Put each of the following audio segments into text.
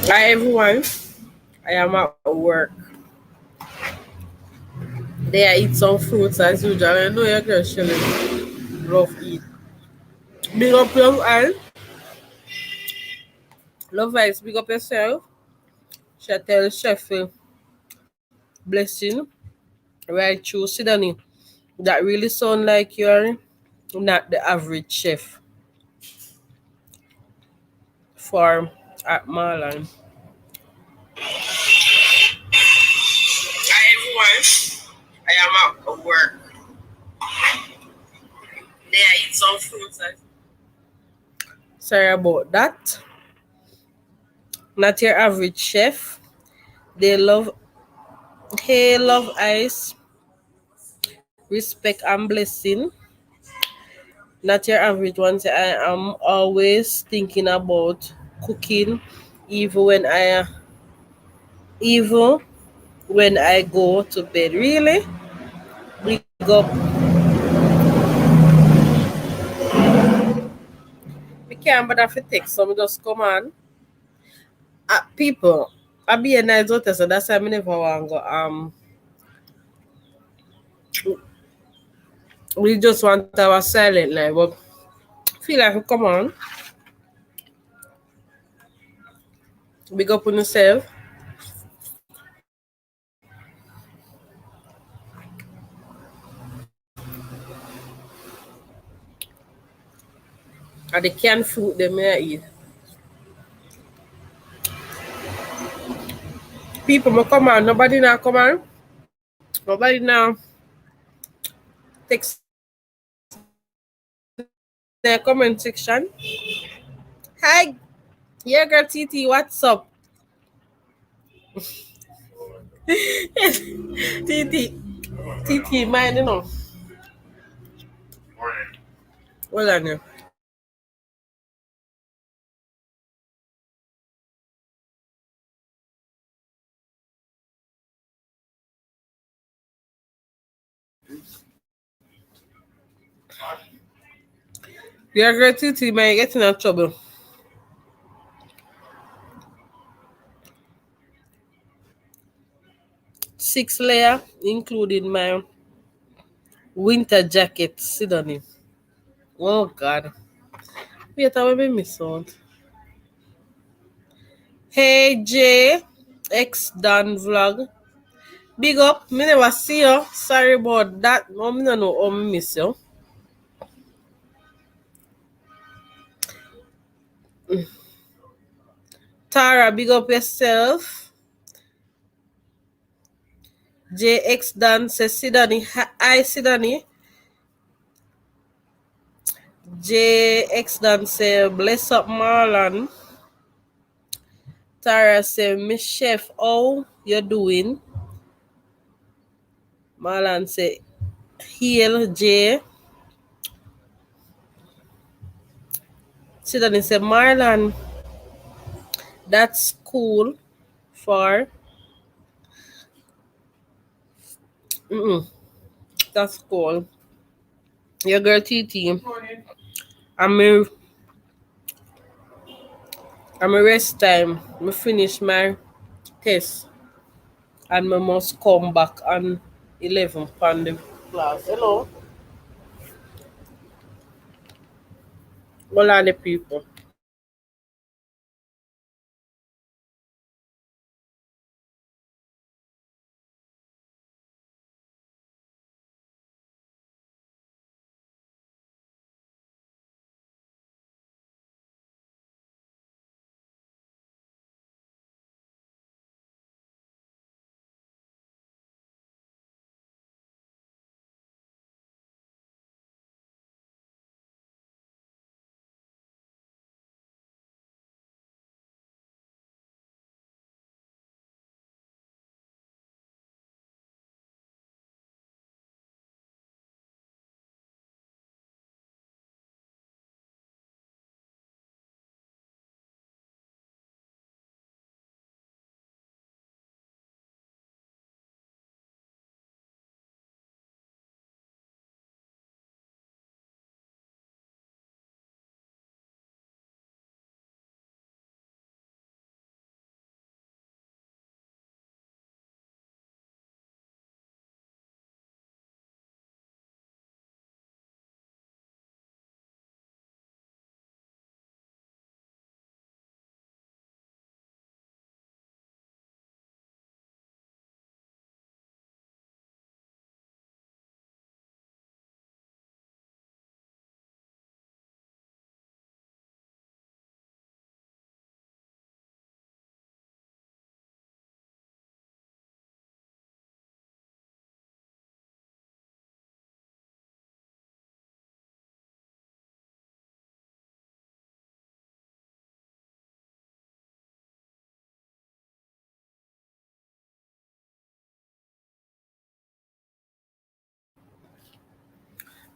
Hi everyone, I am at work. There I eat some fruits as usual. I know you're girl chilling. Love eat. Big up love and love eyes, big up yourself. She tell chef blessing right through Sydney. That really sound like you're not the average chef for at Marlon. Hi everyone, I am at work. There I eat some fruits. Sorry about that. Not your average chef. They love hey love ice, respect and blessing. Not your average one. Say I am always thinking about cooking, even when I even when I go to bed. Really, big up. We can't bother for text, so we just come on. People, I be a nice hotel, so that's why I never want to go. We just want our silent life, but feel like we come on, big up on yourself. And the canned fruit they may eat. People, may come on. Nobody now come on. Nobody now text the comment section. Hi, yeah, girl, TT, what's up? TT, TT, mine, you know. Hold on, yeah. Yeah, girl, TT, man, getting in trouble. 6 layer, including my winter jacket. Sit on it. Oh, God. Wait, I will be miss out. Hey, J, X Dan Vlog. Big up. Me never see you. Sorry about that. No, me no know how me miss you. Tara, big up yourself. JX Dan says Sidani. Hi Sidani. JX Dan say bless up Marlon. Tara say Miss Chef, how you doing? Marlon say heal J. Sidani say Marlon, that's cool for that's cool. Your girl TT. I'm a I'm a rest time. I finish my test and I must come back on 11 on the class. Hello, all of the people.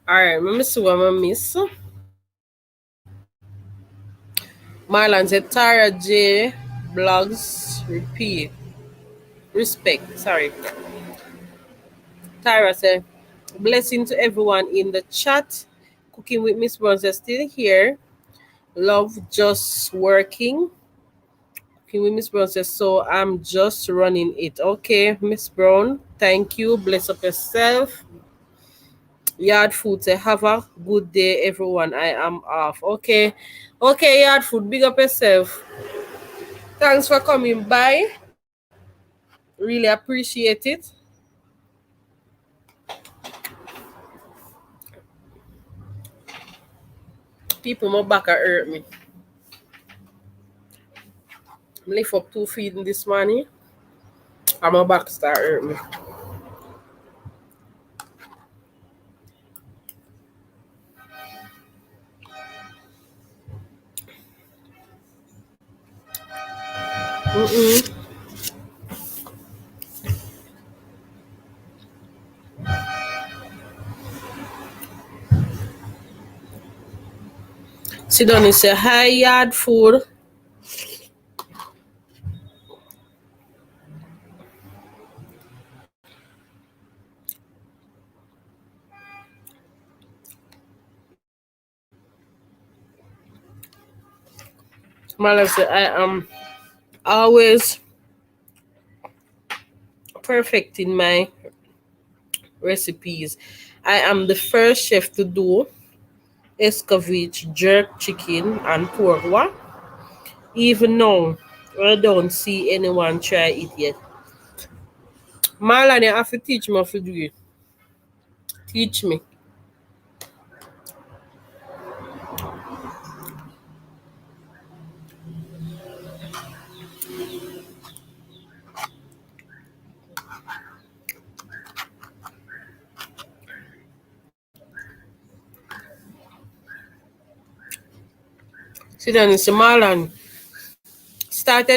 Alright, let me see what I miss. Marlon said Tara J blogs repeat. Respect. Sorry. Tyra said, blessing to everyone in the chat. Cooking with Miss Bronze is still here. Love just working. Cooking with Miss Brown says, so I'm just running it. Okay, Miss Brown, thank you. Bless up yourself. Yard Food say, have a good day, everyone. I am off. Okay. Okay, Yard Food, big up yourself. Thanks for coming by. Really appreciate it. People, my back hurt me. Lift up 2 feet this morning, and my back start hurt me. Mm-mm. Sit down and say, hi, Yard Food. My life say, I am always perfect in my recipes. I am the first chef to do escovitch, jerk chicken, and pork. What? Even now, I don't see anyone try it yet. Marlon, you have to teach me how to do it. Teach me. Sit down and say, Marlon, start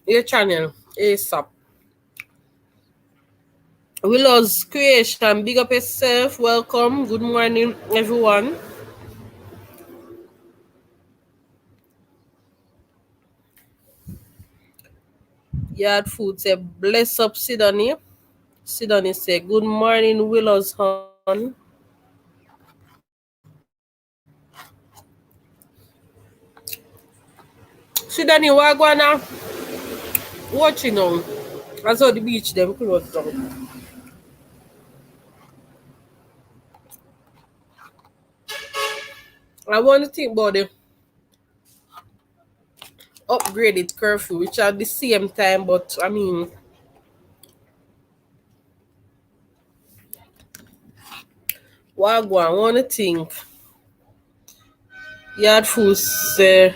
your channel ASAP. Willow's Creation, big up yourself. Welcome. Good morning, everyone. Yard Food say, bless up Sidonie. Sidonie say, good morning, Willow's hon. Sidonie, what gonna watching now? I saw the beach them close down. I want to think about the upgraded curfew, which are the same time, but I mean, Wagwan, I want to think. Yard Food say,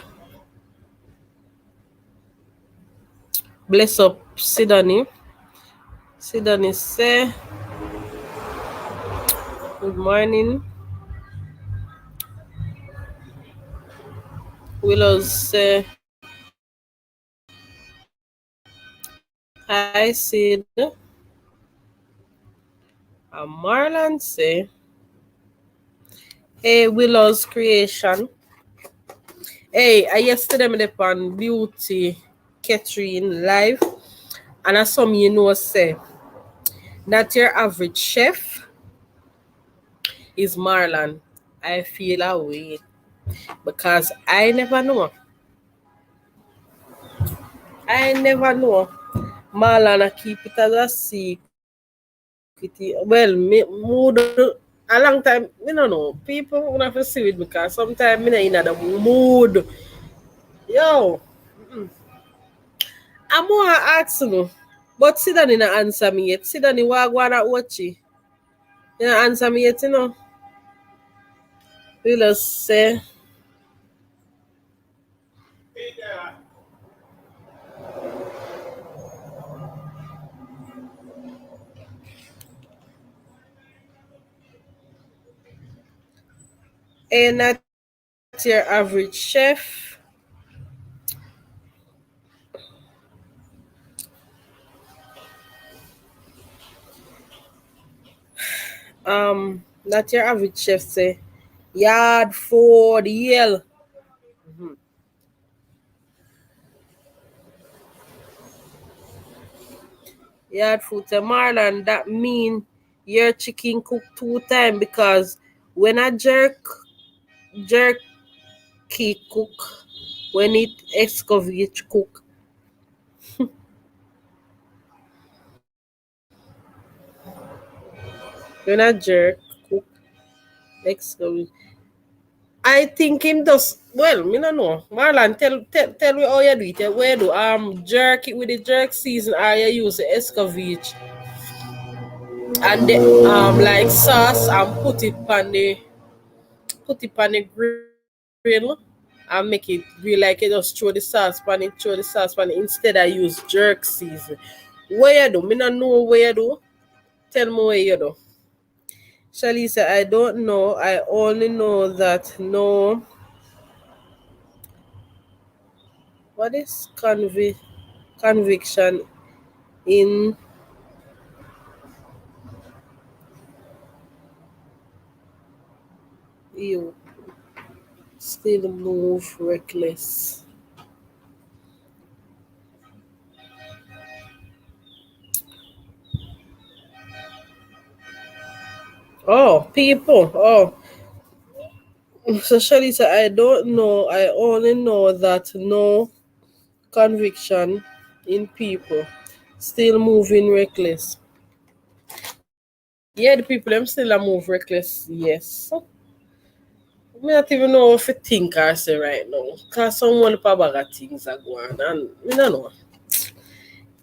bless up Sidonie. Sidonie say, good morning. Willows say, hi Sid. And Marlon say, hey Willow's Creation. Hey, I yesterday me dey on Beauty Catherine live, and I saw me say, not your average chef is Marlon. I feel away because I never know. I never know. Marlon, I keep it as a secret. Well, me mood a long time. Me don't know. People wanna have to see it because sometimes me not in the mood. Yo, I'm more ask you, but sit down in answer me yet. Sit down in what I watch it. You know answer me yet, you know. We just say, hey, not your average chef. Not your average chef say yard food yell. Yard food say Marlon, that mean your chicken cook 2 times because when a jerky cook, when it excavate cook. When a jerk cook excavate. I think him does well, me no know. Marlon, tell me how you do it. Where do jerk it with the jerk season or you use the escovitch and the like sauce and put it on the grill and make it real like you just throw the sauce pan it instead I use jerk season. Where you do? Me no know where you do. Tell me where you do. Shelly said, I don't know. I only know that no. What is conviction in you? Still move reckless. Oh, people. Oh. So Shelly said, I don't know. I only know that no conviction in people. Still moving reckless. Yeah, the people them still a move reckless. Yes. Me not even know if I think I say right now. Cause someone pa bag of things are going and me don't know.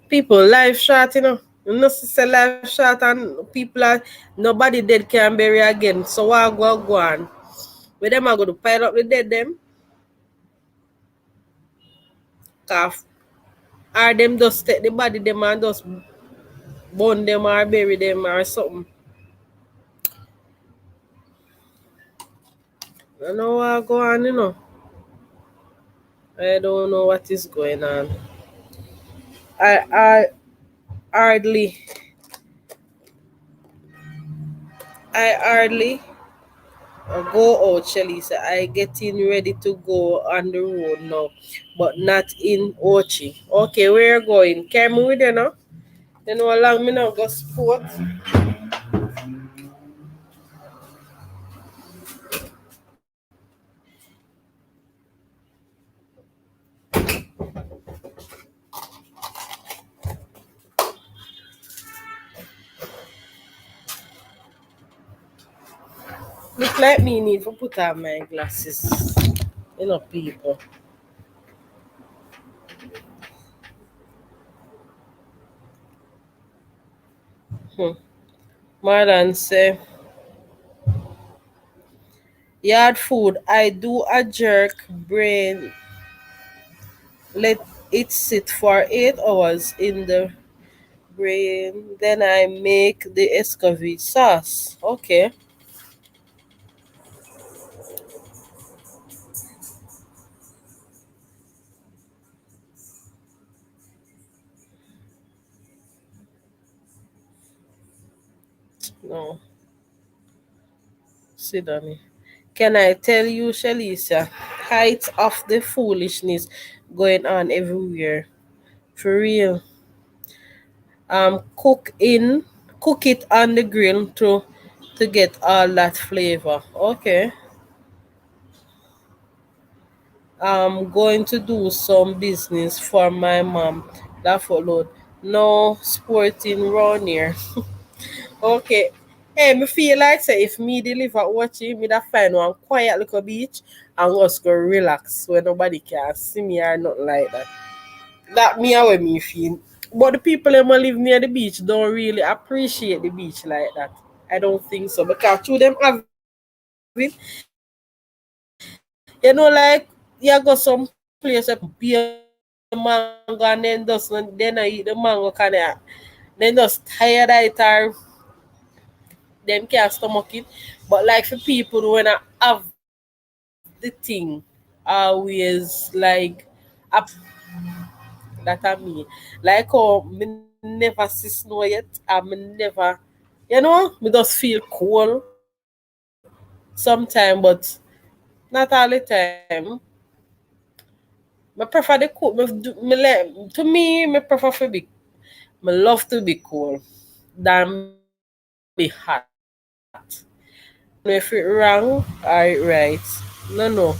People life short, you know. You know say life short and people are nobody dead can bury again. So what go on? Where them are going to pile up the dead them? Calf. Or them just take the body them and just burn them or bury them or something. I don't know what go on, you know. I don't know what is going on. I hardly I hardly go out, Shelly. So I getting ready to go on the road now, but not in Ochi. Okay, where you going? Can we with you now? You know how long me now go sport? Look like me need to put on my glasses. You know, people. Hmm. Marlon say, yard food. I do a jerk brain. Let it sit for 8 hours in the brain. Then I make the escovitch sauce. Okay. No, sit down. Can I tell you, Shalisa, height of the foolishness going on everywhere. For real. Um, cook in, cook it on the grill to get all that flavor. Okay. I'm going to do some business for my mom. That followed. No sporting round here. Okay. Hey, me feel like say if me deliver watching, me that find one quiet little beach and just go relax where nobody can see me or nothing like that. That me how me feel. But the people that live near the beach don't really appreciate the beach like that. I don't think so. Because to them have it, you know, like you go some place where beer mango and then I eat the mango kind of then just tired of it or them can't stomach it. But like for people when I have the thing always like up that I mean. Like oh me never see snow yet. I me never me just feel cold. sometime, but not all the time. I prefer the cool. To me, I prefer to be. I love to be cool than be hot. I don't know if it wrong or it right. No, no.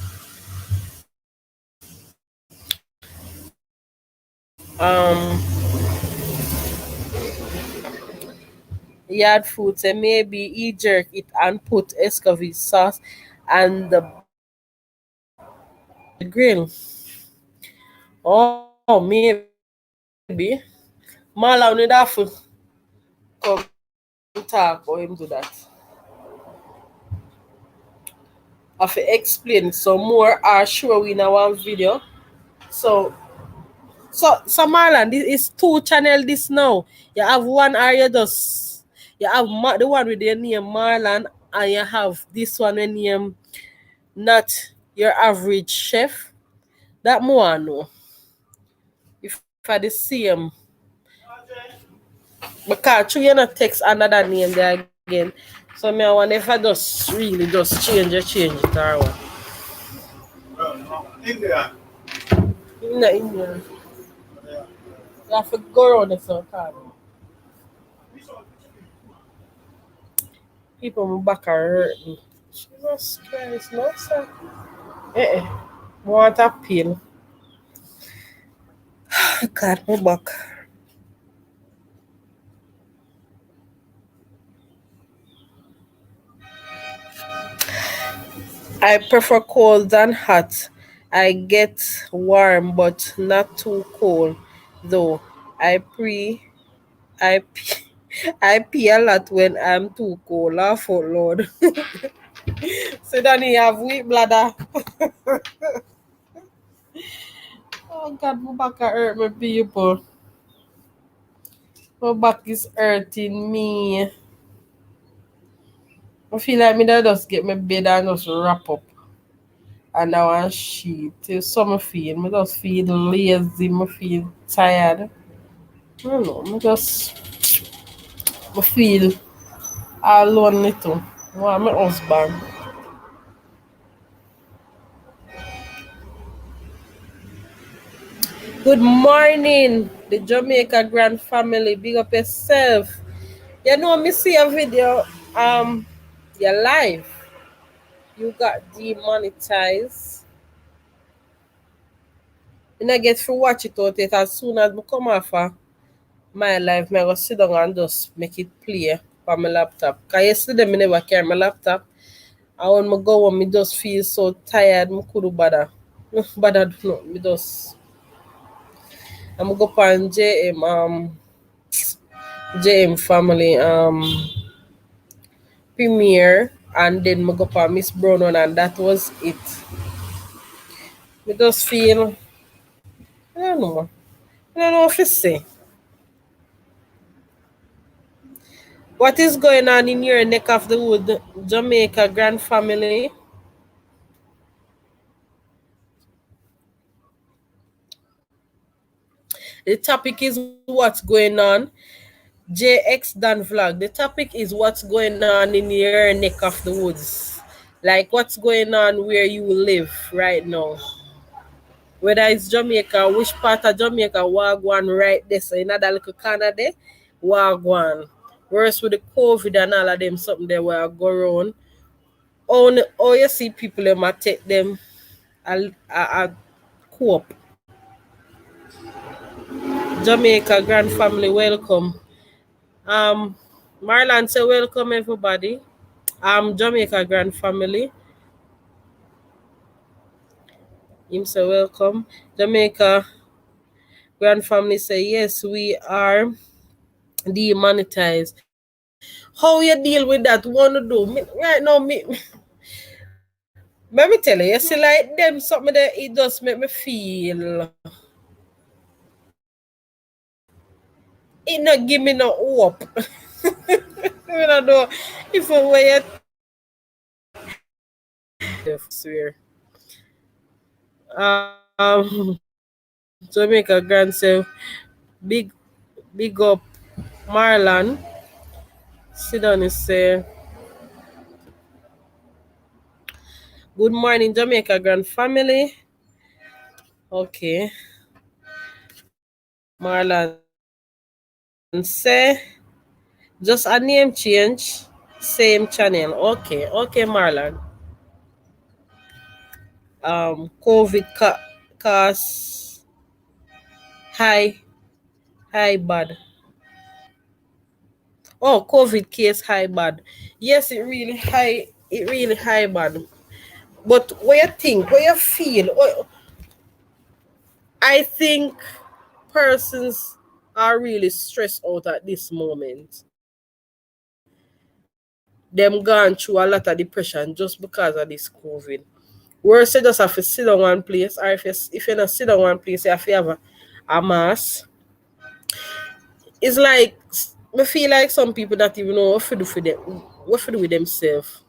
Yard food say maybe he jerk it and put escovitch sauce and the grill. Oh, maybe. Marla only that for come talk or him do that. I have to explain some more or show we in our video. So so Marlon, this is two channel this now. You have one or you just you have the one with the name Marlon and you have this one with name not your average chef. That more I know. If I the same because you not text another name there again. So me I want if I just really just change it or what. India. In the India. You have to go around the circle. People my back are hurting. Jesus Christ, no sir. Eh. Want a pill. God, my back. I prefer cold than hot. I get warm but not too cold though. I pre I pee, I pee a lot when I'm too cold. Laugh out loud. So then you have weak bladder. Oh God, my back hurt me people. My back is hurting me. I feel like me that just get my bed and just wrap up. And I want sheet. Till summer feel. I just feel lazy. I feel tired. I don't know. I feel all lonely too. I want my husband. Good morning, the Jamaica Grand Family. Big up yourself. You know, me see a video. You're live. You got demonetized. And I get to watch it out it as soon as I come off my life. I go sit down and just make it play on my laptop. Because yesterday I never carry my laptop. And when I go home, I just feel so tired. I couldn't bother. Bother do not. Me just I'm go on JM family premiere and then I go on Miss Brown one and that was it. Me just feel I don't know. I don't know what to say. What is going on in your neck of the wood, Jamaica Grand Family? The topic is what's going on. JX Dan Vlog. The topic is what's going on in your neck of the woods. Like what's going on where you live right now. Whether it's Jamaica, which part of Jamaica, Wagwan right there. So in that little corner there, Wagwan. Whereas with the COVID and all of them, something there where I go around. Oh, you see people them might take them a cope. Jamaica Grand Family, welcome. Um, Marlon say welcome everybody. Jamaica Grand Family. Him say welcome. Jamaica Grand Family say yes, we are demonetized. How you deal with that? Wanna do right now? Let me tell you, you see, like them something that it does make me feel. It not give me no hope. I don't know if I were swear. Jamaica Grand say big big up Marlon. Sit down and say Good morning, Jamaica Grand Family. Okay. Marlon say just a name change, same channel. Okay, Marlon. COVID cause high, bad. Oh, COVID case high bad. Yes, it really high. It really high bad. But what you think? What you feel? I think persons are really stressed out at this moment. Them gone through a lot of depression just because of this COVID. Worse, you just have to sit down one place, or if you not sit down one place, you have to have a mask. It's like I feel like some people that even know what to do for them, what to do with themselves.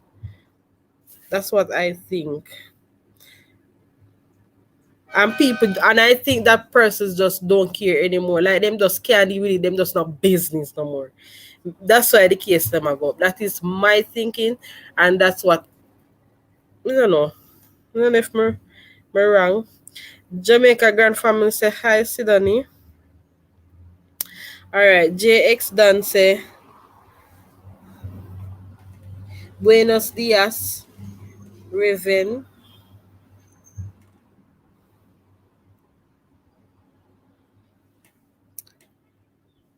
That's what I think. And people, and I think that persons just don't care anymore. Like them just can't deal with it, them just not business no more. That's why the case them I go. That is my thinking, and that's what I don't know. I don't know if me wrong. Jamaica Grand Family say hi, Sidani. Alright, JX Dan say Buenos dias, Raven.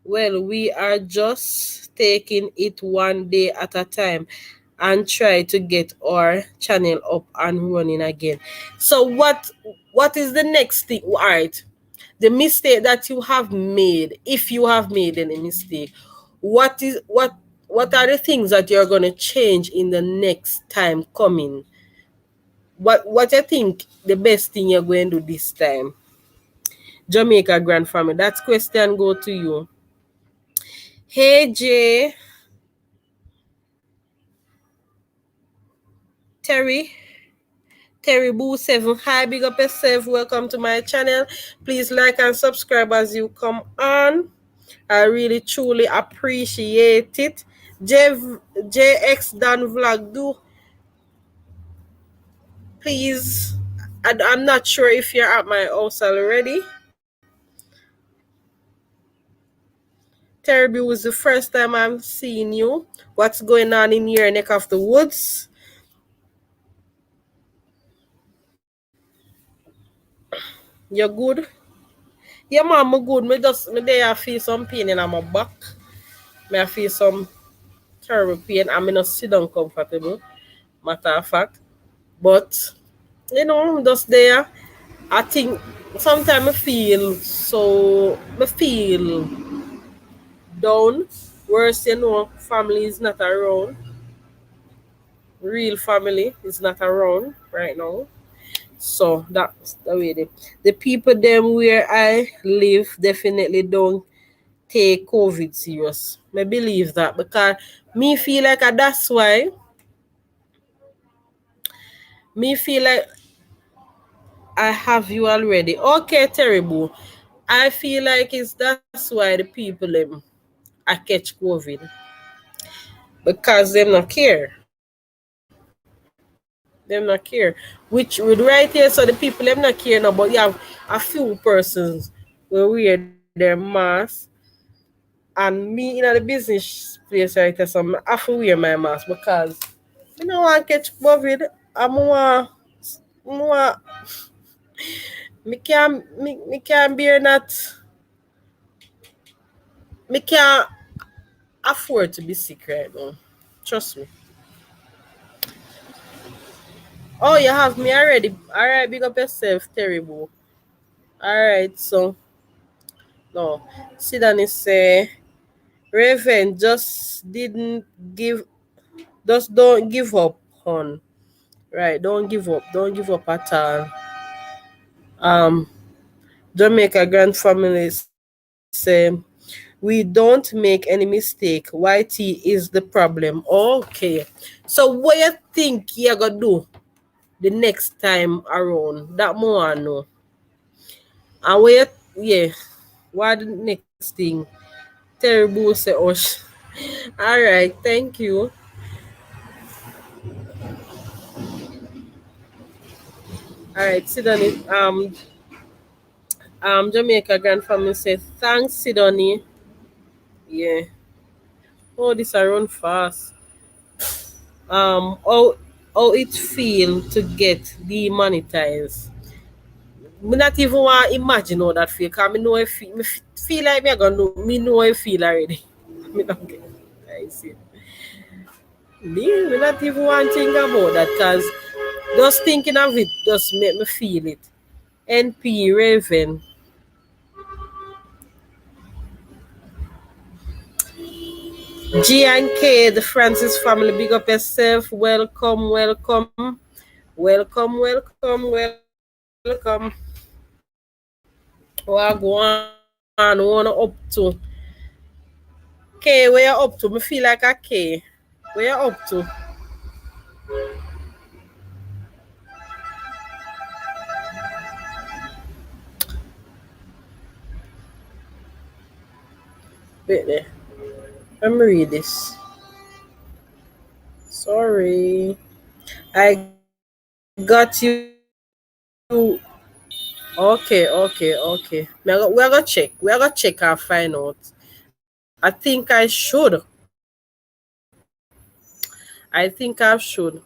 Well, we are just taking it one day at a time and try to get our channel up and running again. So what is the next thing? All right. The mistake that you have made, if you have made any mistake, what are the things that you're gonna change in the next time coming? What you think the best thing you're going to do this time? Jamaica Grand Family. That question go to you. Hey Jay, Terry Boo 7. Hi, big up yourself. Welcome to my channel. Please like and subscribe as you come on. I really truly appreciate it. JX Dan Vlog, do please. I'm not sure if you're at my house already. Terry was the first time I'm seeing you. What's going on in your neck of the woods? You're good? Yeah, man, I'm good. Me there I feel some pain in my back. I feel some terrible pain. I'm not sit down comfortable, matter of fact. But I'm just there. I think sometimes I feel down. Worse, family is not around. Real family is not around right now. So that's the way the people them where I live definitely don't take COVID serious. I believe that because me feel like that's why me feel like I have you already. Okay, terrible. I feel like that's why the people them I catch COVID because them not care. Them not care. Which would right here, so the people them not care now, but you have a few persons will wear their mask. And me in the business place right there, so I have to wear my mask because you know I catch COVID. I'm more me can't bear that. Me can't afford to be sick right now. Trust me. Oh, you have me already. All right, big up yourself, terrible. All right, so no, Sidani say Raven give, just don't give up, hon. Right, don't give up at all. Um, Jamaica Grand Family say we don't make any mistake. YT is the problem. Okay, so what you think you gonna do the next time around? That more I know. And yeah, what the next thing? Terrible say Osh. All right, thank you. All right, Sidonie. Jamaica grandfamily said, thanks, Sidonie. Yeah. Oh, this I run fast. How it feel to get demonetized? Me not even want imagine how that feel. Cause me know I feel. Feel like me I gonna know. Me know I feel already. Me don't get. I see. Me not even want think about that. Cause just thinking of it just make me feel it. NP Raven. G and K, the Francis family, big up yourself. Welcome, welcome, welcome, welcome, welcome. Wagwan, wanna up to? K, where you up to? Me feel like a K. Where you up to? Wait there. Let me read this. Sorry. I got you. Okay, okay, okay. We're gonna check. We're gonna check and find out. I think I should. I think I should.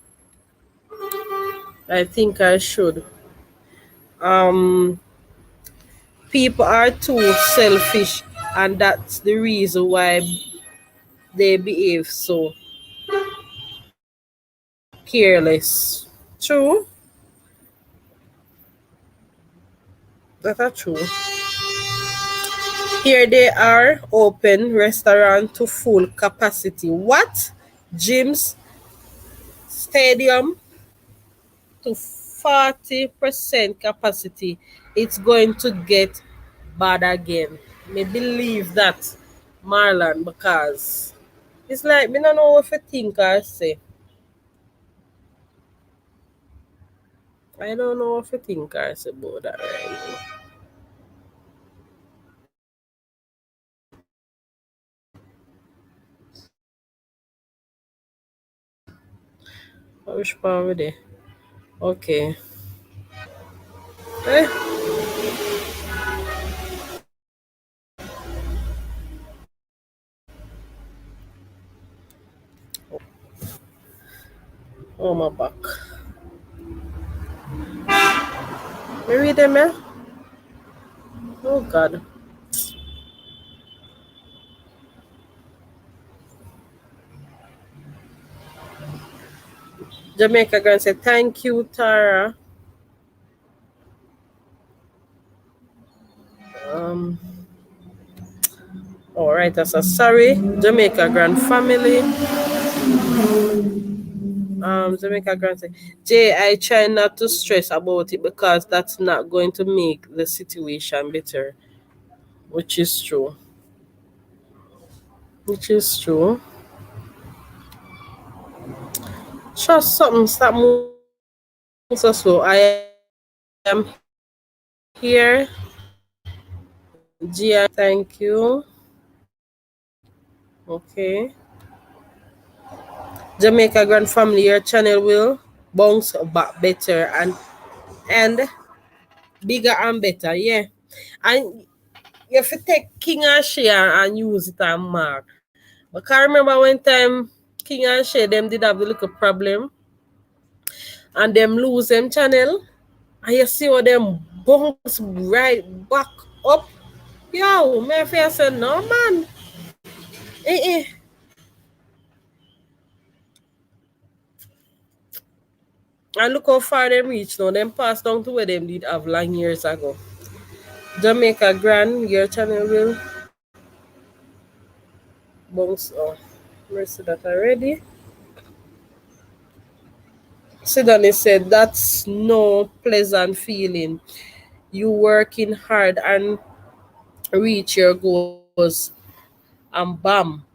I think I should. Um, People are too selfish, and that's the reason why they behave so careless. True. That's true. Here they are, open restaurant to full capacity. What? Gyms, stadium to 40% capacity. It's going to get bad again. Me believe that, Marlon, because it's like me don't know what to think or say. I don't know what to think or say about that right now. Which part with it? Okay. Eh, oh my back. Me read them, eh? Oh God. Jamaica Grand said, thank you, Tara. Um, all right, that's a sorry. Jamaica Grand family. Jamaica Grand said, Jay, I try not to stress about it because that's not going to make the situation better, which is true. Which is true. Trust something, stop moving so slow. I am here. Gia, thank you. Okay. Jamaica Grand Family, your channel will bounce back better and bigger and better. Yeah. And you have to take King and Share and use it and mark. But I remember one time King and Share them did have a little problem and them lose them channel. And you see how them bounce right back up. Yo, my face said, no man. Eh, eh. And look how far them reach now. Them passed down to where them did have long years ago. Jamaica Grand, your channel will bounce. Oh, mercy that already. Sidonie said, that's no pleasant feeling. You working hard and reach your goals and bam,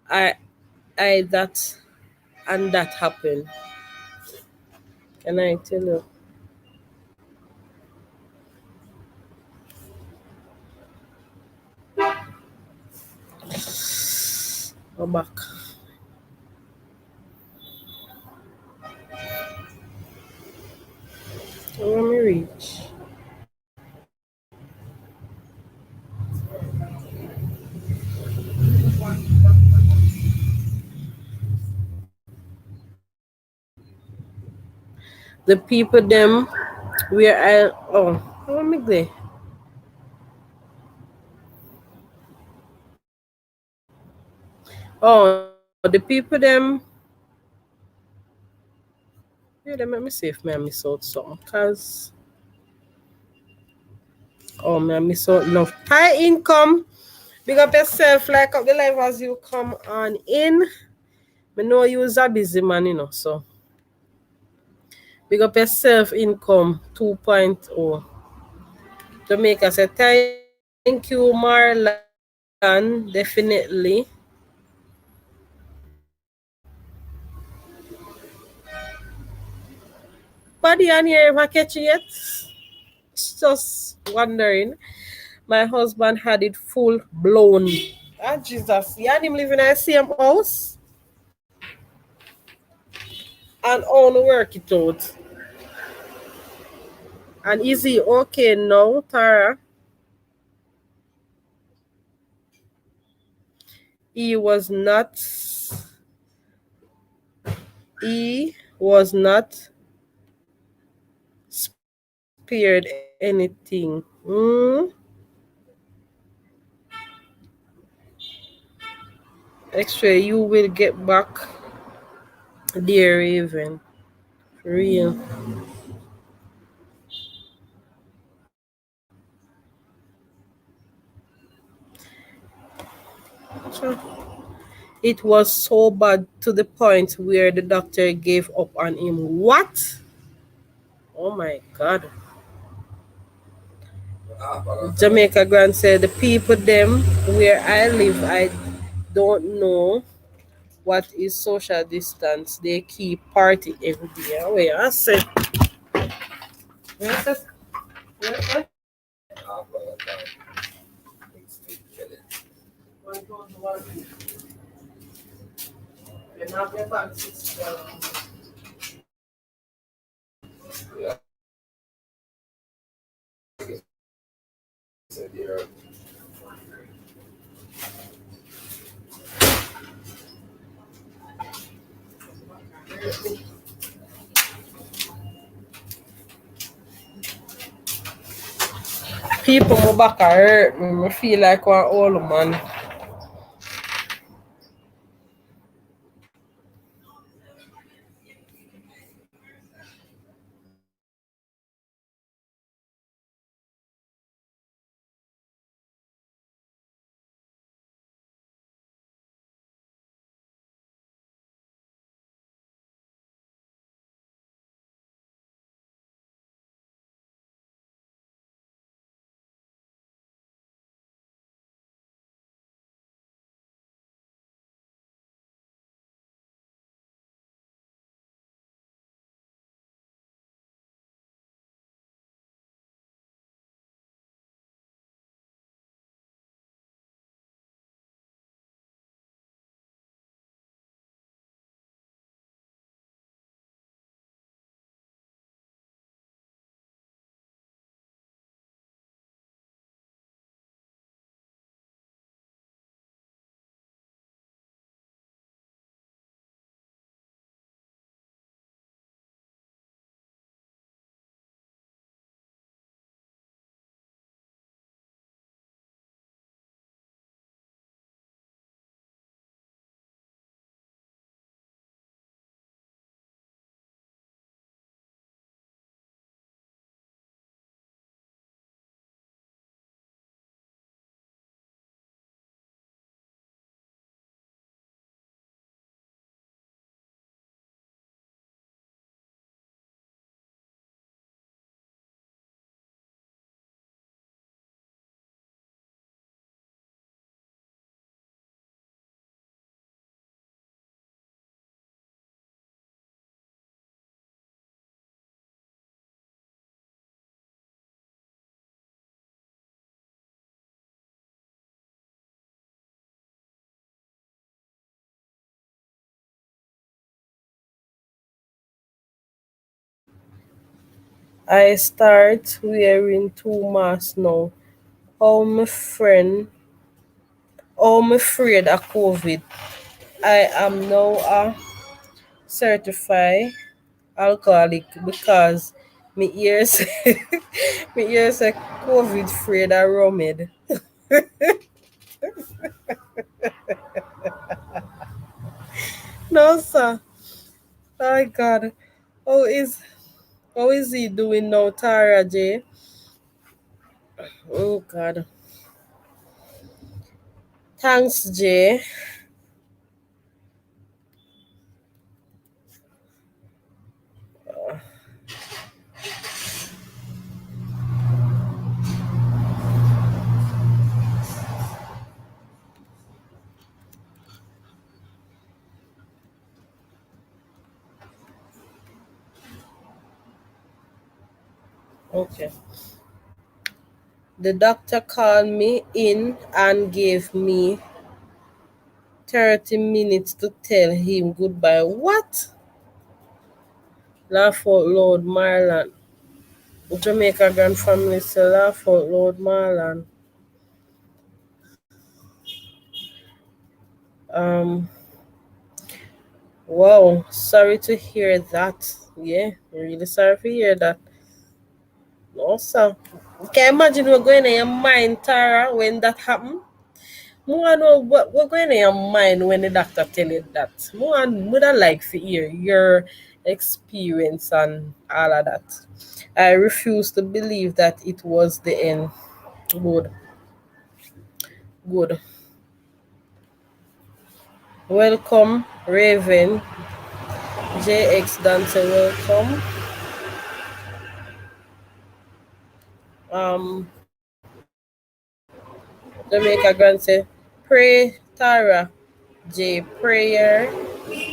I I that and that happened. Can I tell you? I'm back. Let me reach. The people them where I let me there. Oh, the people them yeah, they make me see if me I miss out something. Cause me I miss out enough. High income. Big up yourself, like up the life as you come on in. Me know you is a busy man, so big up yourself income 2.0. Jamaica said thank you, Marlon. Definitely. Body on here ever catch you yet? Just wondering. My husband had it full blown. Ah, Jesus. You and him living in the same house and own work it out. And is he okay now, Tara? He was not he was not spared anything. Extra, you will get back there even. Real. Sure. It was so bad to the point where the doctor gave up on him. What? Oh my God. Jamaica Grant said the people them where I live, I don't know what is social distance. They keep party every day. Wait, I said. People my back hurt me. I feel like one old man. I start wearing two masks now. How my friend, how my afraid of COVID. I am now a certified alcoholic because me ears me ears say COVID afraid of rumid. No sir. My God. How is how is he doing now, Tara J? Oh God. Thanks, Jay. Okay. The doctor called me in and gave me 30 minutes to tell him goodbye. What? Laugh out loud, Marlon. Jamaica Grand Family say laugh out loud, Marlon. Um, wow, sorry to hear that. Yeah, really sorry to hear that. No, sir. Can you imagine what going in your mind, Tara, when that happened? More know what going in your mind when the doctor tell you that. More would I like to hear your experience and all of that. I refuse to believe that it was the end. Good, good. Welcome, Raven. JX Dancer, welcome. Um, Jamaica Grant say, pray, Tara. J, prayer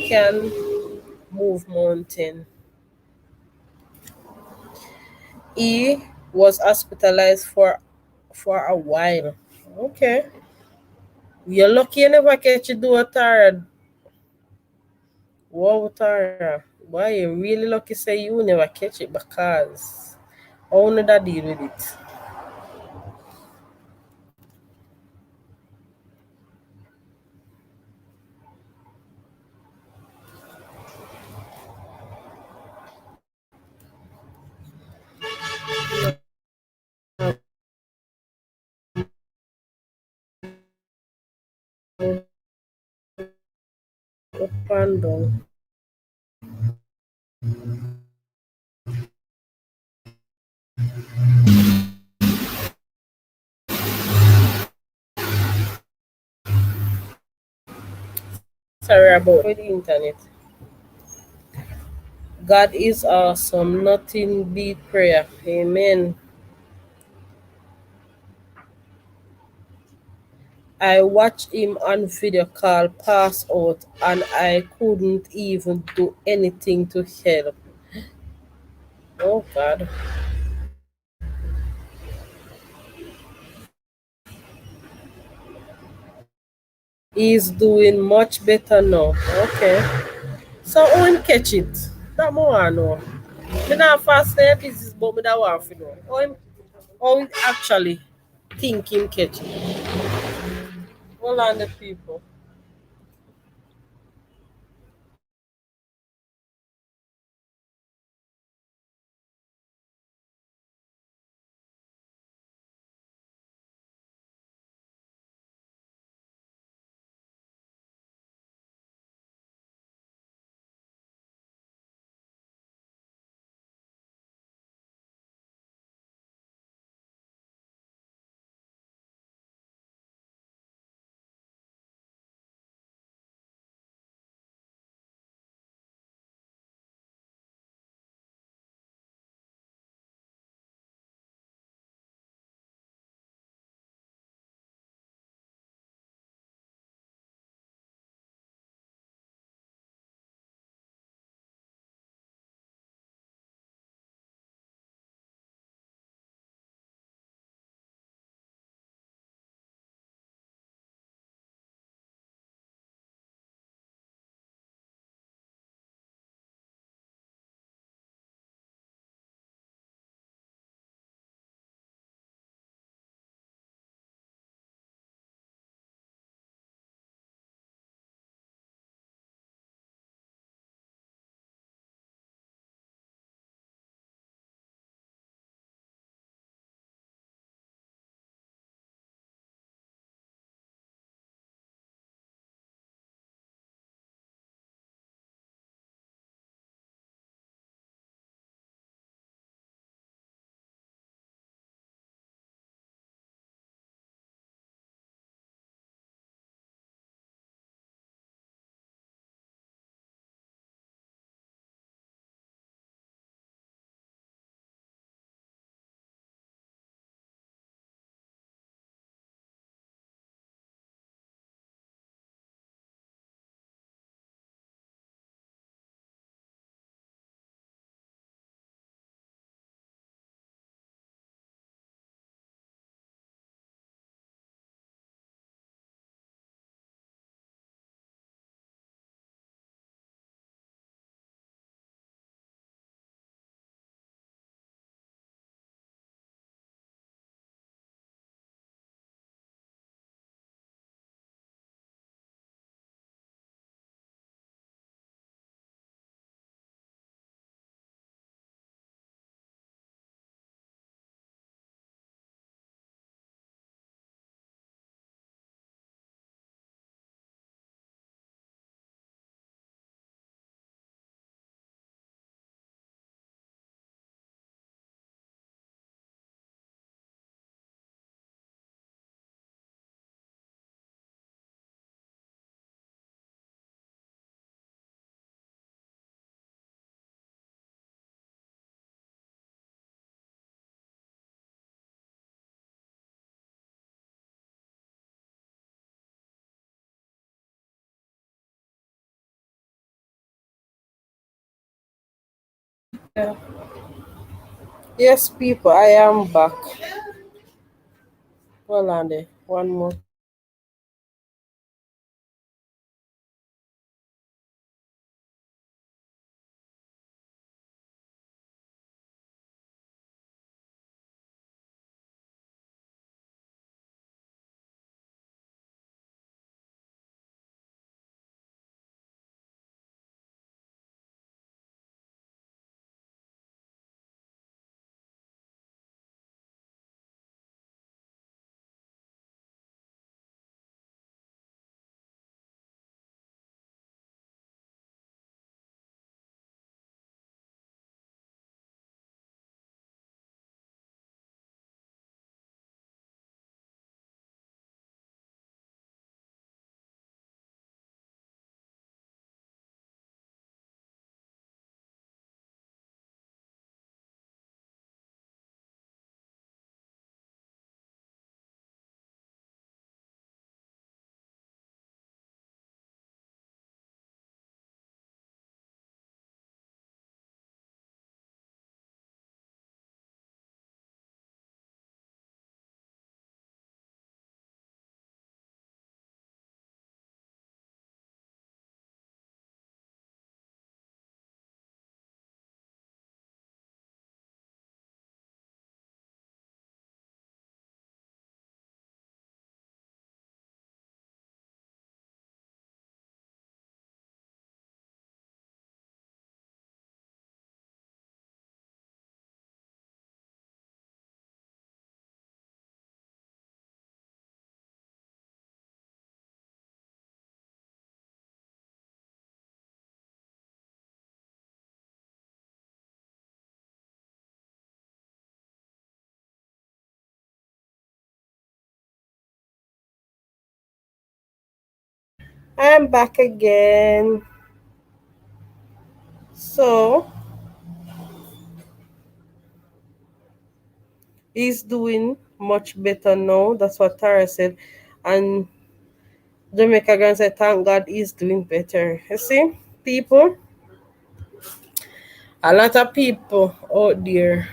can move mountain. E was hospitalized for a while. Okay. You're lucky you never catch it do a Tara. Wow, Tara. Why you really lucky say you never catch it because I wanna that deal with it. Up and down. Sorry about the internet. God is awesome. Nothing beat prayer. Amen. I watched him on video call pass out and I couldn't even do anything to help. Oh God. He's doing much better now. Okay. So how him catch it? That more I know. Me not fast pieces, but me that want to know. How him actually think him catch it. Hold on the people. Yeah. Yes, people, I am back. Hold on there. One more. I am back again. So, he's doing much better now. That's what Tara said. And Jamaica Grand said, thank God he's doing better. You see, people, a lot of people out there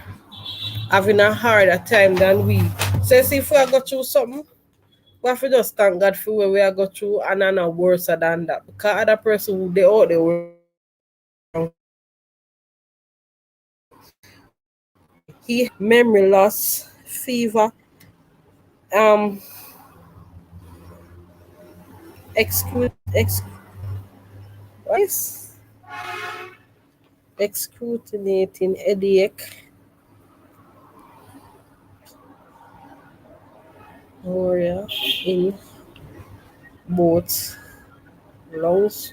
having a harder time than we. So, see, if we are go through something, we have to just thank God for where we are go through and not worse than that. Because other person who they out there were he memory loss, fever, um, excru- ex- what is excruciating headache, Moria in both lungs,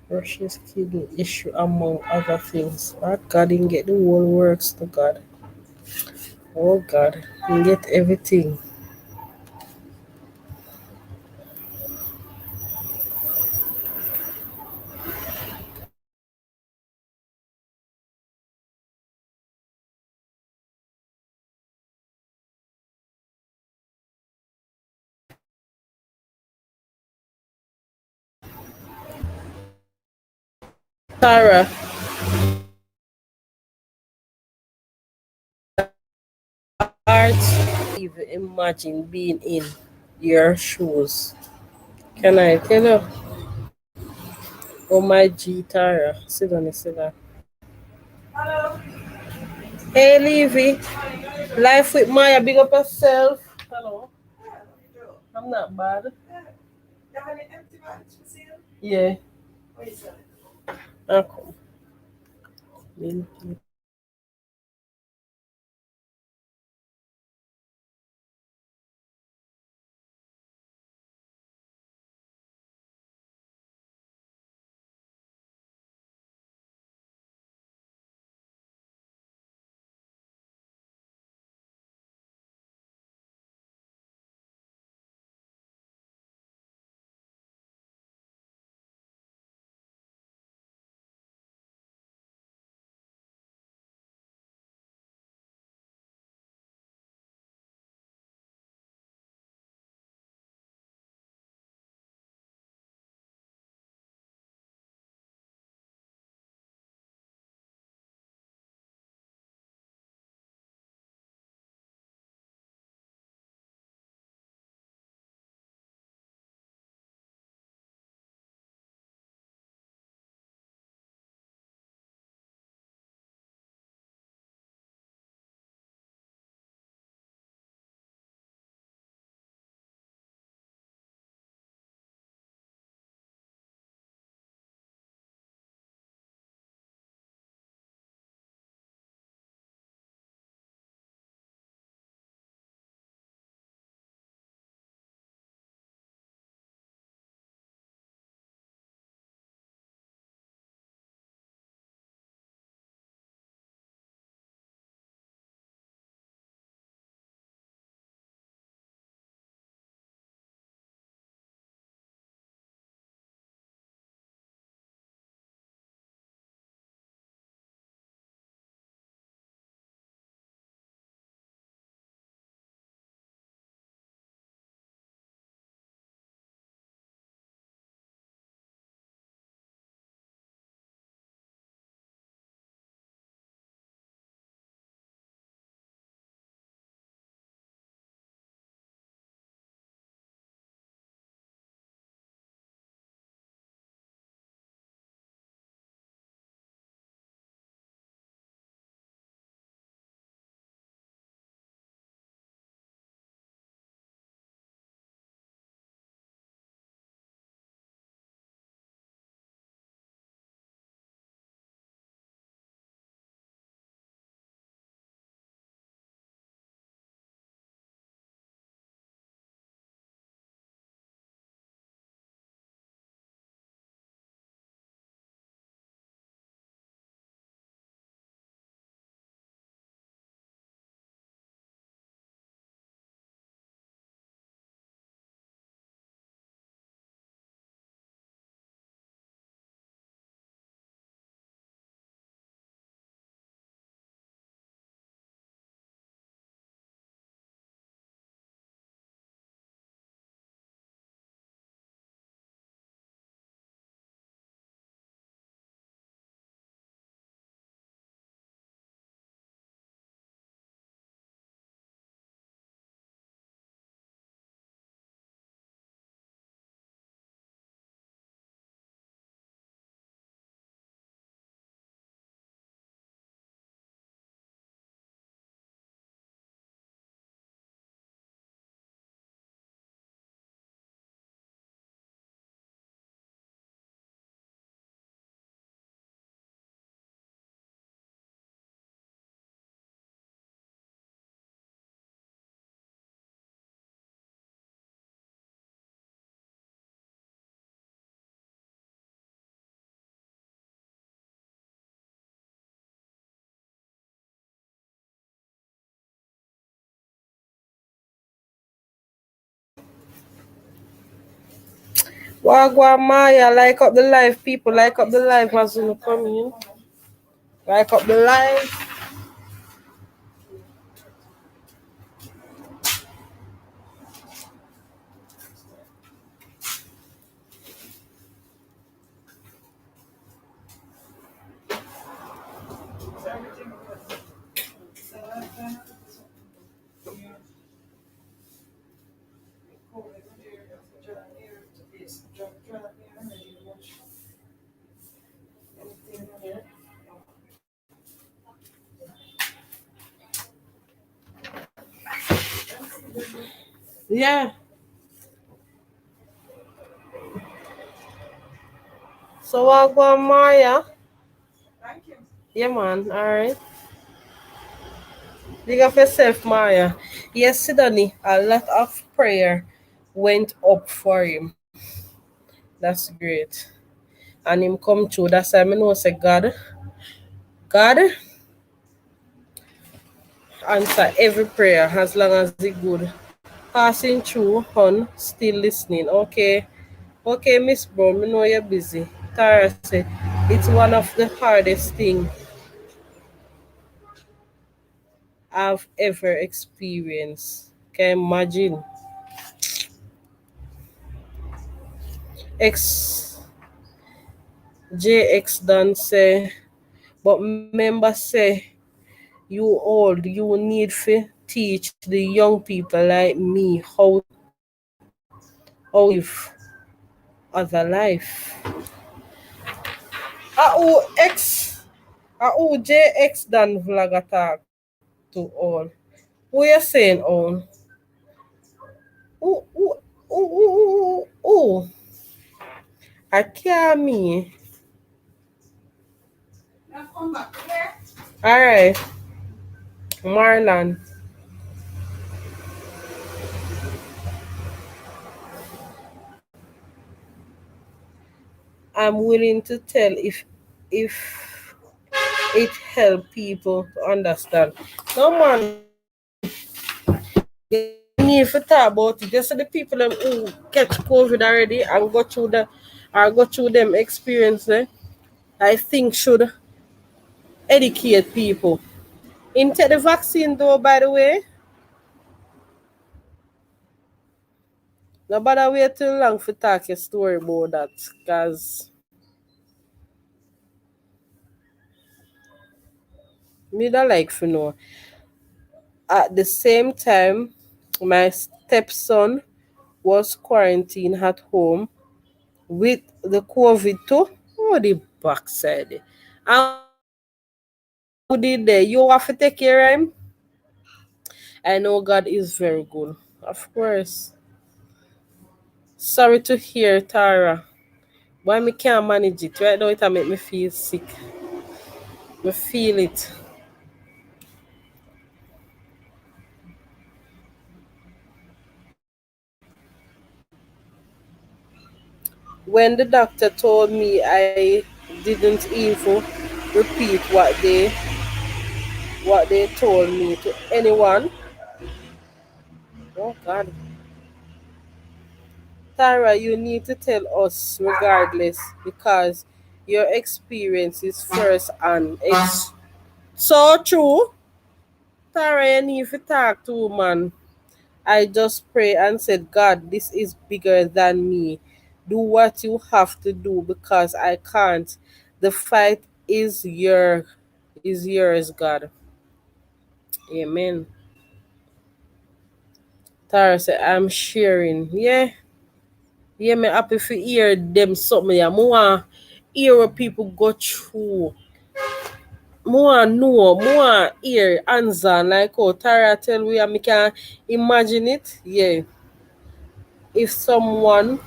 Russia's kidney issue, among other things. Oh God, didn't get the whole works to God. Oh God, didn't get everything. Sarah, art, even imagine being in your shoes. Can I tell you? Oh my G, Tara, sit down, sit down. Hey, Levy, life with Maya, big up yourself. Hello, I'm not bad. Yeah, I come. Wagwan Maya, like up the live, people. Like up the live as you come in. Like up the live. Yeah. So Wagwan Maya. Yeah, man. All right. Big up yourself, Maya. Yes, Sidney, a lot of prayer went up for him. That's great. And him come true. That's why I know say God answer every prayer as long as it good. Passing through on still listening. Okay. Okay, Miss Brown, I know you're busy. Tara said it's one of the hardest things I've ever experienced. Can you imagine? X JX done say, but member say you old, you need to teach the young people like me how live other life. X JX done vlog attack to all. What you saying, all? Ooh, ooh, ooh, ooh, ooh. I can't me. All right, Marlon. I'm willing to tell if it help people to understand. No man, you need to talk about it. Just so the people who catch COVID already and go through them experience, I think should educate people. Into the vaccine though, by the way, nobody wait too long for talk your story about that. Cause me don't like to know. At the same time, my stepson was quarantined at home with the COVID too. Oh, the backside. And who did there? You have to take care of him. I know God is very good. Of course. Sorry to hear, Tara. Why me can't manage it? Right now it make me feel sick. Me feel it. When the doctor told me I didn't even repeat what they told me to anyone. Oh God. Tara, you need to tell us regardless because your experience is first and it's so true. Tara, you need to talk to man. I just pray and said, God, this is bigger than me. Do what you have to do because I can't. The fight is yours, God. Amen. Tara said, I'm sharing. Yeah. Yeah, me happy to hear them something. Yeah. More hear what people go through. More know, more hear answer like how Tara tell we and me can imagine it. Yeah. If someone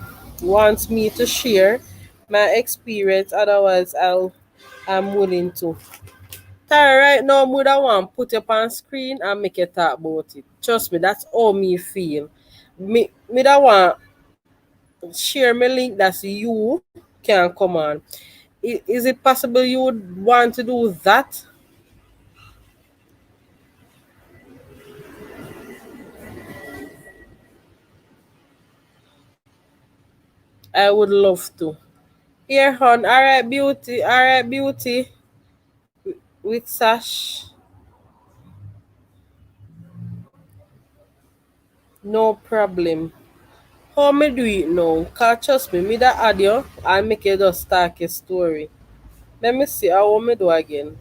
wants me to share my experience, otherwise I'm willing to. Tara, right now, would I want put up on screen and make you talk about it. Trust me, that's all me feel. Me that want share my link that's you can come on. Is it possible you would want to do that? I would love to. Here, hon. All right, beauty. All right, beauty. With Sash. No problem. How me do it now? Cause trust me, that audio, I make it just start a story. Let me see how me do again.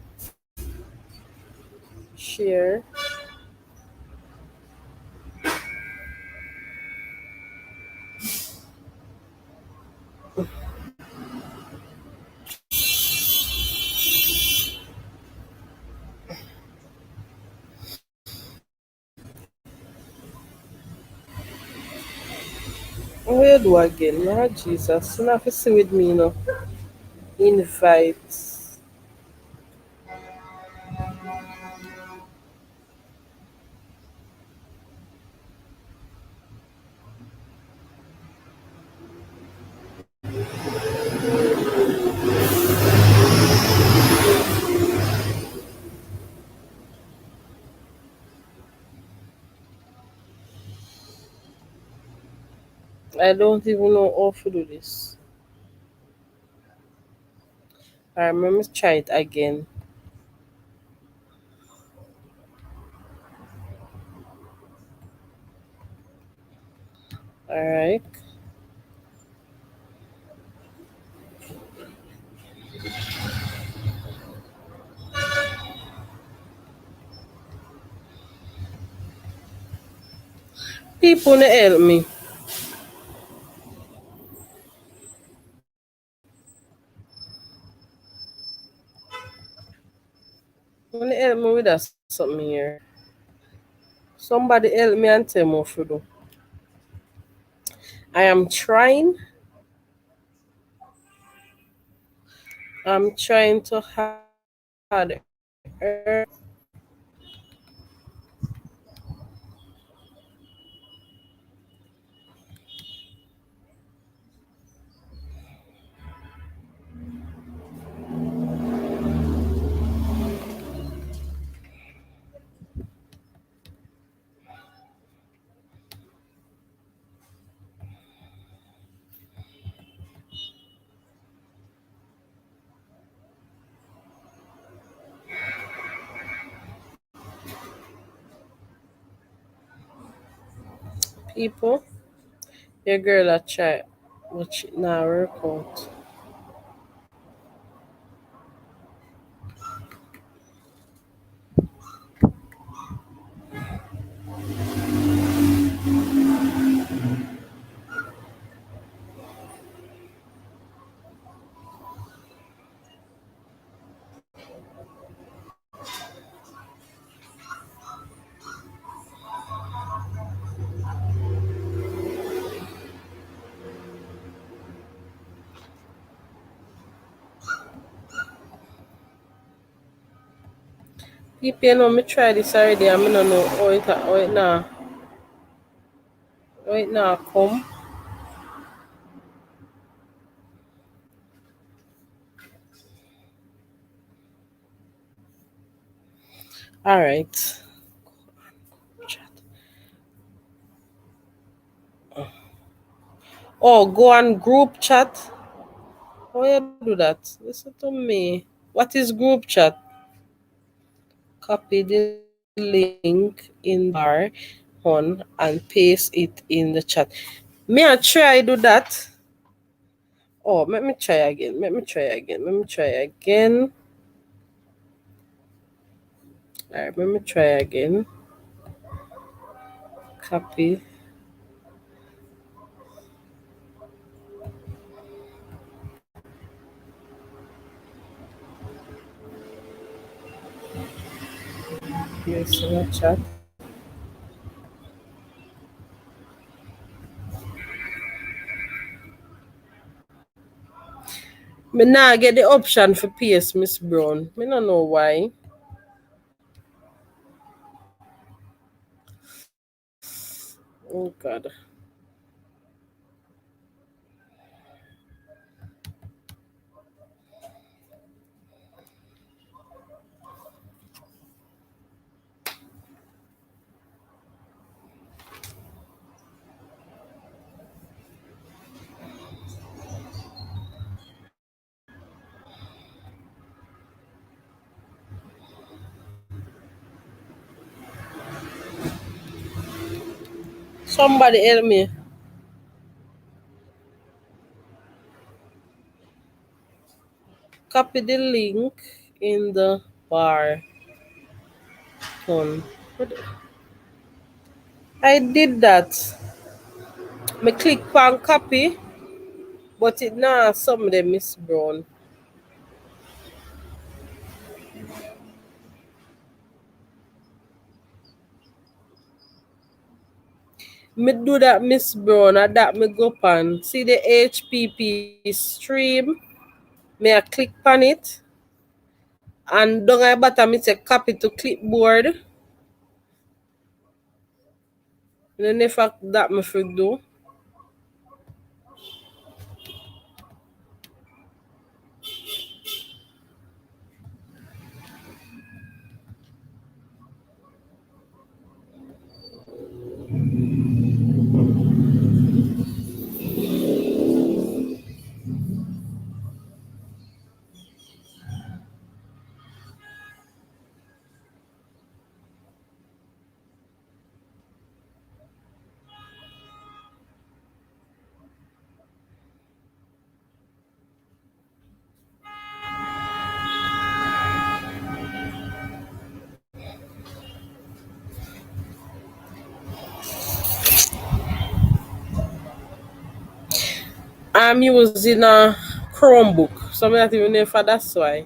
Share. What you do again? Lord Jesus. You have to see with me, you know. Invite. I don't even know how to do this. Alright, let me try it again. Alright. People wanna help me. Wanna help me with that something here. Somebody help me and tell me what to do. I am trying. I'm trying to add her. People. Your girl I try. But she now work out. People, you know, me try this already. I don't know how it now come. All right. Oh, go on group chat. How you do that? Listen to me. What is group chat? Copy the link in bar on and paste it in the chat. May I try do that? Oh, let me try again. Let me try again. Let me try again. All right, let me try again. Copy. Paste in the chat. Me now get the option for paste Miss Brown. Me no know why. Oh God. Somebody help me. Copy the link in the bar. Tone. I did that. Me click on copy, but it now some of them Miss Brown. Me do that Miss Brown and that me go pan. See the HPP stream. Me I click on it and down at bottom it say copy to clipboard. And then if that me should do. I'm using a Chromebook. So I not even know if that's why.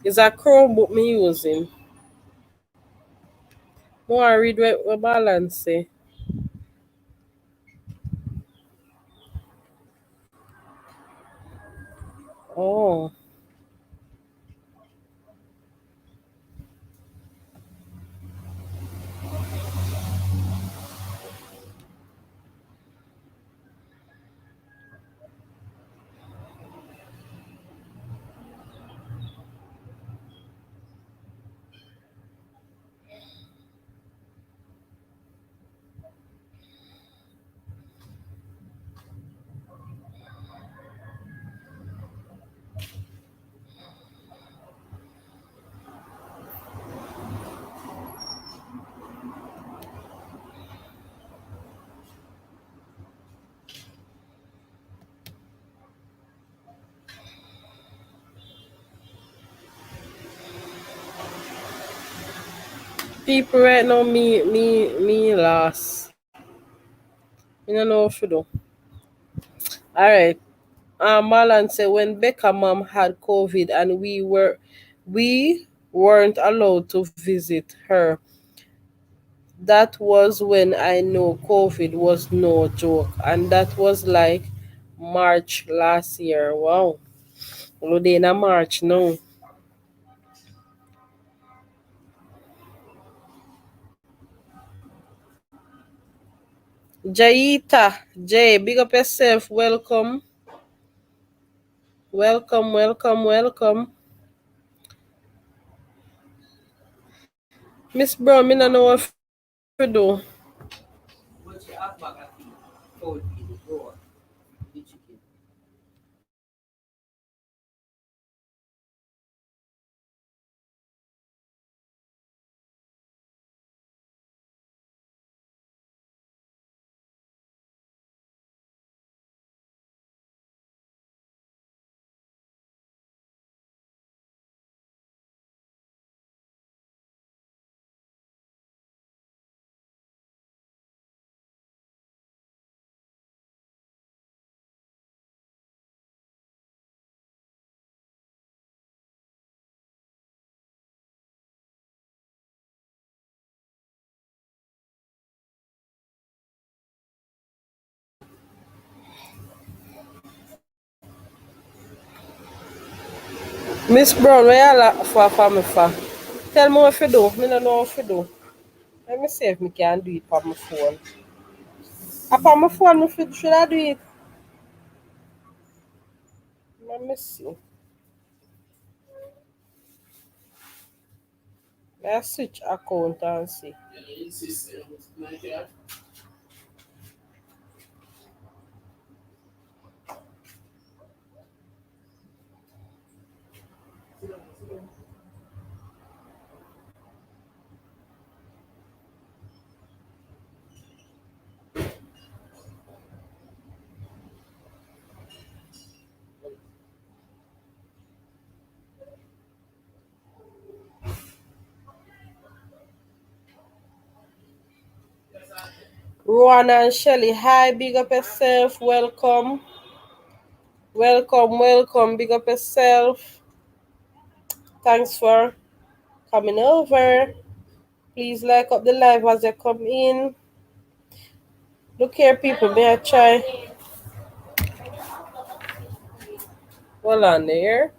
It's a Chromebook me using. More read what balance say. Oh. People right now me lost. I don't know what to do. Alright. Marlon said when Becca mom had COVID and we weren't allowed to visit her. That was when I know COVID was no joke. And that was like March last year. Wow. We're in a March now. Jaita, Jay, big up yourself. Welcome. Welcome, welcome, welcome. Miss Brown, me no know what to do. Miss Brown, where you like for me for? Tell me what to do. Me no know what to do. Let me see if me can do it on my phone. Upon my phone, should I do it? Let me see. Let's switch account and see. Ruana and Shelly, hi, big up yourself. Welcome. Welcome, welcome. Big up yourself. Thanks for coming over. Please like up the live as you come in. Look here, people. May I try? Hold on there.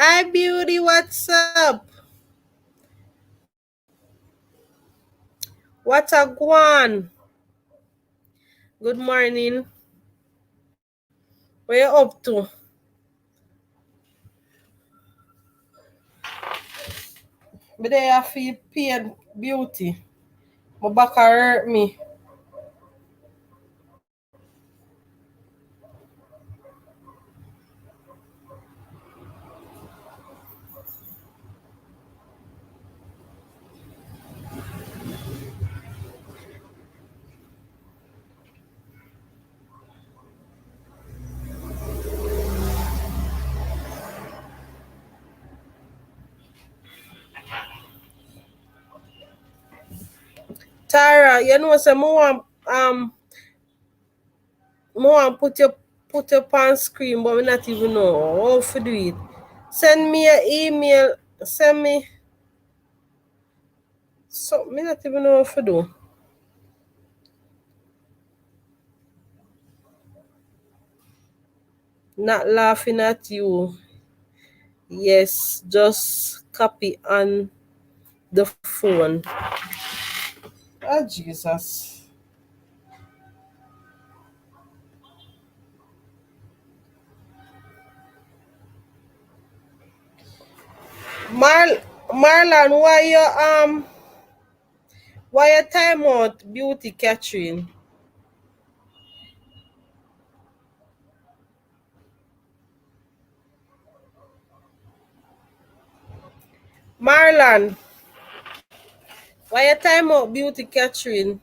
Hi, beauty. What's up? What a guan? Good morning. What you up to? But they have to pain beauty. My back hurt me. Tara, you know, say more put your on screen, but we not even know how to do it. Send me an email. Send me. So me not even know how to do. Not laughing at you. Yes, just copy on the phone. Oh Jesus. Marlon, why you time out beauty Catherine? Marlon, why you time out beauty Catherine?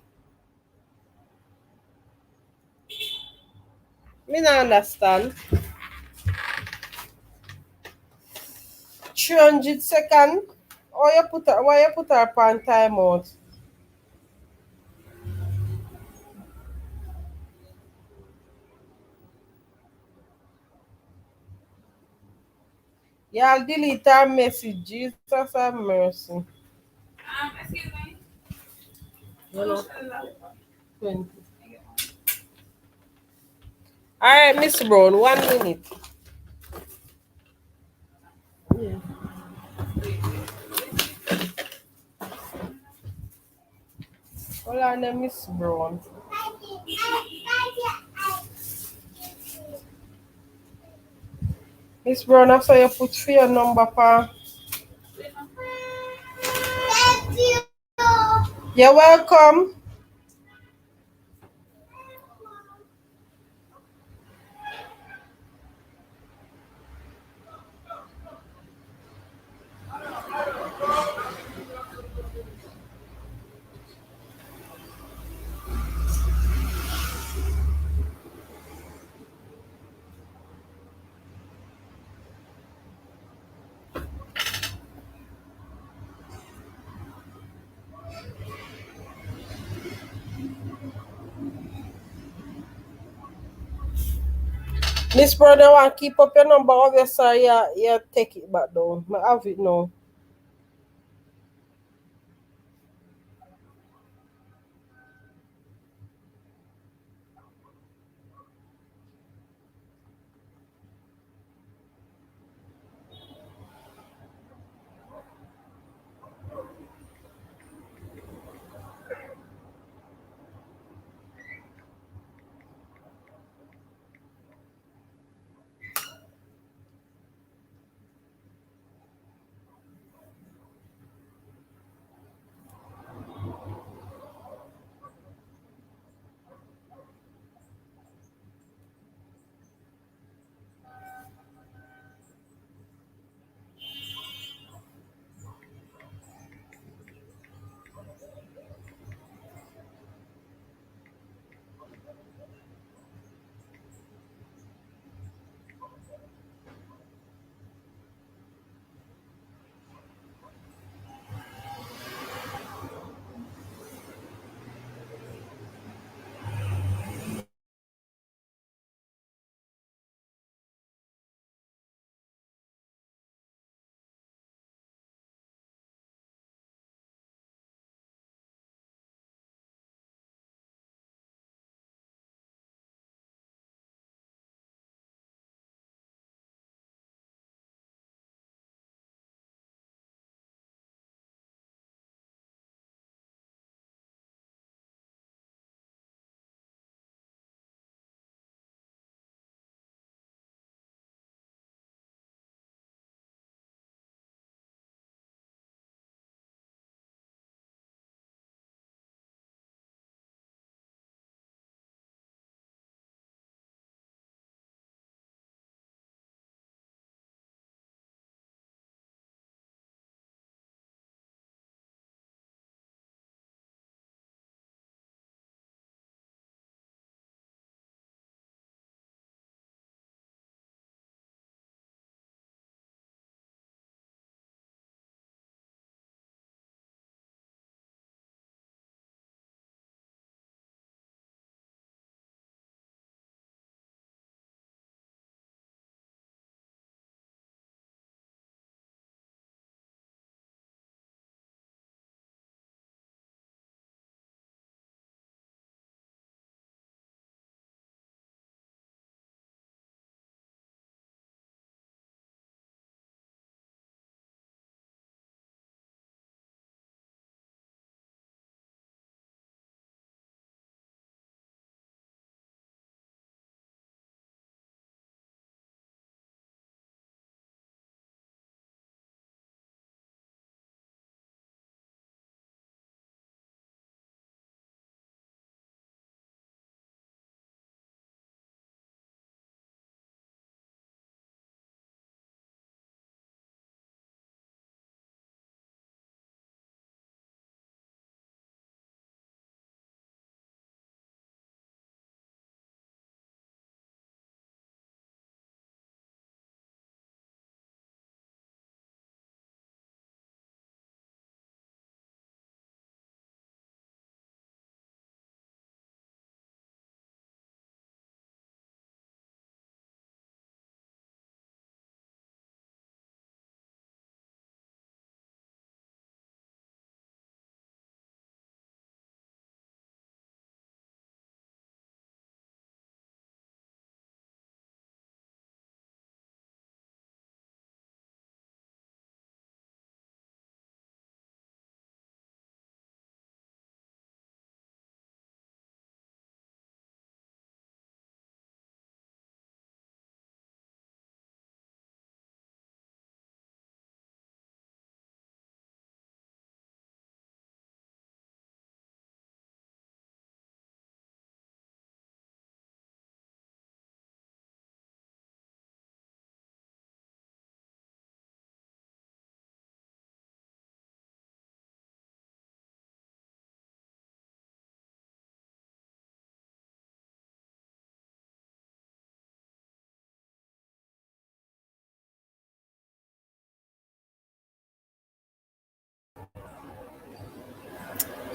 Me not understand. 300 seconds? Why you put her upon timeout? Y'all delete her message. Jesus have mercy. Excuse me. You know, 20. Alright, Miss Brown, 1 minute. Yeah. Hold on, Miss Brown. Miss Brown, I saw you put for your number pa. You're welcome. Miss Brother want keep up your number obviously you take it back down. I have it now.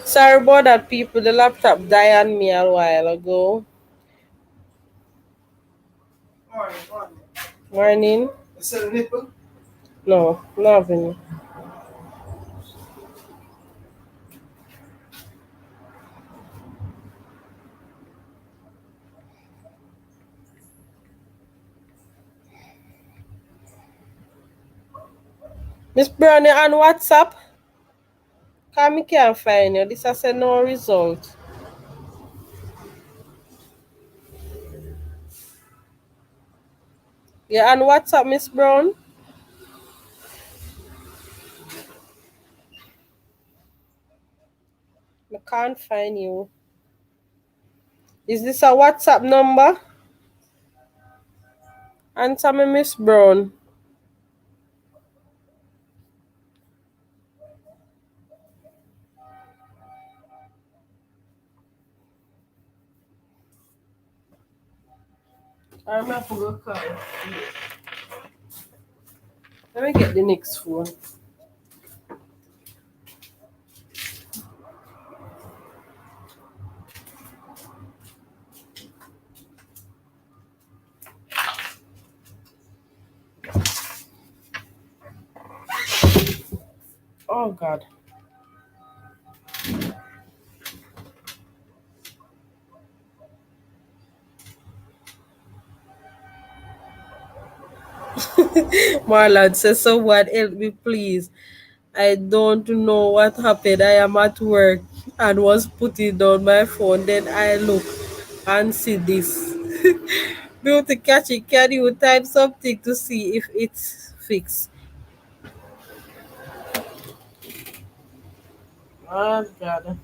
Sorry about that people. The laptop died on me a while ago. Morning. No, nothing. Miss Brown, you on WhatsApp? Cause me can't find you. This has a no result. You on WhatsApp, Miss Brown? I can't find you. Is this a WhatsApp number? Answer me, Miss Brown. I'm not going to call. Let me get the next phone. Oh God. Marlon says, someone help me, please. I don't know what happened. I am at work and was putting down my phone. Then I look and see this. Beauty catching, can you type something to see if it's fixed? Oh God.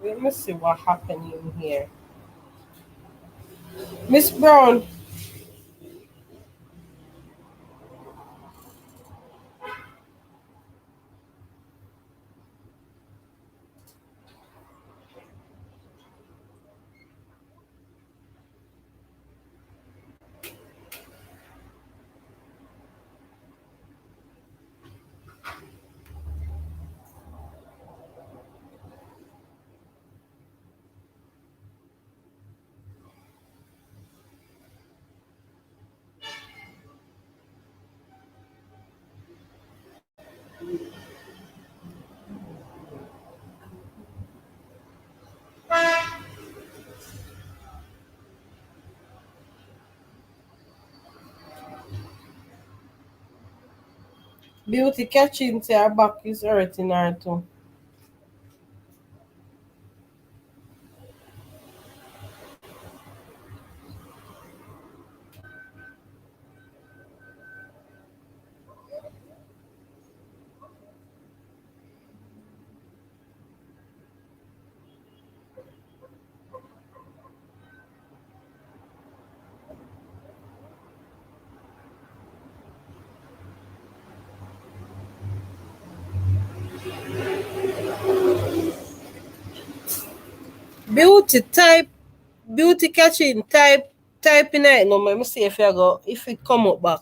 Let me see what happened in here. Miss Brown, Beauty catching say her back is hurting her too. Beauty type, beauty catching type in it. No, let me see if you go if it come up back.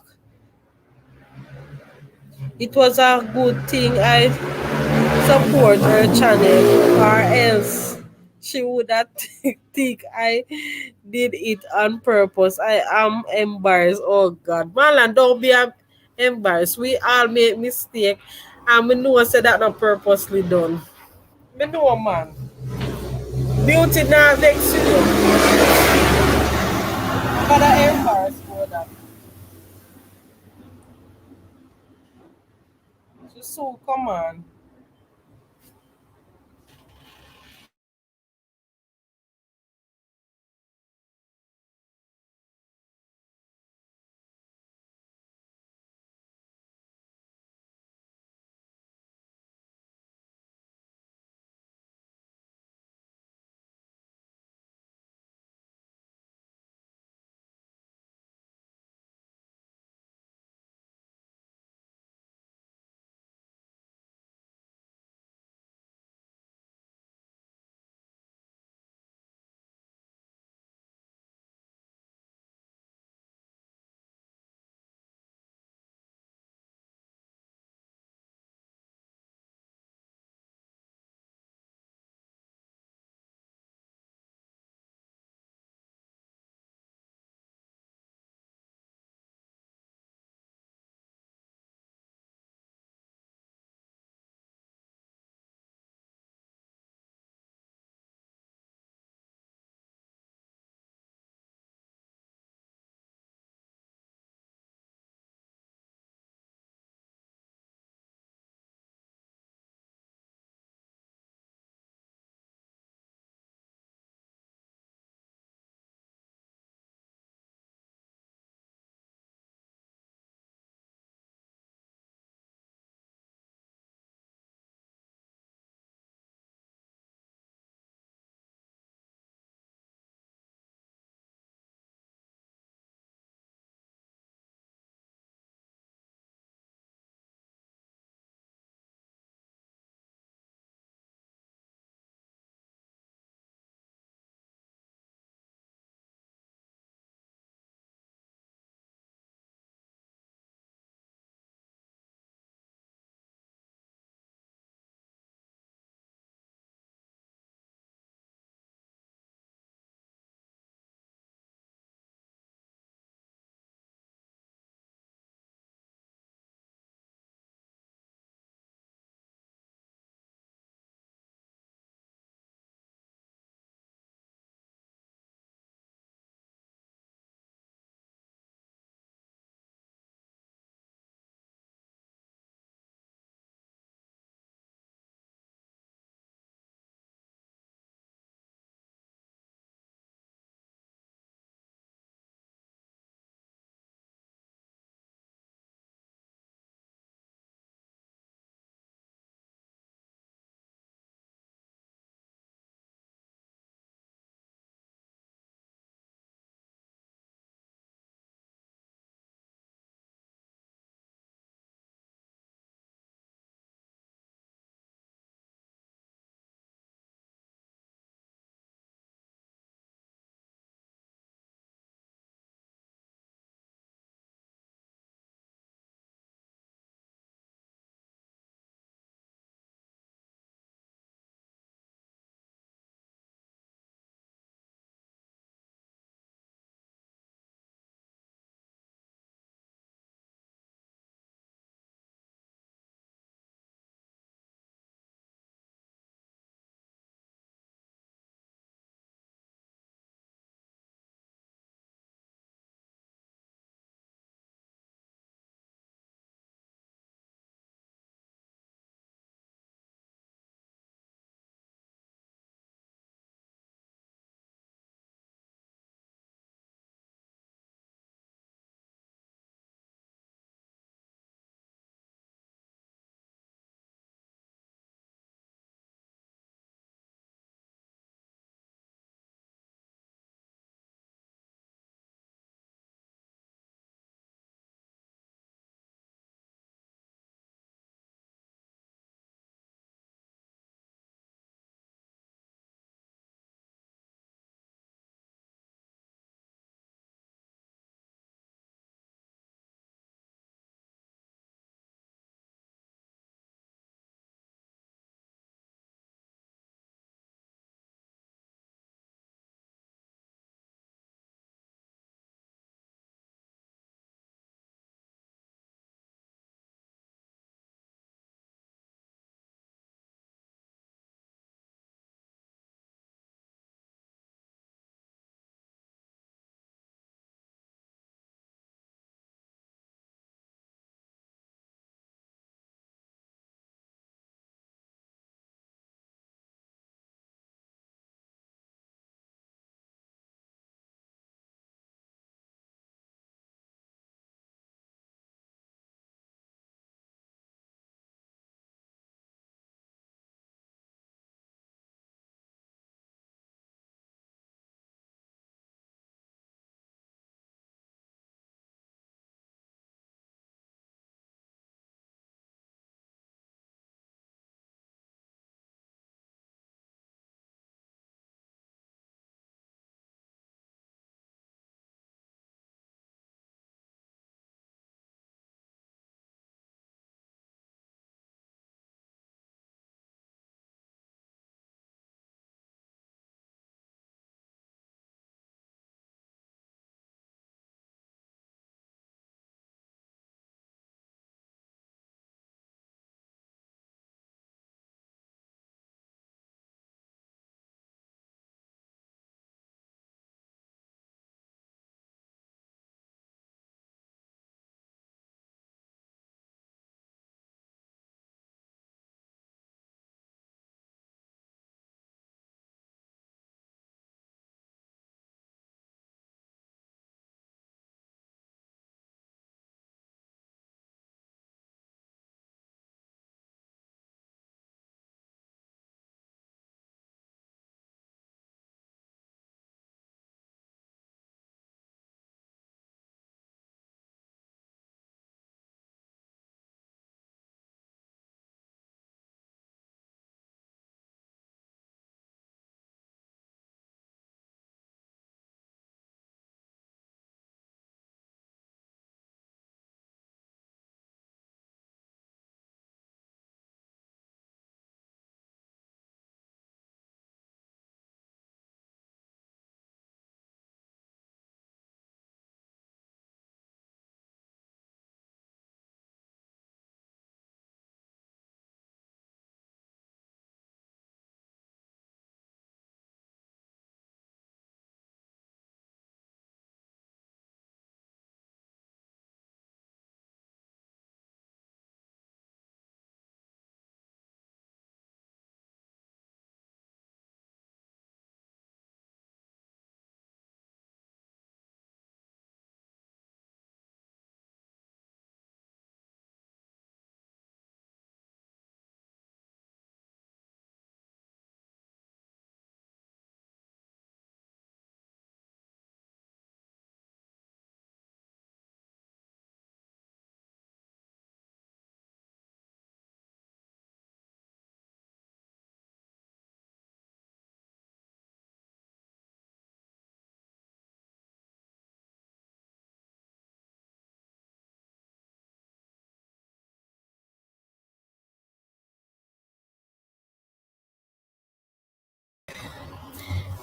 It was a good thing I support her channel, or else she would have think I did it on purpose. I am embarrassed. Oh God, Marlon, don't be embarrassed. We all make mistake, and we know I said that not purposely done. Me know, man. Beauty now next to you, but I embarrassed for that. So come on.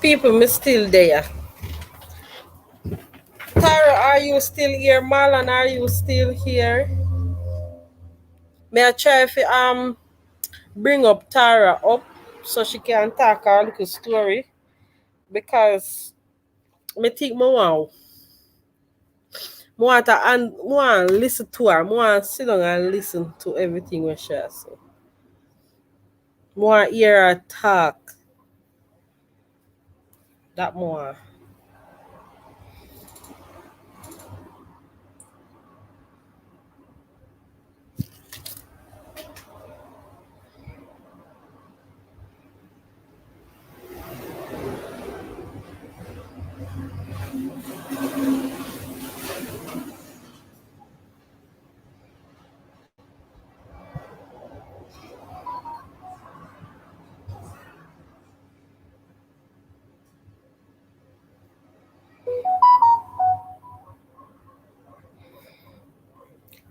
People, me still there. Tara, are you still here? Marlon, are you still here? May I try if bring up Tara up so she can talk a little story because me think want listen to her. I want sit down and listen to everything when she has say. Want hear her talk. That more.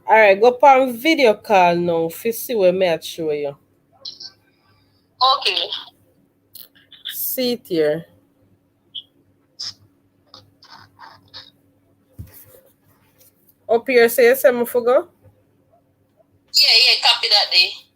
Alright, go on video call now. If see where me I show you. Okay. See it here. Up here say something for go? Yeah, copy that day.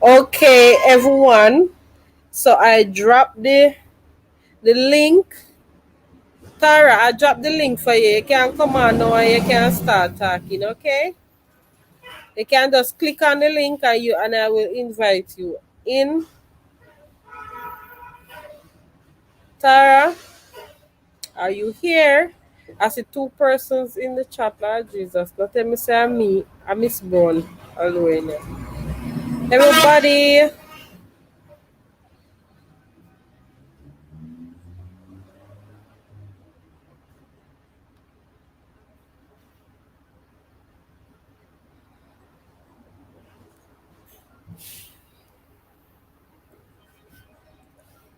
Okay, everyone. So I dropped the link. Tara, I dropped the link for you. You can come on now and you can start talking, okay? You can just click on the link and I will invite you in. Tara, are you here? I see two persons in the chat, Lord Jesus. Not let me say me. I miss Bone. Alwena. Everybody.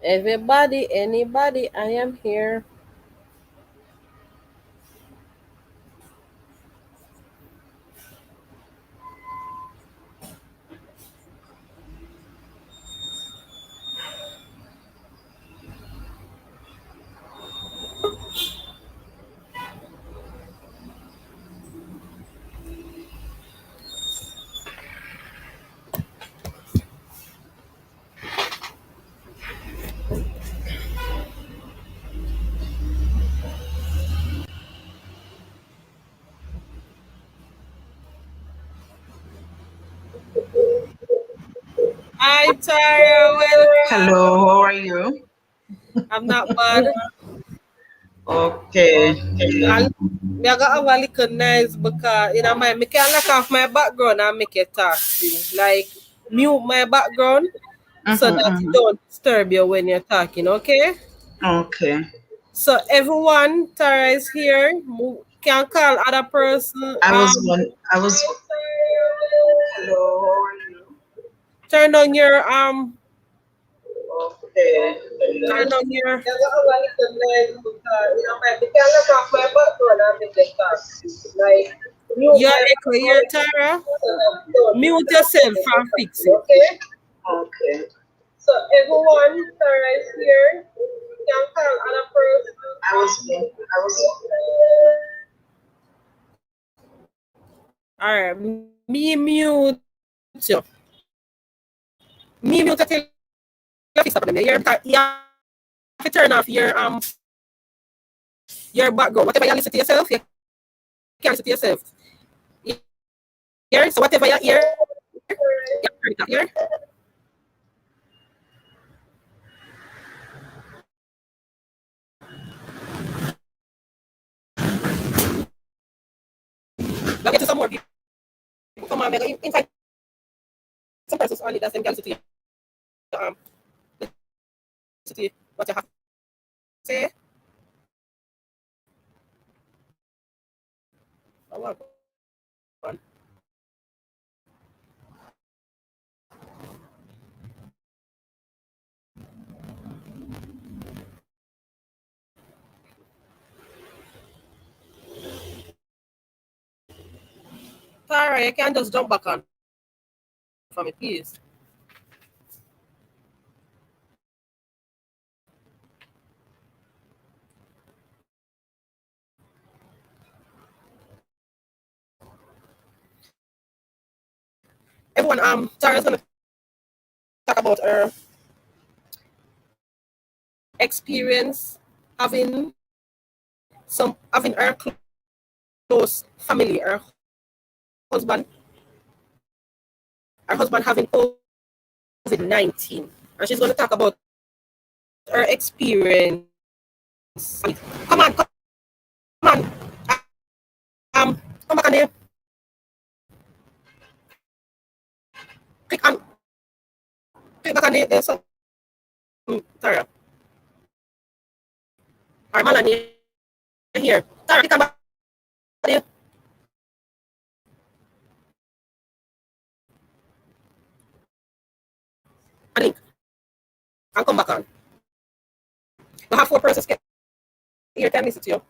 Everybody, anybody, I am here. Hi, Tara. Welcome. Hello, how are you? I'm not bad. Okay. I got a little nice because you know my me can lock off my background and make it talk still. Like mute my background so that it don't disturb you when you're talking, okay? Okay. So everyone, Tara is here. Can call other person. I was one. I was. Hello, how are you? Turn on your Okay. turn on your. Like you're echo here, Tara. Mute yourself and fix it. Okay. So everyone, Tara is here. Can call other person. I was. I was. All right, me mute you. Me mute until you fix the problem. You have to turn off your background. Whatever you listen to yourself, you can listen to yourself. Here, so whatever you hear, you turn it off here. Now get to some more people. Come on, man. Invite some persons on it that can listen to you. Listen to what you have to say. Oh, wow. Tara, you can just jump back on for me, please. Everyone, Tara's gonna talk about her experience having her close family, husband, her husband having COVID-19, and she's gonna talk about her experience. Come on, come on, come back on there. Click back on there. So, Tara, or Melanie here. Tara, click on back there. And come back on. We have 4 persons here can listen to you.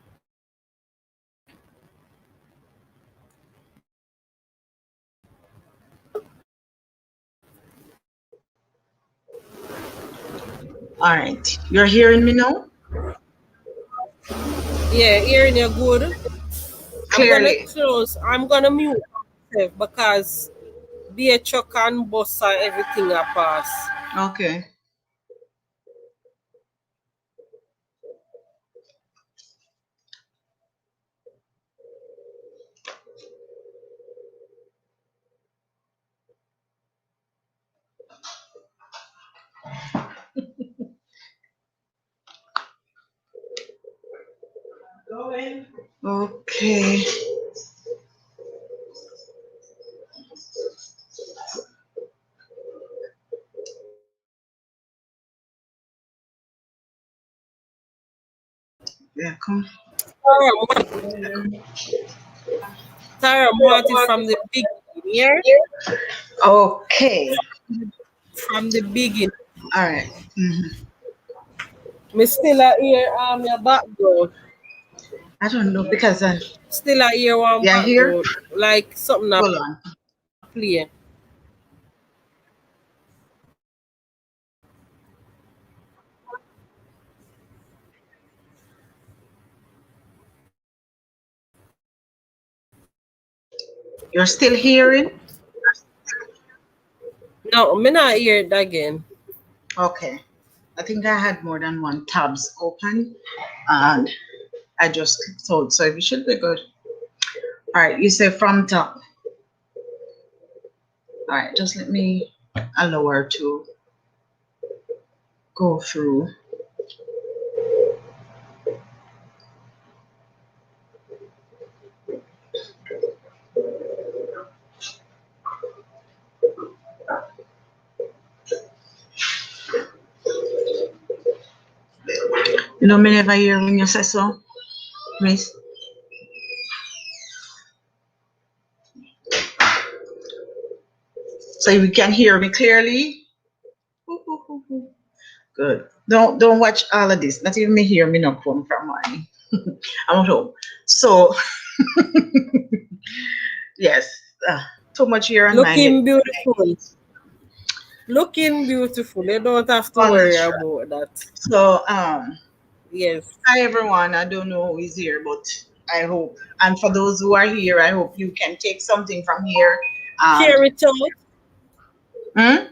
All right. You're hearing me now? Yeah, hearing you good. Clearly. I'm gonna mute myself because be a truck and bus and everything a pass. Okay. Okay. Yeah, come. Tara Marty from the beginning, yeah? Okay. From the beginning. All right. Me still a hear your background. I don't know because Still a hear one yeah, here. background. Like something a Hold on. play. You're still hearing? No, me not hear it again. Okay. I think I had more than one tabs open and I just clicked out, so it should be good. All right, you say from top. All right, just let me allow her to go through. You know, me never hear when you say so, Miss. So you can hear me clearly. Good. Don't watch all of this. Not even me hear me not come from money. I'm at home. So yes, too much here on my head. Looking beautiful. Looking beautiful. You don't have to Oh, worry that's right. about that. So Yes. hi everyone. I don't know who is here, but I hope, and for those who are here, I hope you can take something from here. Share it out. Hmm?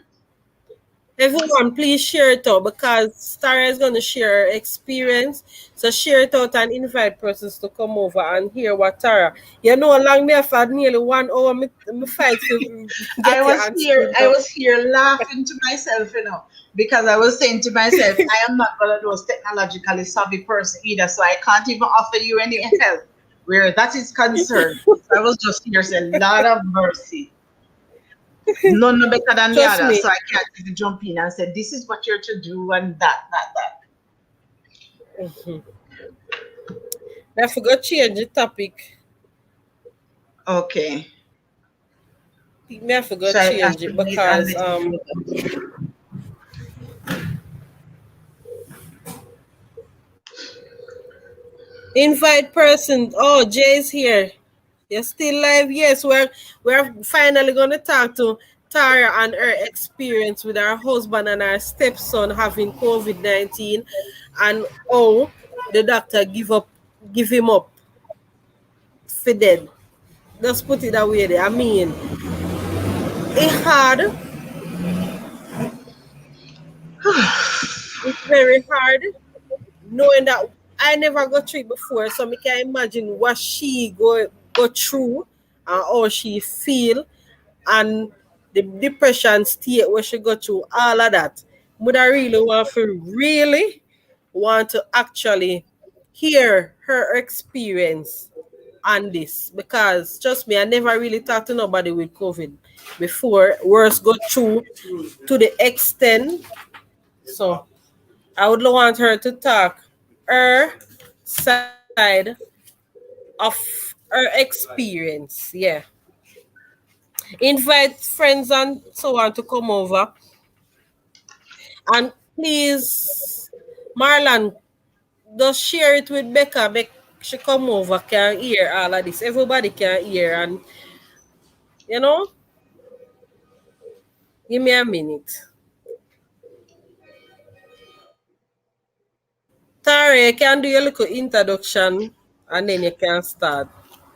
Everyone, please share it out because Tara is going to share her experience. So share it out and invite persons to come over and hear what Tara. You know, long me have had nearly 1 hour me fight to I get you was on here. screen I now. was here laughing to myself, because I was saying to myself, I am not one of those technologically savvy person either, so I can't even offer you any help where that is concerned. I was just here saying, Lord of mercy, none no better than the Trust other, me. so I can't even jump in and say, this is what you're to do, and that. I forgot to change the topic. Okay, I forgot so to I change it should wait and because let it go. invite person. Oh, Jay's here. You're still live? Yes, we're finally gonna talk to Tara and her experience with her husband and her stepson having COVID-19 and oh the doctor give him up for dead. Just put it away there. I mean it hard, it's very hard knowing that I never got through it before, so I can imagine what she go through and how she feel and the depression state where she go through all of that. Would I really want to actually hear her experience on this because trust me, I never really talked to nobody with COVID before. Worse go through to the extent. So I would want her to talk her side of her experience. Yeah. Invite friends and so on to come over. And please, Marlon, just share it with Becca. Becca, she come over, can hear all of this. Everybody can hear. And, you know, give me a minute. Tara, you can do your little introduction and then you can start.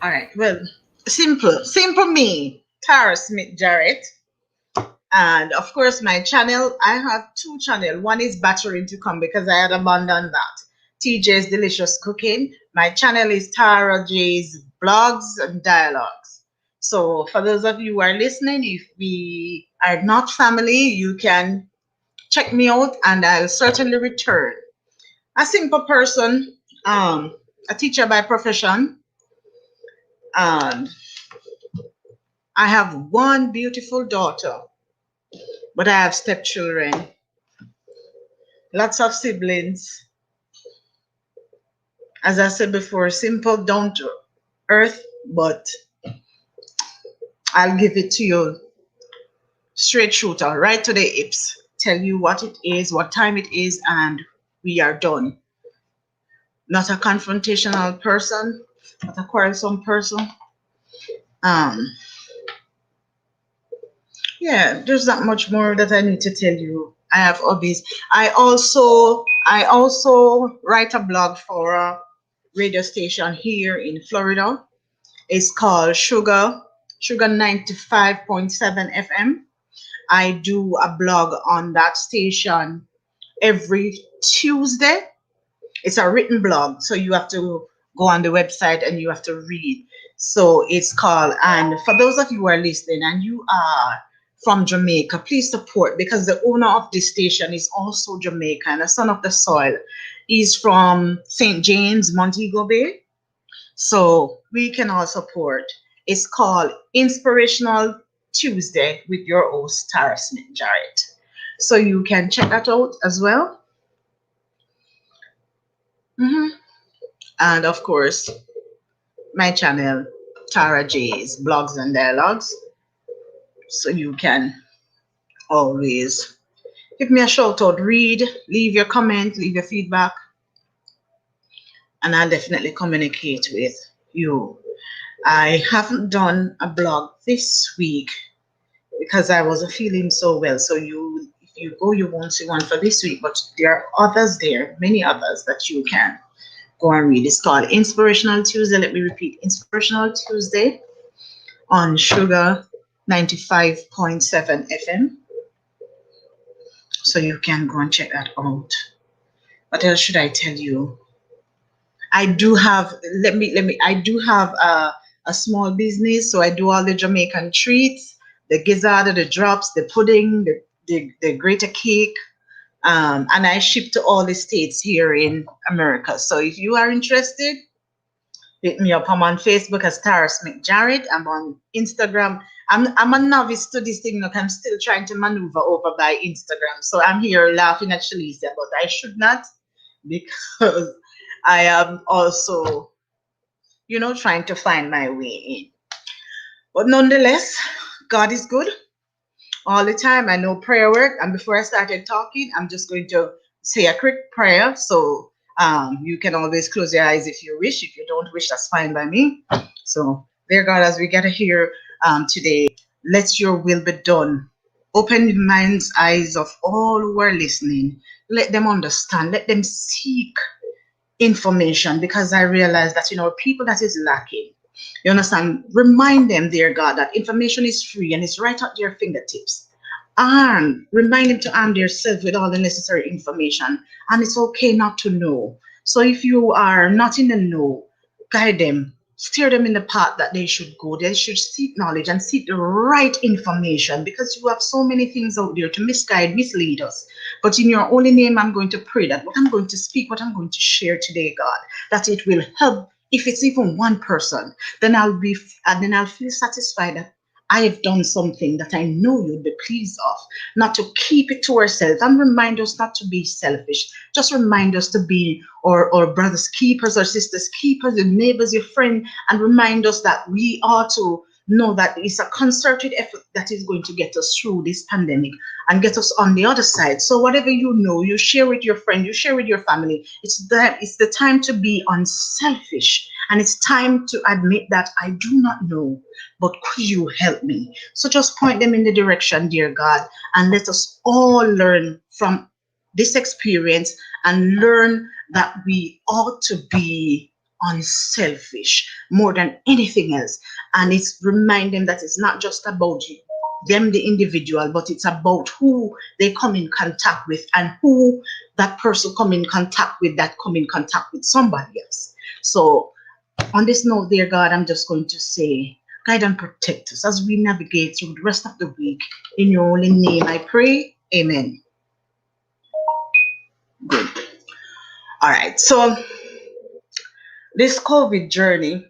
All right, well, simple me, Tara Smith Jarrett. And of course, my channel, I have two channels. One is Battering to Come because I had abandoned that. TJ's Delicious Cooking. My channel is Tara J's Blogs and Dialogues. So for those of you who are listening, if we are not family, you can check me out and I'll certainly return. A simple person, a teacher by profession. And I have one beautiful daughter, but I have stepchildren, lots of siblings. As I said before, simple, down to earth, but I'll give it to you straight shooter, right to the hips. Tell you what it is, what time it is, and we are done. Not a confrontational person, not a quarrelsome person. Um, yeah, there's not much more that I need to tell you. I have hobbies. I also write a blog for a radio station here in Florida. It's called Sugar 95.7 FM. I do a blog on that station every Tuesday. It's a written blog, so you have to go on the website and you have to read. So it's called, and for those of you who are listening and you are from Jamaica, please support because the owner of this station is also Jamaican, a son of the soil. He's from St. James, Montego Bay. So we can all support. It's called Inspirational Tuesday with your host, Tara Smith Jarrett. So you can check that out as well. Mhm. And of course, my channel, Tara J's Blogs and Dialogues. So you can always give me a shout out, read, leave your comment, leave your feedback, and I'll definitely communicate with you. I haven't done a blog this week because I wasn't feeling so well. So if you go, you won't see one for this week, but there are others there, many others that you can go and read. It's called Inspirational Tuesday. Let me repeat, Inspirational Tuesday on Sugar 95.7 FM. So you can go and check that out. What else should I tell you? I do have, I do have a small business. So I do all the Jamaican treats, the gizzard, the drops, the pudding, the greater cake. And I ship to all the states here in America. So if you are interested, hit me up. I'm on Facebook as Tara Smith Jarrett. I'm on Instagram. I'm a novice to this thing. Look, I'm still trying to maneuver over by Instagram. So I'm here laughing at Shalicia, but I should not because I am also, trying to find my way in. But nonetheless, God is good all the time. I know prayer work. And before I started talking, I'm just going to say a quick prayer. So you can always close your eyes if you wish. If you don't wish, that's fine by me. So, dear God, as we gather here today, let your will be done. Open the mind's eyes of all who are listening. Let them understand. Let them seek information because I realize that, people that is lacking. You understand? Remind them, dear God, that information is free and it's right at their fingertips. And remind them to arm themselves with all the necessary information. And it's okay not to know. So if you are not in the know, guide them, steer them in the path that they should go. They should seek knowledge and seek the right information because you have so many things out there to misguide, mislead us. But in your holy name, I'm going to pray that what I'm going to speak, what I'm going to share today, God, that it will help. If it's even one person, then I'll feel satisfied that I have done something that I know you'll be pleased of, not to keep it to ourselves and remind us not to be selfish. Just remind us to be our brothers keepers, our sisters keepers, your neighbors, your friend, and remind us that we ought to know that it's a concerted effort that is going to get us through this pandemic and get us on the other side. So whatever you know, you share with your friend, you share with your family. It's the time to be unselfish. And it's time to admit that I do not know, but could you help me? So just point them in the direction, dear God, and let us all learn from this experience and learn that we ought to be unselfish more than anything else. And it's reminding that it's not just about you. them, the individual, but it's about who they come in contact with and who that person come in contact with that come in contact with somebody else. So on this note, dear God, I'm just going to say, guide and protect us as we navigate through the rest of the week. In your holy name, I pray. Amen. Good. All right. So this COVID journey,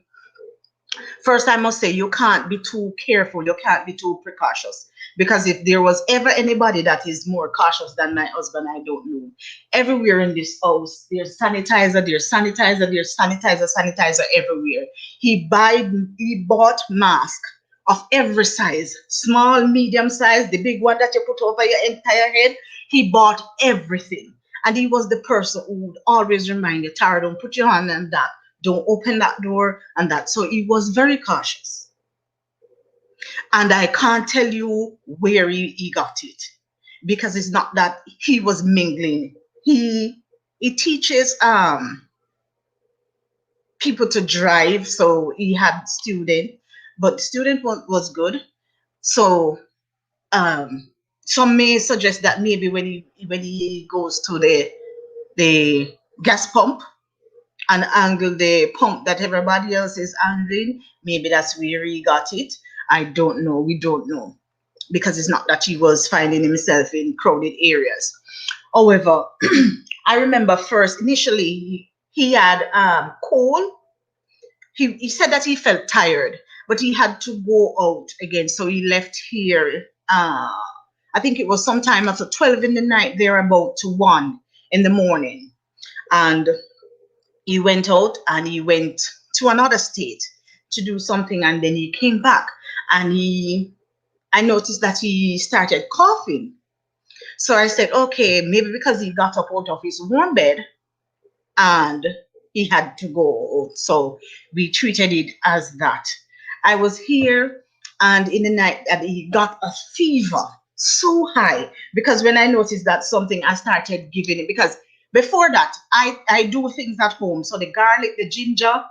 first, I must say you can't be too careful. You can't be too precautious. Because if there was ever anybody that is more cautious than my husband, I don't know. Everywhere in this house, there's sanitizer, there's sanitizer, there's sanitizer, sanitizer everywhere. He bought mask of every size, small, medium size, the big one that you put over your entire head. He bought everything. And he was the person who would always remind you, Tara, don't put your hand on that. Don't open that door and that. So he was very cautious. And I can't tell you where he got it, because it's not that he was mingling. He teaches people to drive. So he had student, but the student was good. So some may suggest that maybe when he goes to the gas pump and angle the pump that everybody else is angling, maybe that's where he got it. I don't know. We don't know, because it's not that he was finding himself in crowded areas. However, I remember first initially he had cold. He said that he felt tired, but he had to go out again. So he left here. I think it was sometime after 12 in the night, there about to 1 in the morning. And he went out and he went to another state to do something. And then he came back and I noticed that he started coughing. So I said, okay, maybe because he got up out of his warm bed and he had to go out. So we treated it as that. I was here, and in the night that he got a fever so high, because when I noticed that something, I started giving it, because before that I do things at home. So the garlic, the ginger,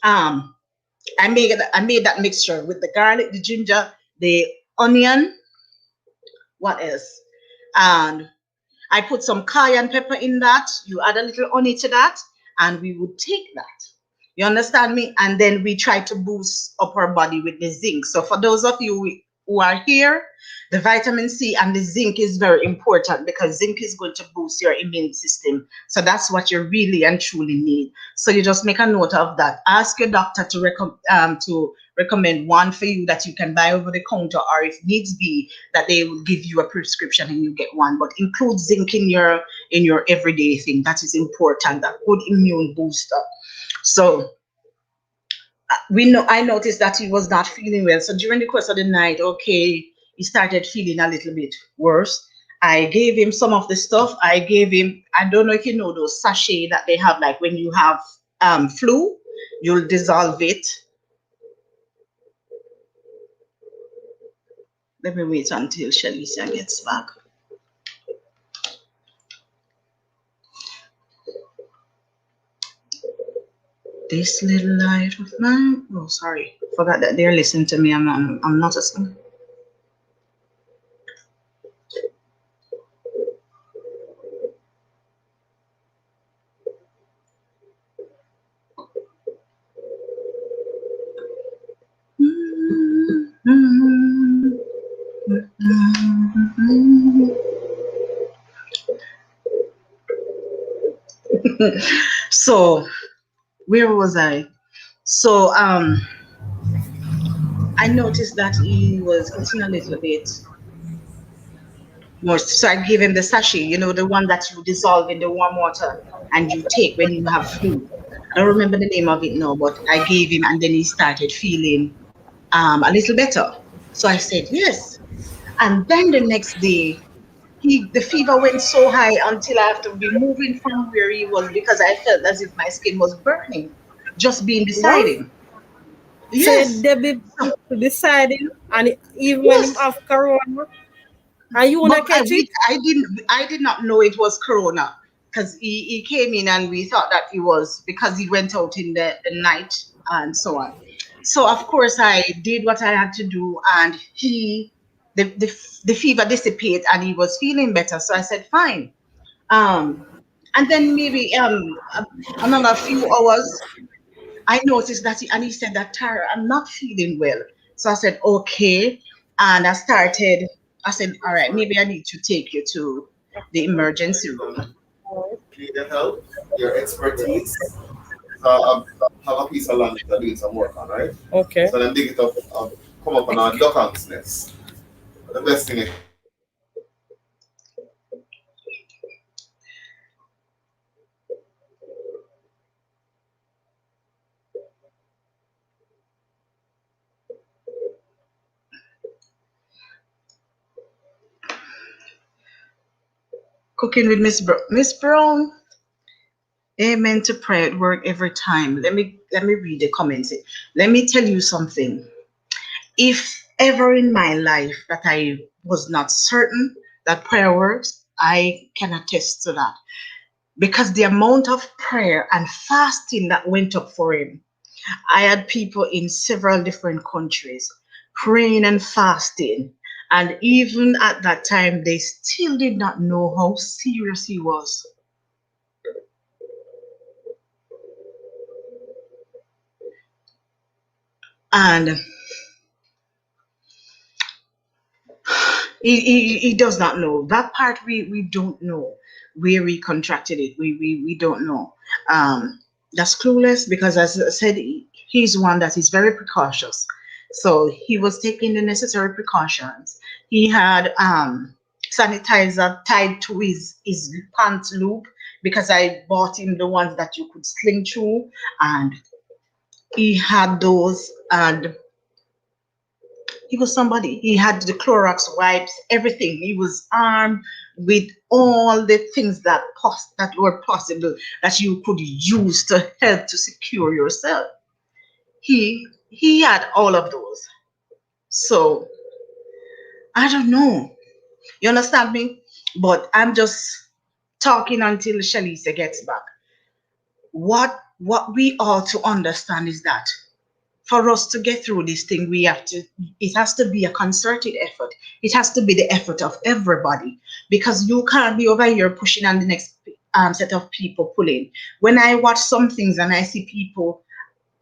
I made that mixture with the garlic, the ginger, the onion, what else? And I put some cayenne pepper in that. You add a little honey to that, and we would take that. You understand me? And then we try to boost up our body with the zinc. So for those of you who are here, the vitamin C and the zinc is very important, because zinc is going to boost your immune system. So that's what you really and truly need. So you just make a note of that. Ask your doctor to recommend one for you that you can buy over the counter, or if needs be, that they will give you a prescription and you get one. But include zinc in your everyday thing. That is important. A good immune booster. So I noticed that he was not feeling well. So during the course of the night, okay, he started feeling a little bit worse. I gave him some of the stuff. I don't know if you know those sachets that they have, like when you have flu, you'll dissolve it. Let me wait until Shalicia gets back. This little light of mine. Oh, sorry. Forgot that they're listening to me. I'm not a singer. So where was I? So I noticed that he was getting a little bit more. So I gave him the sachet, the one that you dissolve in the warm water and you take when you have flu. I don't remember the name of it now, but I gave him, and then he started feeling a little better. So I said yes. And then the next day, the fever went so high until I have to be moving from where he was, because I felt as if my skin was burning just being beside him. Yes. So they be deciding, and even when him have corona, and you wanna catch it? I did not know it was corona, because he came in and we thought that it was because he went out in the night and so on. So of course I did what I had to do, and he the fever dissipate and he was feeling better. So I said, fine. And then maybe another few hours, I noticed that and he said that, Tara, I'm not feeling well. So I said, okay. And I said, all right, maybe I need to take you to the emergency room. Need the help, your expertise. So I have a piece of land that I'm doing some work on, right? Okay. So then dig it up, come up on a duck hunt's nest. But the best thing is Cooking with Miss Brown. Amen to prayer at work every time. Let me read the comments. Let me tell you something. If ever in my life that I was not certain that prayer works, I can attest to that. Because the amount of prayer and fasting that went up for him, I had people in several different countries praying and fasting. And even at that time, they still did not know how serious he was. And he does not know. That part we don't know where he contracted it. We don't know. That's clueless because, as I said, he's one that is very precautious. So he was taking the necessary precautions. He had sanitizer tied to his pants loop because I bought him the ones that you could sling through, and he had those. And he was somebody. He had the Clorox wipes, everything. He was armed with all the things that were possible that you could use to help to secure yourself. He had all of those. So I don't know. You understand me? But I'm just talking until Shalisa gets back. What we ought to understand is that for us to get through this thing, it has to be a concerted effort. It has to be the effort of everybody because you can't be over here pushing on the next set of people pulling. When I watch some things and I see people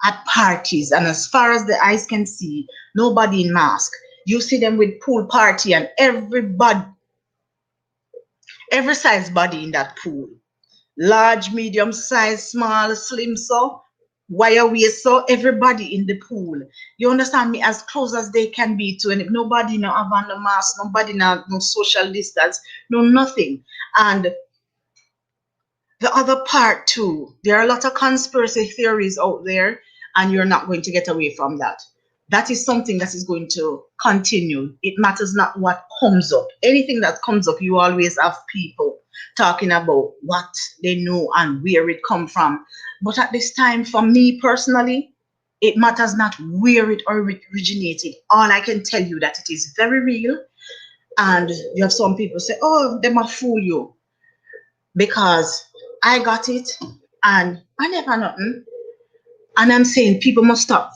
at parties, and as far as the eyes can see, nobody in mask. You see them with pool party and everybody, every size body in that pool. Large, medium size, small, slim, so wire waist, so everybody in the pool. You understand me? As close as they can be to, and nobody no have on the mask, nobody no social distance, no nothing. And the other part too, there are a lot of conspiracy theories out there, and you're not going to get away from that. That is something that is going to continue. It matters not what comes up. Anything that comes up, you always have people talking about what they know and where it come from. But at this time, for me personally, it matters not where it originated. All I can tell you that it is very real. And you have some people say, "Oh, they might fool you," because I got it and I never nothing. And I'm saying people must stop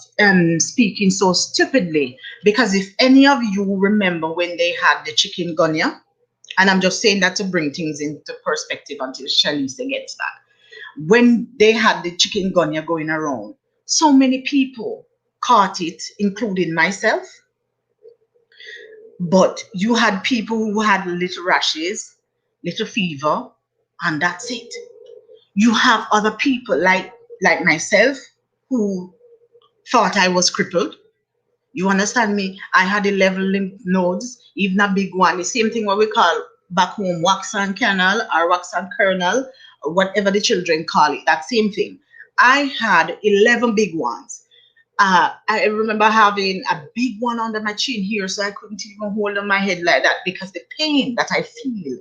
speaking so stupidly because if any of you remember when they had the chicken gunya, and I'm just saying that to bring things into perspective until Shalisa gets back. When they had the chicken gunya going around, so many people caught it, including myself. But you had people who had little rashes, little fever, and that's it. You have other people like myself who thought I was crippled. You understand me? I had 11 lymph nodes, even a big one. The same thing what we call back home wax and canal or wax and kernel, or whatever the children call it. That same thing. I had 11 big ones. I remember having a big one under my chin here, so I couldn't even hold on my head like that because the pain that I feel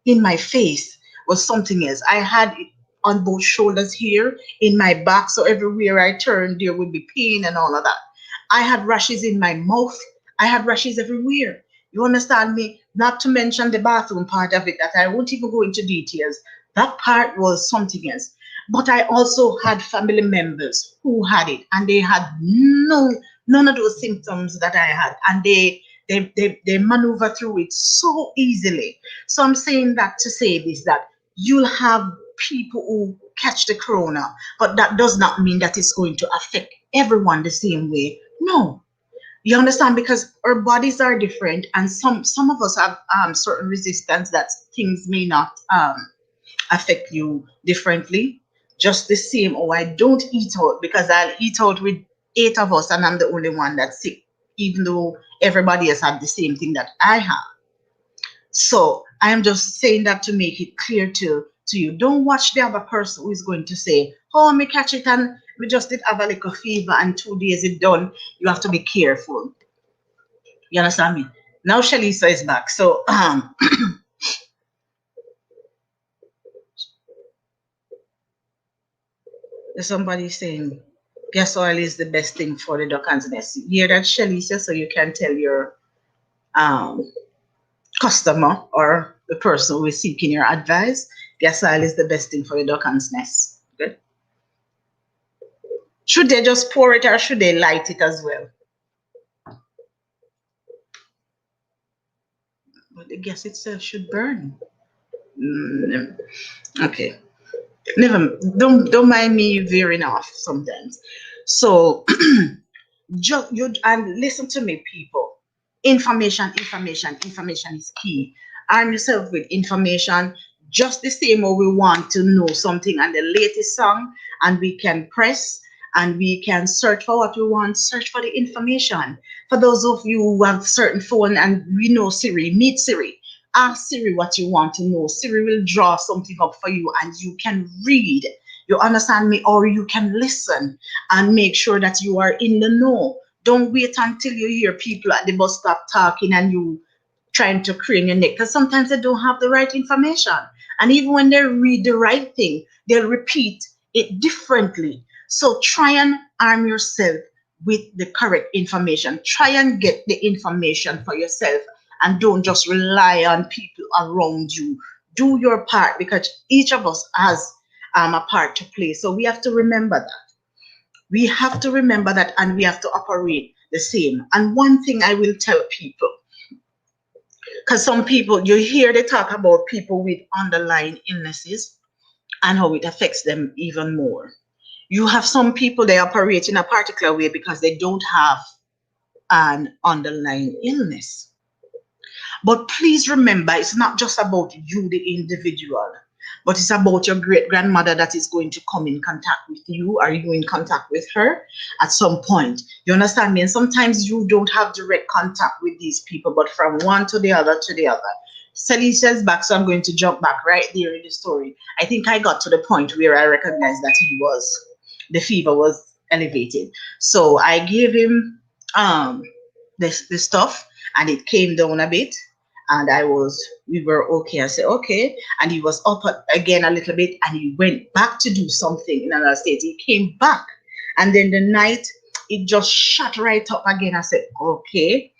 in my face was something else. I had it on both shoulders here, in my back, so everywhere I turned, there would be pain and all of that. I had rashes in my mouth. I had rashes everywhere. You understand me? Not to mention the bathroom part of it that I won't even go into details. That part was something else. But I also had family members who had it and they had none of those symptoms that I had. And They maneuver through it so easily. So I'm saying that to say this, that you'll have people who catch the corona, but that does not mean that it's going to affect everyone the same way. No, you understand, because our bodies are different, and some of us have certain resistance that things may not affect you differently. Just the same. Oh, I don't eat out because I'll eat out with 8 of us, and I'm the only one that's sick, even though everybody else had the same thing that I have. So I am just saying that to make it clear to you. Don't watch the other person who is going to say, "Oh, me catch it and we just did have a little fever and 2 days it done." You have to be careful. You understand me? Now Shalisa is back. So there's somebody saying gas oil is the best thing for the duck and nest. You hear that, Shalisa? So you can tell your um customer or the person who is seeking your advice, gas oil is the best thing for the duck and nest. Good. Should they just pour it or should they light it as well? But the gas itself should burn. Okay. Never. Don't mind me veering off sometimes. So just you and listen to me, people. Information is key. Arm yourself with information, just the same way we want to know something and the latest song, and we can press and we can search for what we want, search for the information. For those of you who have certain phone and we know Siri, meet Siri. Ask Siri what you want to know. Siri will draw something up for you and you can read. You understand me? Or you can listen and make sure that you are in the know. Don't wait until you hear people at the bus stop talking and you trying to crane your neck, because sometimes they don't have the right information. And even when they read the right thing, they'll repeat it differently. So try and arm yourself with the correct information. Try and get the information for yourself and don't just rely on people around you. Do your part, because each of us has a part to play. So we have to remember that. We have to remember that, and we have to operate the same. And one thing I will tell people, because some people, you hear they talk about people with underlying illnesses and how it affects them even more. You have some people, they operate in a particular way because they don't have an underlying illness. But please remember, it's not just about you, the individual, but it's about your great grandmother that is going to come in contact with you. Are you in contact with her at some point? You understand me? And sometimes you don't have direct contact with these people, but from one to the other to the other. Salicia's back, so I'm going to jump back right there in the story. I think I got to the point where I recognized that the fever was elevated. So I gave him the stuff and it came down a bit. And we were okay. I said, okay. And he was up again a little bit and he went back to do something in another state. He came back. And then the night, it just shut right up again. I said, okay.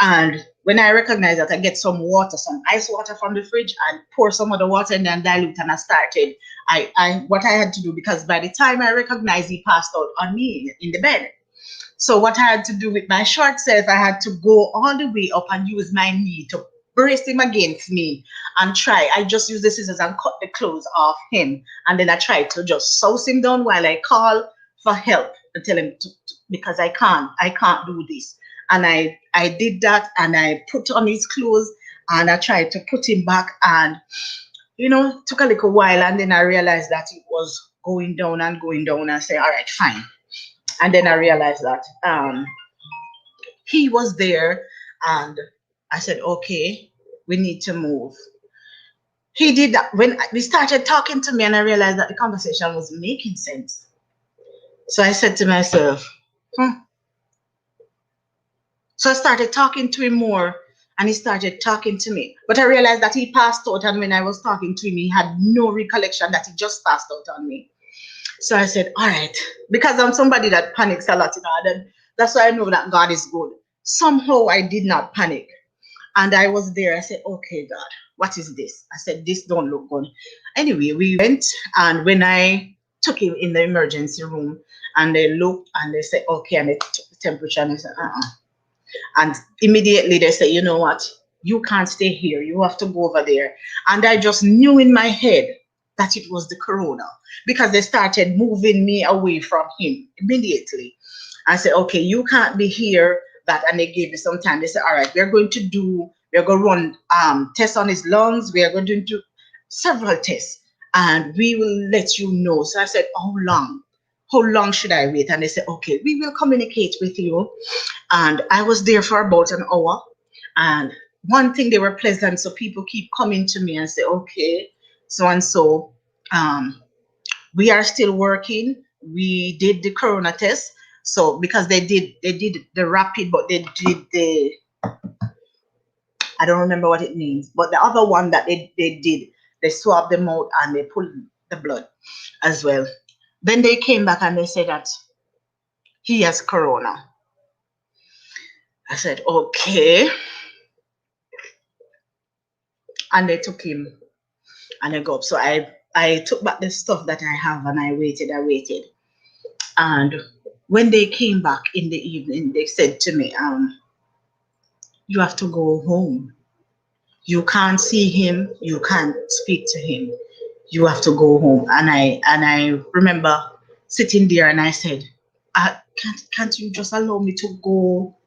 And when I recognized that, I get some water, some ice water from the fridge and pour some of the water and then dilute. And I started, what I had to do, because by the time I recognized, he passed out on me in the bed. So what I had to do with my short self, I had to go all the way up and use my knee to brace him against me and try. I just use the scissors and cut the clothes off him. And then I tried to just souse him down while I call for help and tell him because I can't do this. And I did that and I put on his clothes and I tried to put him back and, took a little while. And then I realized that it was going down and going down. I said, all right, fine. And then I realized that he was there and I said, okay, we need to move. He did that. When we started talking to me and I realized that the conversation was making sense. So I said to myself, So I started talking to him more and he started talking to me. But I realized that he passed out, and when I was talking to him, he had no recollection that he just passed out on me. So I said, all right, because I'm somebody that panics a lot, and that's why I know that God is good. Somehow I did not panic. And I was there. I said, okay, God, what is this? I said, this don't look good. Anyway, we went, and when I took him in the emergency room, and they looked, and they said, okay, and they took the temperature, and I said, And immediately they say, you know what? You can't stay here. You have to go over there. And I just knew in my head that it was the corona because they started moving me away from him immediately. I said, okay, you can't be here. That, and they gave me some time. They said, all right, we're going to run tests on his lungs. We are going to do several tests and we will let you know. So I said, how long? How long should I wait? And they said, okay, we will communicate with you. And I was there for about an hour. And one thing, they were pleasant. So people keep coming to me and say, okay, so and so, we are still working. We did the corona test. So because they did the rapid, but they did the, I don't remember what it means, but the other one that they did, they swabbed them out and they pulled the blood as well. Then they came back and they said that he has corona. I said, okay. And they took him and I go up. So I took back the stuff that I have and I waited. And when they came back in the evening, they said to me, you have to go home. You can't see him. You can't speak to him. You have to go home. And I remember sitting there and I said, can't you just allow me to go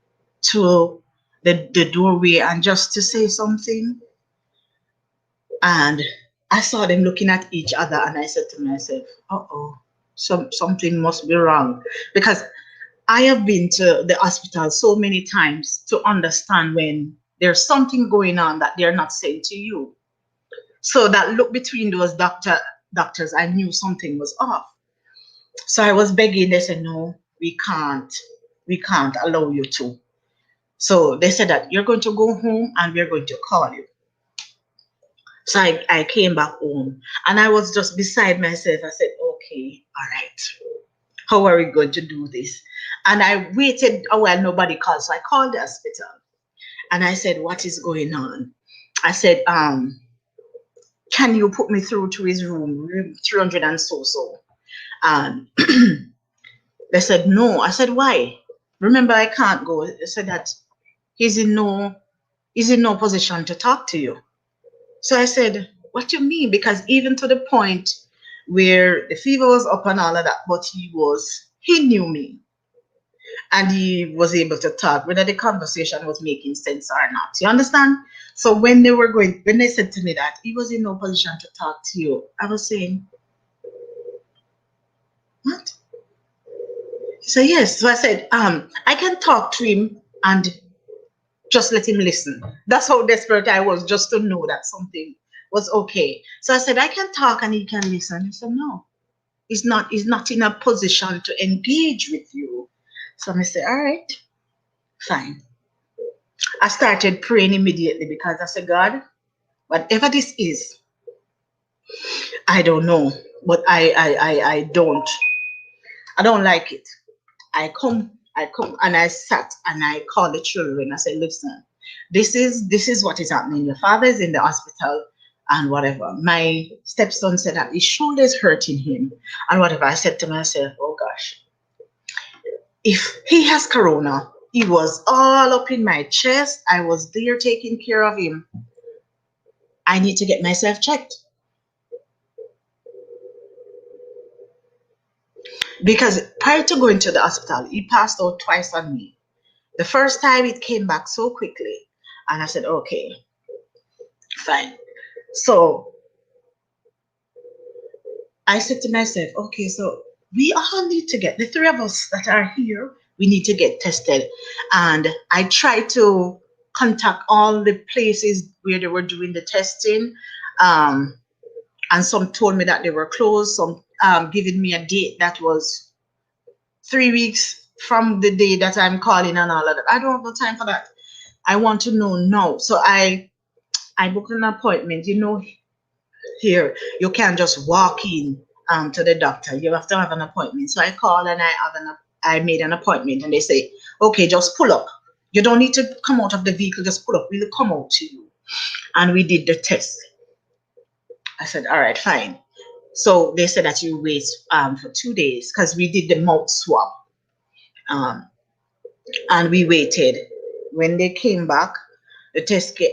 to the doorway and just to say something? And I saw them looking at each other and I said to myself, uh-oh, something must be wrong. Because I have been to the hospital so many times to understand when there's something going on that they're not saying to you. So that look between those doctors, I knew something was off. So I was begging, they said, no, we can't allow you to. So they said that you're going to go home and we're going to call you. So I came back home and I was just beside myself. I said, okay, all right. How are we going to do this? And I waited a while, nobody called. So I called the hospital and I said, what is going on? I said, can you put me through to his room 300 and so. And they said, no. I said, why? Remember, I can't go. They said that he's in no position to talk to you. So I said, what do you mean? Because even to the point where the fever was up and all of that, but he knew me and he was able to talk, whether the conversation was making sense or not. You understand? So when they said to me that he was in no position to talk to you, I was saying, what? So yes. So I said, I can talk to him and just let him listen. That's how desperate I was, just to know that something was okay. So I said, I can talk and he can listen. He said, no, he's not in a position to engage with you. So I said, all right, fine. I started praying immediately because I said, God, whatever this is, I don't know, but I don't like it. I come and I sat and I called the children. I said, listen, this is what is happening. Your father is in the hospital and whatever. My stepson said that his shoulder is hurting him and whatever. I said to myself, oh gosh, if he has corona, he was all up in my chest. I was there taking care of him. I need to get myself checked. Because prior to going to the hospital, he passed out twice on me. The first time it came back so quickly. And I said, okay, fine. So I said to myself, okay, so we all need to the three of us that are here, we need to get tested. And I tried to contact all the places where they were doing the testing. And some told me that they were closed, some giving me a date that was 3 weeks from the day that I'm calling and all of that. I don't have no time for that. I want to know now. So I booked an appointment. You know, here you can't just walk in to the doctor. You have to have an appointment. So I called and I made an appointment and they say, okay, just pull up. You don't need to come out of the vehicle, just pull up. We'll come out to you. And we did the test. I said, all right, fine. So they said that you wait for 2 days because we did the mouth swab. And we waited. when they came back,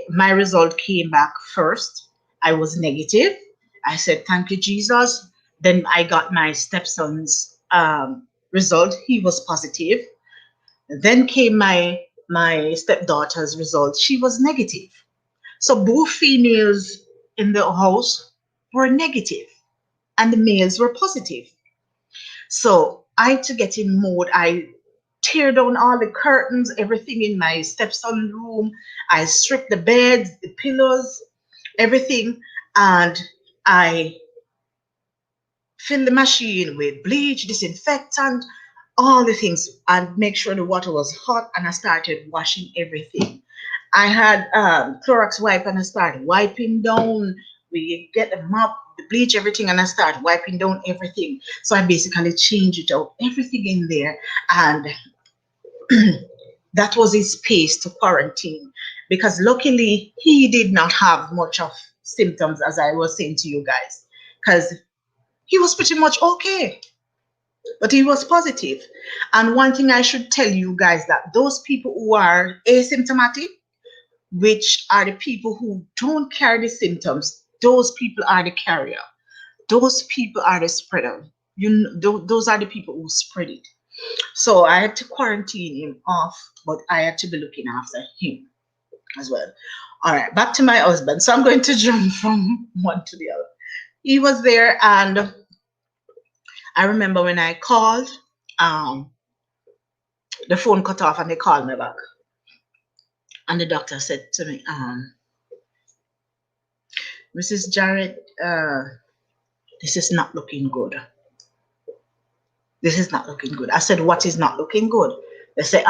my result came back first. I was negative. I said, "Thank you, Jesus." Then I got my stepson's result. He was positive. Then came my stepdaughter's result. She was negative. So both females in the house were negative, and the males were positive. So I, to get in mode, I tear down all the curtains, everything in my stepson's room. I stripped the beds, the pillows, everything, and I filled the machine with bleach, disinfectant, all the things, and make sure the water was hot. And I started washing everything. I had Clorox wipe, and I started wiping down. We get the mop, the bleach, everything, and I started wiping down everything. So I basically changed it out, everything in there, and that was his space to quarantine. Because luckily he did not have much of symptoms, as I was saying to you guys, because he was pretty much okay, but he was positive. And one thing I should tell you guys, that those people who are asymptomatic, which are the people who don't carry the symptoms, those people are the carrier. Those people are the spreader. Those are the people who spread it. So I had to quarantine him off, but I had to be looking after him as well. All right, back to my husband. So I'm going to jump from one to the other. He was there, and I remember when I called, the phone cut off and they called me back. And the doctor said to me, "Mrs. Jarrett, this is not looking good. This is not looking good." I said, "What is not looking good?" They said,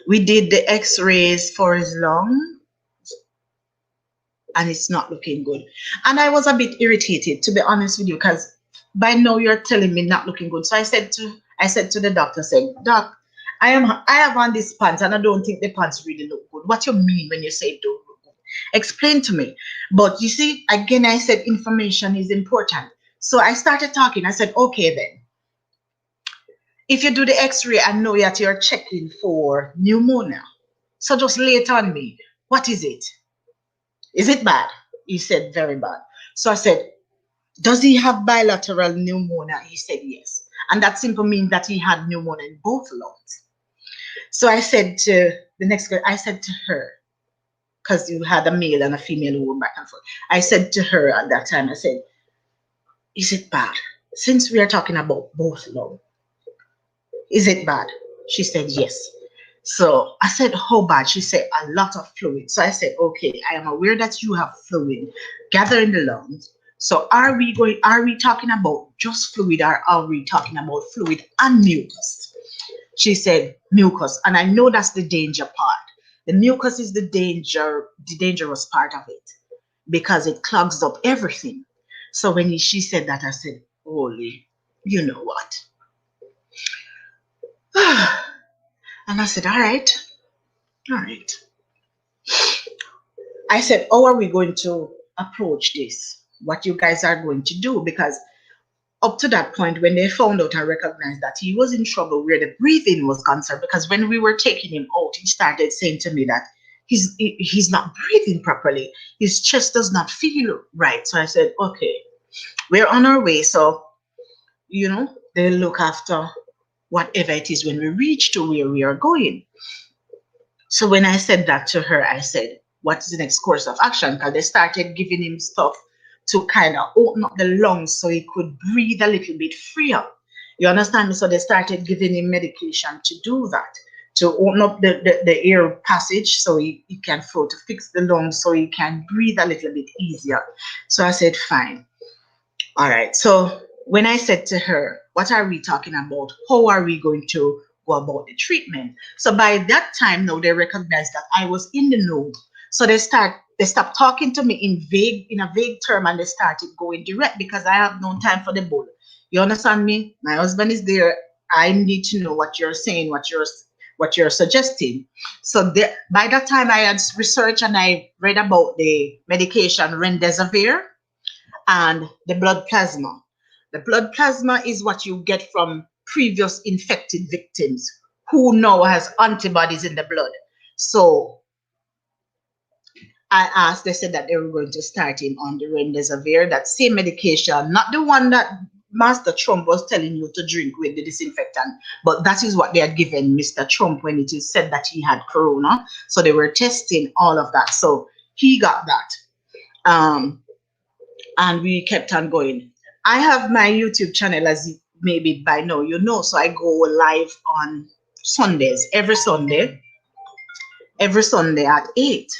"We did the x-rays for his lung and it's not looking good." And I was a bit irritated, to be honest with you, because by now you're telling me not looking good. So I said to the doctor, said, "Doc, I have on this pants and I don't think the pants really look good. What you mean when you say it don't look good? Explain to me." But you see, again, I said information is important. So I started talking. I said, "Okay then. If you do the x-ray, I know that you're checking for pneumonia. So just lay it on me. What is it? Is it bad?" He said, "Very bad." So I said, "Does he have bilateral pneumonia?" He said, "Yes." And that simply means that he had pneumonia in both lungs. So I said to the next girl, I said to her, because you had a male and a female who were back and forth. I said to her at that time, I said, "Is it bad? Since we are talking about both lungs, is it bad?" She said, "Yes." So I said, "How bad?" She said, "A lot of fluid." So I said, "Okay, I am aware that you have fluid gathered in the lungs. So are we talking about just fluid, or are we talking about fluid and mucus?" She said, "Mucus." And I know that's the danger part. The mucus is the dangerous part of it, because it clogs up everything. So when she said that, I said, "Holy, you know what?" And I said, all right. I said, "How are we going to approach this? What you guys are going to do?" Because up to that point, when they found out and recognized that he was in trouble where the breathing was concerned, because when we were taking him out, he started saying to me that he's not breathing properly. His chest does not feel right. So I said, "Okay, we're on our way." So, they'll look after whatever it is when we reach to where we are going. So when I said that to her, I said, "What is the next course of action?" Because they started giving him stuff to kind of open up the lungs so he could breathe a little bit freer. You understand me? So they started giving him medication to do that, to open up the air passage so he can flow, to fix the lungs so he can breathe a little bit easier. So I said, "Fine. All right." So when I said to her, "What are we talking about? How are we going to go about the treatment?" So by that time now they recognized that I was in the know. So they stopped talking to me in a vague term, and they started going direct, because I have no time for the bull. You understand me? My husband is there. I need to know what you're saying, what you're suggesting. So by that time I had researched and I read about the medication remdesivir and the blood plasma. The blood plasma is what you get from previous infected victims who now has antibodies in the blood. So I asked, they said that they were going to start him on the remdesivir, that same medication, not the one that Master Trump was telling you to drink with the disinfectant, but that is what they had given Mr. Trump when it is said that he had corona. So they were testing all of that. So he got that. And we kept on going. I have my YouTube channel, as maybe by now you know, so I go live on Sundays, every Sunday at 8.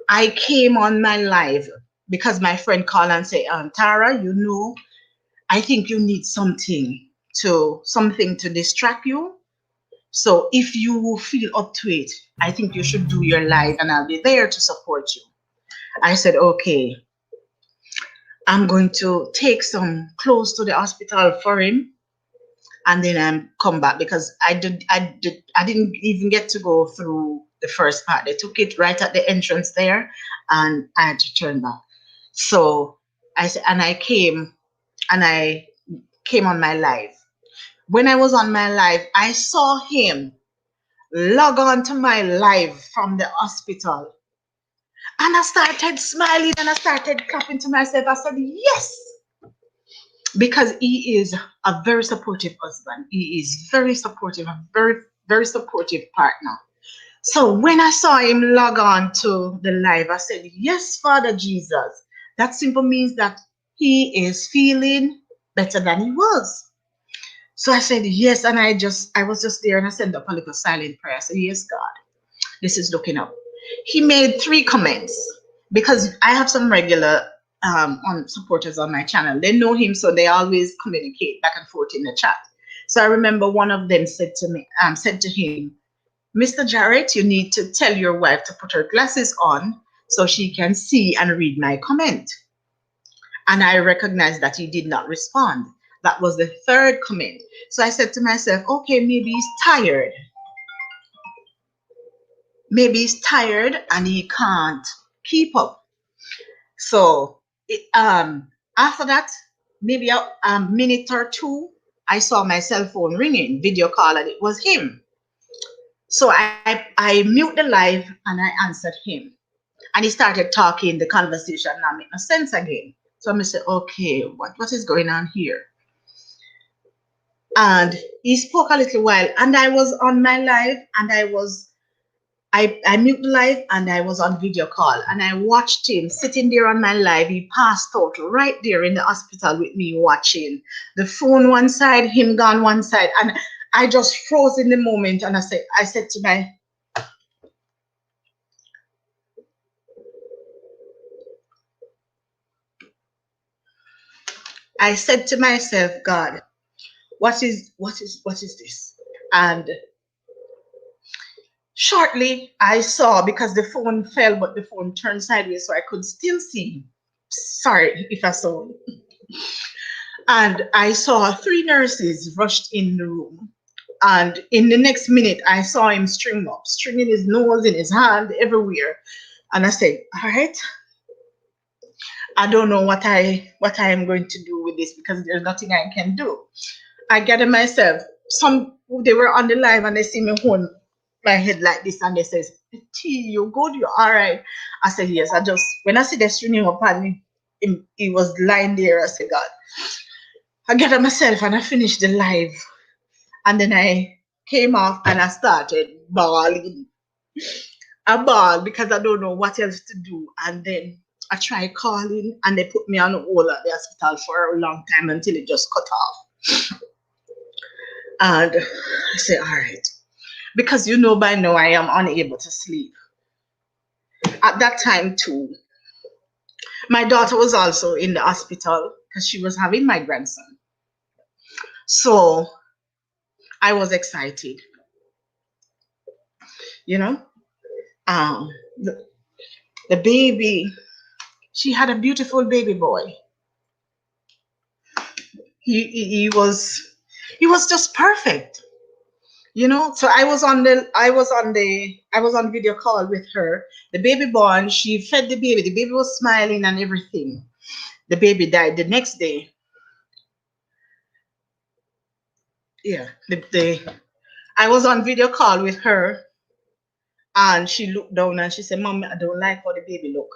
I came on my live because my friend called and said, Tara, you know, I think you need something to distract you. So if you feel up to it, I think you should do your live and I'll be there to support you. I said, okay, I'm going to take some clothes to the hospital for him and then I'm come back, because I didn't even get to go through the first part. They took it right at the entrance there and I had to turn back. So I said, and I came on my live. When I was on my live, I saw him log on to my live from the hospital. And I started smiling and I started clapping to myself. I said, yes, because he is a very supportive husband. He is very supportive, a very, very supportive partner. So when I saw him log on to the live, I said, yes, Father Jesus. That simply means that he is feeling better than he was. So I said, yes. And I was just there and I sent up a little silent prayer. I said, yes, God, this is looking up. He made 3 comments, because I have some regular on supporters on my channel. They know him, so they always communicate back and forth in the chat. So I remember one of them said to him, Mr. Jarrett, you need to tell your wife to put her glasses on so she can see and read my comment. And I recognized that he did not respond. That was the 3rd comment. So I said to myself, okay, maybe he's tired. Maybe he's tired and he can't keep up. So after that, maybe a minute or 2, I saw my cell phone ringing, video call, and it was him. So I mute the live and I answered him. And he started talking, the conversation now made no sense again. So I said, okay, what is going on here? And he spoke a little while and I was on my live and I mute the live and I was on video call and I watched him sitting there on my live. He passed out right there in the hospital with me watching. The phone one side, him gone one side. And I just froze in the moment and I said to myself, God, what is this? And shortly I saw, because the phone fell, but the phone turned sideways, so I could still see. Sorry if I saw. And I saw 3 nurses rushed in the room. And in the next minute, I saw him stringing his nose in his hand everywhere. And I said, all right, I don't know what I am going to do with this, because there's nothing I can do. I gathered myself. They were on the live and they see me hold my head like this and they says, T, you good? You all right? I said, yes. When I see the stringing up and he was lying there, I said, God. I gathered myself and I finished the live. And then I came off and I started bawling. I bawled because I don't know what else to do. And then I tried calling and they put me on hold at the hospital for a long time until it just cut off. And I said, all right. Because you know by now I am unable to sleep. At that time too, my daughter was also in the hospital because she was having my grandson. So I was excited. You know, the baby, she had a beautiful baby boy. He was just perfect. You know, so I was on video call with her. The baby born, she fed the baby. The baby was smiling and everything. The baby died the next day. Yeah, I was on video call with her, and she looked down and she said, "Mom, I don't like how the baby look."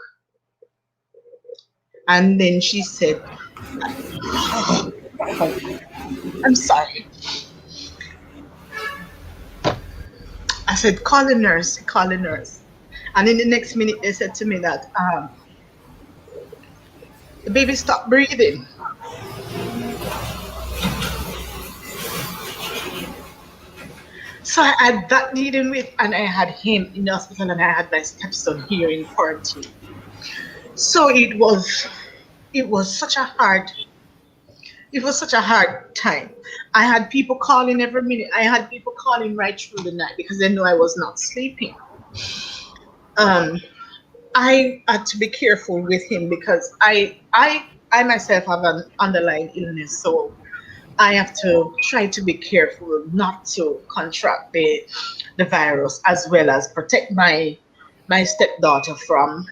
And then she said, "I'm sorry." I said, "Call the nurse, call the nurse." And in the next minute, they said to me that the baby stopped breathing. So I had that dealing with, and I had him in the hospital, and I had my stepson here in quarantine. So it was such a hard it was such a hard time. I had people calling every minute. I had people calling right through the night because they knew I was not sleeping. Um, I had to be careful with him because I myself have an underlying illness, so I have to try to be careful not to contract the virus, as well as protect my stepdaughter from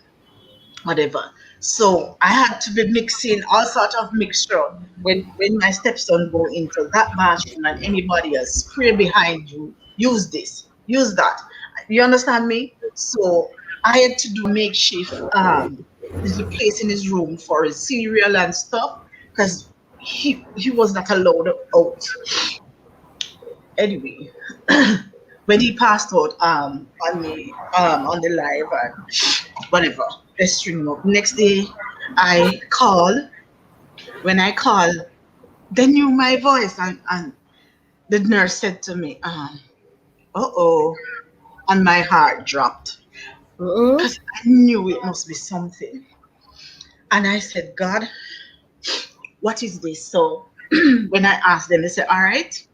whatever. So I had to be mixing all sort of mixture. When my stepson go into that bathroom and anybody else spray behind you, use this, use that. You understand me? So I had to do a makeshift little place in his room for his cereal and stuff because he was not allowed out. Anyway, when he passed out on the live and whatever, let's string him up. Next day I call. When I call, they knew my voice, and the nurse said to me, uh-oh, and my heart dropped Mm-mm. because I knew it must be something. And I said, God, what is this? So when I asked them, they said, all right,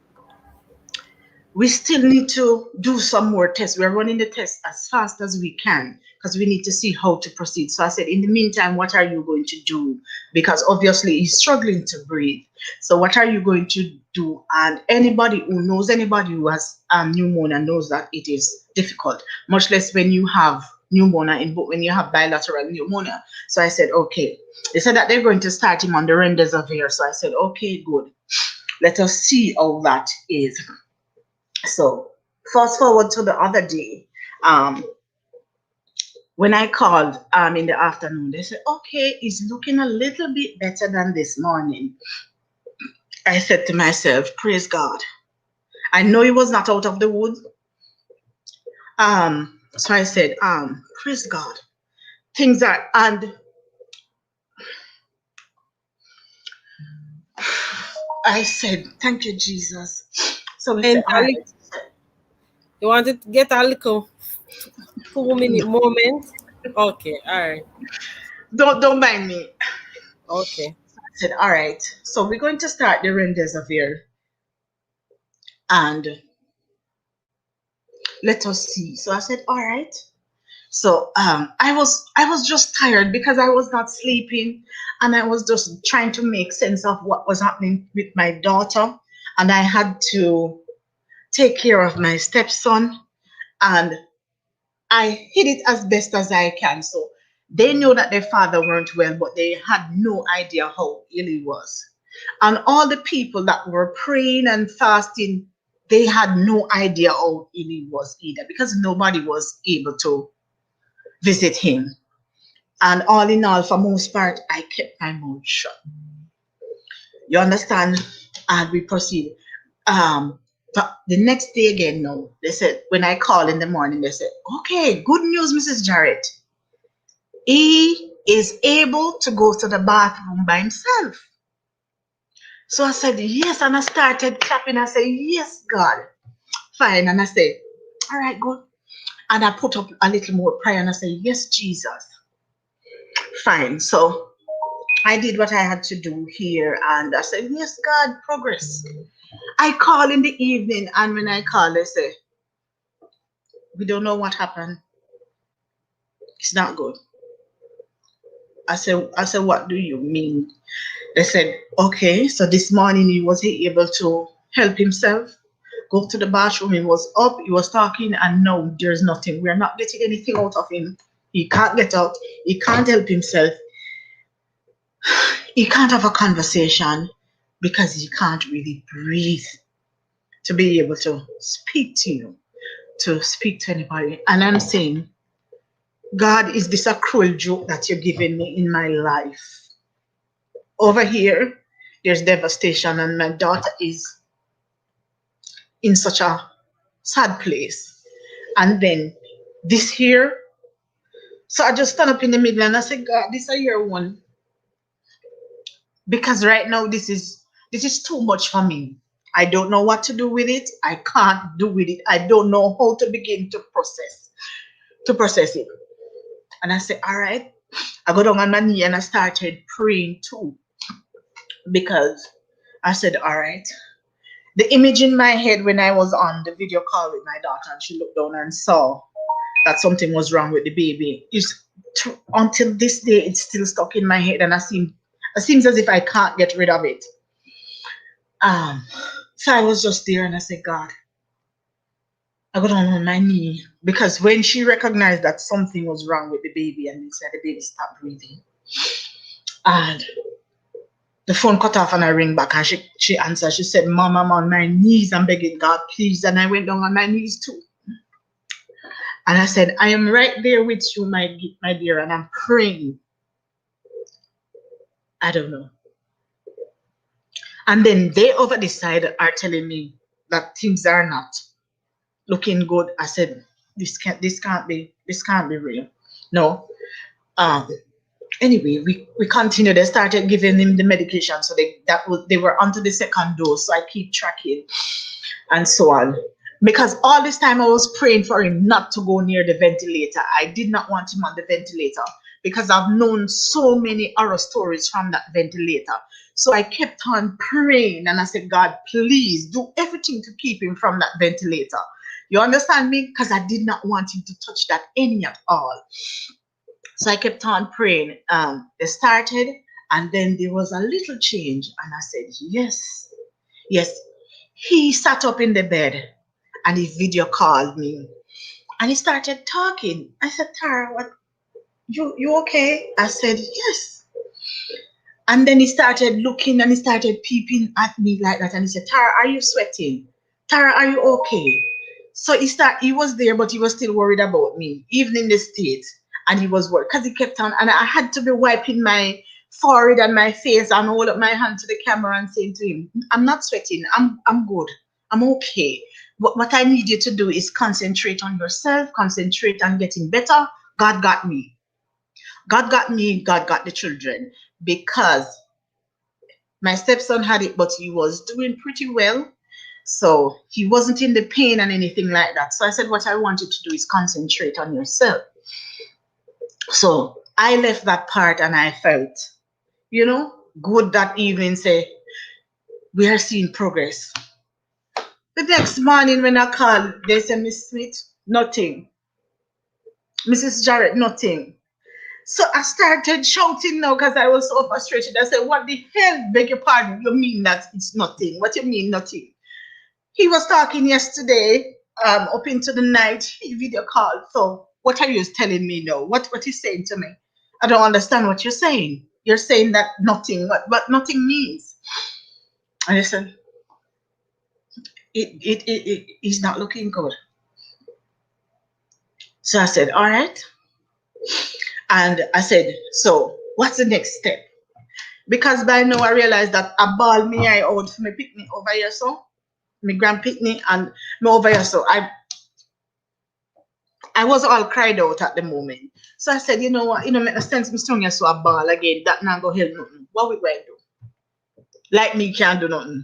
we still need to do some more tests. We're running the tests as fast as we can because we need to see how to proceed. So I said, in the meantime, what are you going to do? Because obviously he's struggling to breathe. So what are you going to do? And anybody who has pneumonia knows that it is difficult, much less when you have pneumonia but when you have bilateral pneumonia. So I said, okay. They said that they're going to start him on the remdesivir. So I said, okay, good. Let us see how that is. So fast forward to the other day, um, when I called in the afternoon, they said, okay, it's looking a little bit better than this morning. I said to myself, praise God. I know he was not out of the woods. So I said, praise God. Things are, and I said, thank you, Jesus. So we said, And all right, you wanted to get a little 2 minute moment? Okay, all right. don't mind me. Okay. I said, all right. So we're going to start the remdesivir and let us see. So I said, all right. So I was just tired because I was not sleeping, and I was just trying to make sense of what was happening with my daughter, and I had to take care of my stepson, and I hid it as best as I can. So they knew that their father weren't well, but they had no idea how ill he was. And all the people that were praying and fasting, they had no idea how ill he was either, because nobody was able to visit him. And all in all, for most part, I kept my mouth shut. You understand? And we proceed. But the next day again, no, they said, when I called in the morning, they said, okay, good news, Mrs. Jarrett. He is able to go to the bathroom by himself. So I said, yes. And I started clapping. I said, yes, God. Fine. And I said, all right, good. And I put up a little more prayer and I said, yes, Jesus. Fine. So I did what I had to do here, and I said, yes, God, progress. I call in the evening, and when I call, they say, we don't know what happened. It's not good. I said, what do you mean? They said, okay, so this morning he able to help himself, go to the bathroom, he was up, he was talking, and no, there's nothing. We're not getting anything out of him. He can't get out, he can't help himself, he can't have a conversation because he can't really breathe. to be able to speak to you, to speak to anybody. And I'm saying, God, is this a cruel joke that you're giving me in my life? Over here, there's devastation, and my daughter is in such a sad place. And then this here, so I just stand up in the middle and I said, God, this is your one. Because right now this is too much for me. I don't know what to do with it. I can't do with it. I don't know how to begin to process it. And I said, all right. I got down on my knee and I started praying too. Because I said, all right. The image in my head when I was on the video call with my daughter and she looked down and saw that something was wrong with the baby is until this day it's still stuck in my head, and it seems as if I can't get rid of it. So I was just there and I said, God, I got on my knee, because when she recognized that something was wrong with the baby and they said the baby stopped breathing, and the phone cut off and I ring back and she answered. She said, Mom, I'm on my knees. I'm begging God, please. And I went down on my knees too. And I said, I am right there with you, my dear, and I'm praying. I don't know. And then they over this side are telling me that things are not looking good. I said, this can't be real. No. Anyway, we continued. They started giving him the medication, so they were onto the second dose. So I keep tracking and so on. Because all this time I was praying for him not to go near the ventilator. I did not want him on the ventilator because I've known so many horror stories from that ventilator. So I kept on praying and I said, God, please do everything to keep him from that ventilator. You understand me? Because I did not want him to touch that any at all. So I kept on praying. They started, and then there was a little change. And I said, yes. He sat up in the bed and he video called me. And he started talking. I said, Tara, what? You okay? I said, yes. And then he started looking and he started peeping at me like that. And he said, Tara, are you sweating? Tara, are you okay? So he was there, but he was still worried about me, even in the States. And he was worried because he kept on, and I had to be wiping my forehead and my face and hold up my hand to the camera and saying to him, I'm not sweating. I'm good. I'm okay. What I need you to do is concentrate on yourself, concentrate on getting better. God got me. God got me. God got the children, because my stepson had it, but he was doing pretty well. So he wasn't in the pain and anything like that. So I said, what I want you to do is concentrate on yourself. So I left that part and I felt, good that evening, say, we are seeing progress. The next morning when I called, they said, Miss Smith, nothing. Mrs. Jarrett, nothing. So I started shouting now because I was so frustrated. I said, what the hell, beg your pardon, you mean that it's nothing? What do you mean nothing? He was talking yesterday, up into the night, he video called. So what are you telling me now? What is saying to me? I don't understand what you're saying. You're saying that nothing, what nothing means. And I said, it is not looking good. So I said, all right. And I said, so what's the next step? Because by now I realized that I ball me I out for me picnic over here, so my grand picnic and me over here, so I was all cried out at the moment. So I said, you know what, make no sense, Mr. Young, so I ball again, that not go help nothing. What we going to do? Like me can't do nothing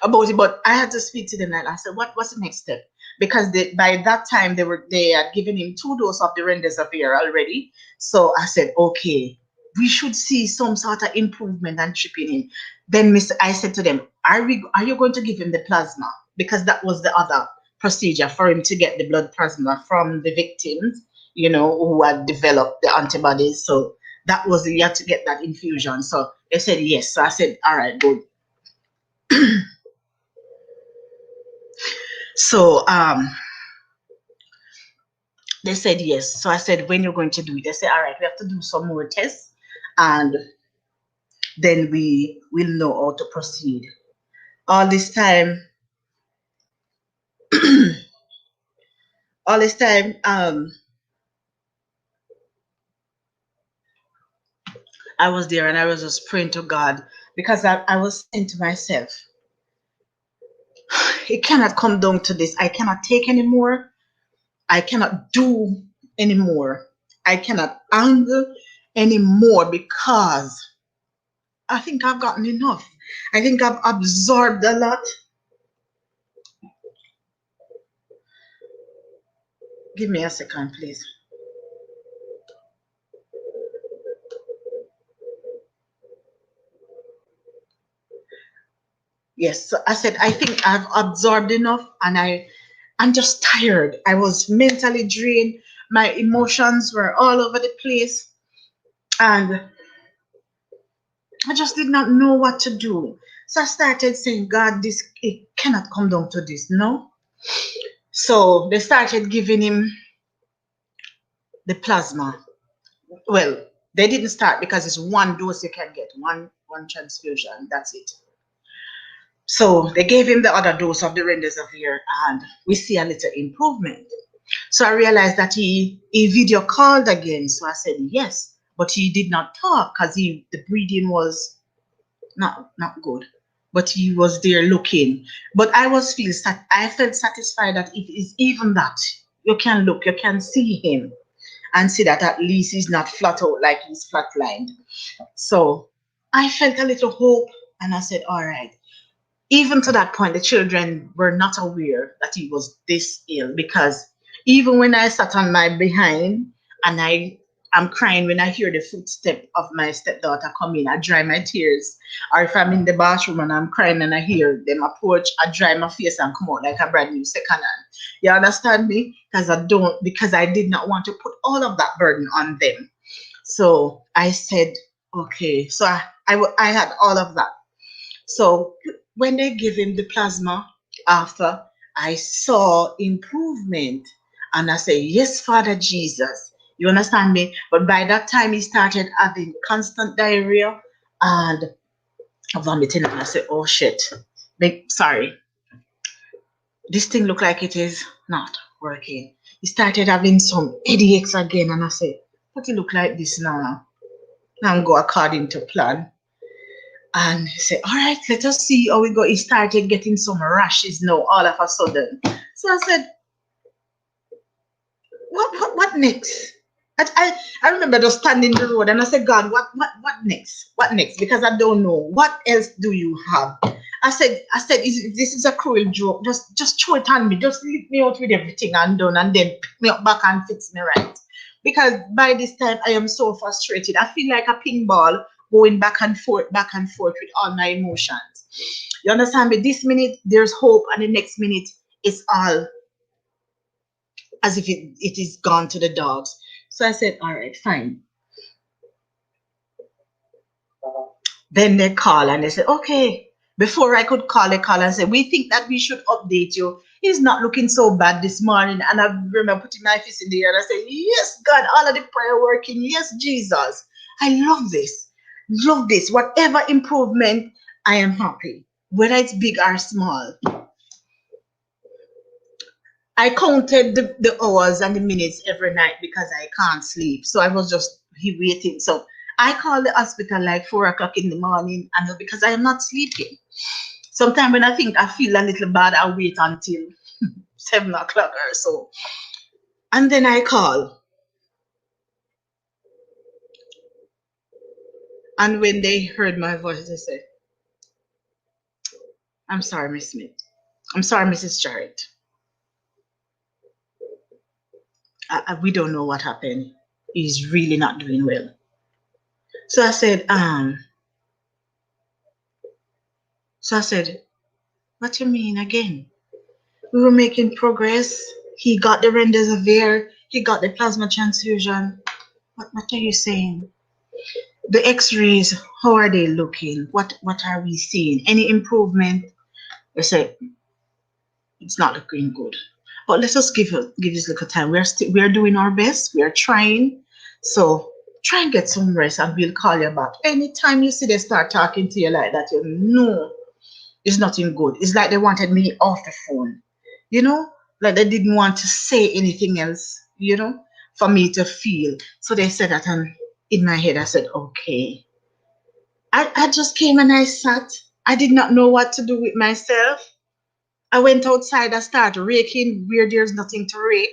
about it, but I had to speak to them and I said, what's the next step? Because by that time they had given him 2 doses of the remdesivir already. So I said, okay, we should see some sort of improvement and chipping in. Then I said to them, are you going to give him the plasma? Because that was the other procedure for him to get the blood plasma from the victims, who had developed the antibodies. So that was, you had to get that infusion. So they said yes. So I said, all right, good. So they said yes. So I said, when you're going to do it? They said, all right, we have to do some more tests and then we will know how to proceed. All this time, all this time, I was there and I was just praying to God because I was saying to myself, it cannot come down to this. I cannot take anymore. I cannot do anymore. I cannot handle anymore because I think I've gotten enough. I think I've absorbed a lot. Give me a second, please. Yes, so I said, I think I've absorbed enough and I'm just tired. I was mentally drained. My emotions were all over the place. And I just did not know what to do. So I started saying, God, this it cannot come down to this, no? So they started giving him the plasma. Well, they didn't start because it's one dose you can get, one transfusion, that's it. So they gave him the other dose of the remdesivir and we see a little improvement. So I realized that he video called again. So I said yes, but he did not talk because the breathing was not good. But he was there looking. But I felt satisfied that it is even that you can look, you can see him and see that at least he's not flat out like he's flatlined. So I felt a little hope and I said, all right. Even to that point, the children were not aware that he was this ill because even when I sat on my behind and I'm crying when I hear the footstep of my stepdaughter come in, I dry my tears. Or if I'm in the bathroom and I'm crying and I hear them approach, I dry my face and come out like a brand new second hand. You understand me? Because I did not want to put all of that burden on them. So I said, okay. So I had all of that. So when they gave him the plasma after, I saw improvement. And I said, yes, Father Jesus. You understand me? But by that time, he started having constant diarrhea and vomiting. And I said, oh, shit. Sorry. This thing looked like it is not working. He started having some headaches again. And I said, but it look like this now. Now go according to plan. And he said, all right, let us see how we go. He started getting some rashes now all of a sudden. So I said, what next? I remember just standing in the road and I said, God, what next? What next? Because I don't know. What else do you have? I said, this is a cruel joke. Just throw it on me. Just leave me out with everything and done and then pick me up back and fix me right. Because by this time I am so frustrated. I feel like a ping ball going back and forth with all my emotions. You understand me? This minute there's hope and the next minute it's all as if it is gone to the dogs. So I said, all right, fine. Then they call and they said, okay. Before I could call, they call and say, we think that we should update you. He's not looking so bad this morning. And I remember putting my fist in the air and I said, yes, God, all of the prayer working. Yes, Jesus. I love this. Love this. Whatever improvement, I am happy. Whether it's big or small. I counted the hours and the minutes every night because I can't sleep. So I was just waiting. So I call the hospital like 4 o'clock in the morning and because I am not sleeping. Sometimes when I think I feel a little bad, I wait until 7 o'clock or so. And then I call. And when they heard my voice, they said, I'm sorry, Miss Smith. I'm sorry, Mrs. Jarrett. We don't know what happened. He's really not doing well. So I said, what you mean again? We were making progress. He got the remdesivir. He got the plasma transfusion. What are you saying? The x-rays, how are they looking? What are we seeing? Any improvement? They said, it's not looking good. But let us give this little time. We're doing our best. We're trying. So try and get some rest and we'll call you back. Anytime you see they start talking to you like that, you know it's nothing good. It's like they wanted me off the phone. you know, like they didn't want to say anything else, you know, for me to feel. So they said that, and in my head, I said, okay. I just came and I sat. I did not know what to do with myself. I went outside, I started raking where there's nothing to rake.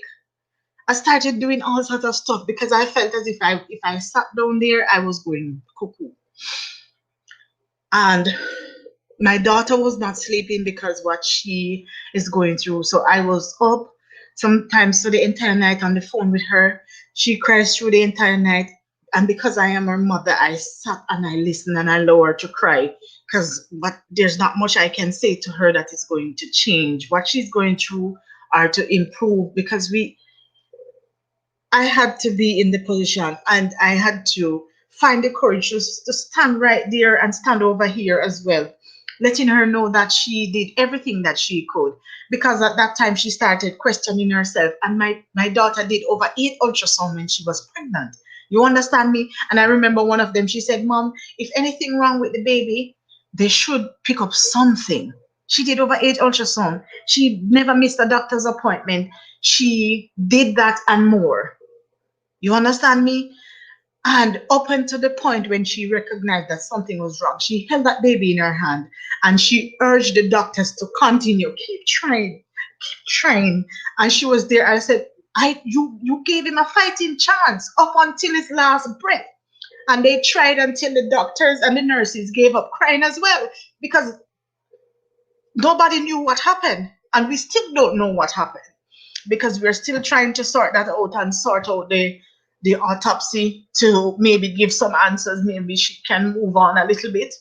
I started doing all sorts of stuff because I felt as if I sat down there, I was going cuckoo. And my daughter was not sleeping because what she is going through. So I was up sometimes for the entire night on the phone with her. She cries through the entire night. And because I am her mother, I sat and I listened and I allow her to cry. Because but there's not much I can say to her that is going to change what she's going through or to improve, because I had to be in the position and I had to find the courage to stand right there and stand over here as well, letting her know that she did everything that she could. Because at that time she started questioning herself. And my daughter did over 8 ultrasound when she was pregnant. You understand me? And I remember one of them, she said, Mom, if anything wrong with the baby, they should pick up something. She did over 8 ultrasound. She never missed a doctor's appointment. She did that and more. You understand me? And up until the point when she recognized that something was wrong, she held that baby in her hand and she urged the doctors to continue, keep trying, keep trying. And she was there. I said, you gave him a fighting chance up until his last breath. And they tried until the doctors and the nurses gave up crying as well, because nobody knew what happened. And we still don't know what happened, because we're still trying to sort that out and sort out the autopsy to maybe give some answers. Maybe she can move on a little bit.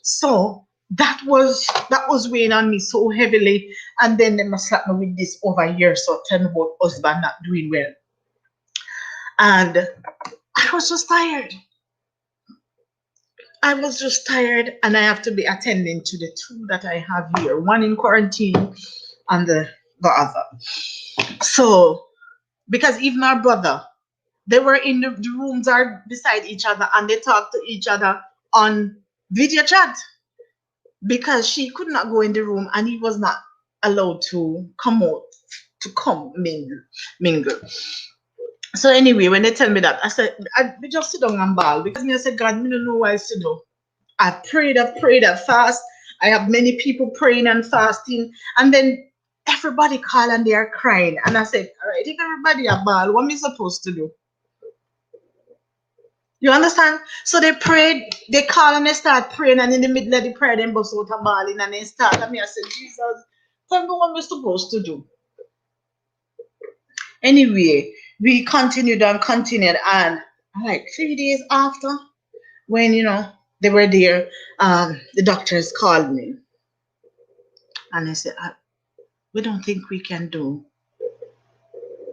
So that was weighing on me so heavily. And then they must slap me with this over here. So tell me about husband not doing well. And I was just tired. I was just tired, and I have to be attending to the two that I have here, one in quarantine and the other. So, because even our brother, they were in the rooms are beside each other and they talked to each other on video chat, because she could not go in the room and he was not allowed to come out, to come mingle. So anyway, when they tell me that, I said, I just sit down and bawl, because me I said, God, me don't know why I sit down. I prayed, I fast. I have many people praying and fasting. And then everybody call and they are crying. And I said, all right, if everybody a bawl, what am I supposed to do? You understand? So they prayed, they call and they start praying, and in the middle of the prayer, they bust out a bawling and they start. And me, I said, Jesus, tell me what I'm supposed to do. Anyway, we continued and continued, and like 3 days after, when they were there, the doctors called me and they said, we don't think we can do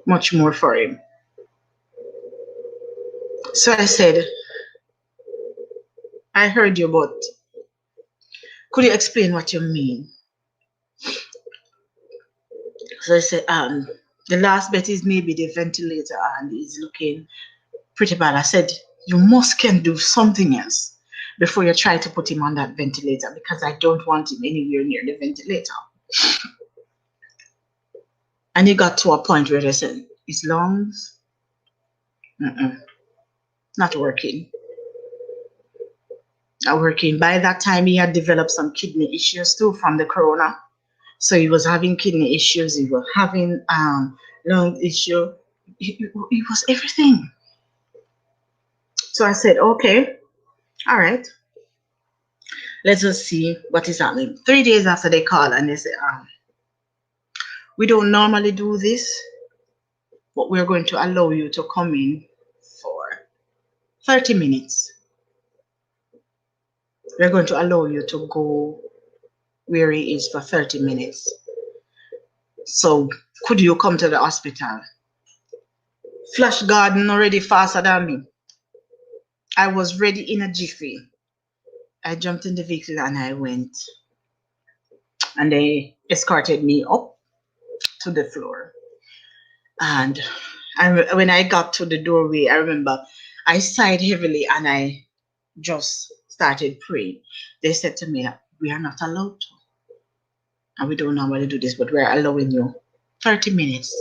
much more for him. So I said, I heard you, but could you explain what you mean? So I said, the last bet is maybe the ventilator, and he's looking pretty bad. I said, you can do something else before you try to put him on that ventilator, because I don't want him anywhere near the ventilator. And he got to a point where they said, his lungs, not working. Not working. By that time, he had developed some kidney issues too from the corona. So he was having kidney issues. He was having lung issue. It was everything. So I said, okay, all right. Let's just see what is happening. 3 days after they called and they said, we don't normally do this, but we're going to allow you to come in for 30 minutes. We're going to allow you to go where he is for 30 minutes. So could you come to the hospital? Flash Garden already faster than me. I was ready in a jiffy. I jumped in the vehicle and I went. And they escorted me up to the floor. And when I got to the doorway, I remember I sighed heavily and I just started praying. They said to me, we are not allowed to. And we don't normally do this, but we're allowing you 30 minutes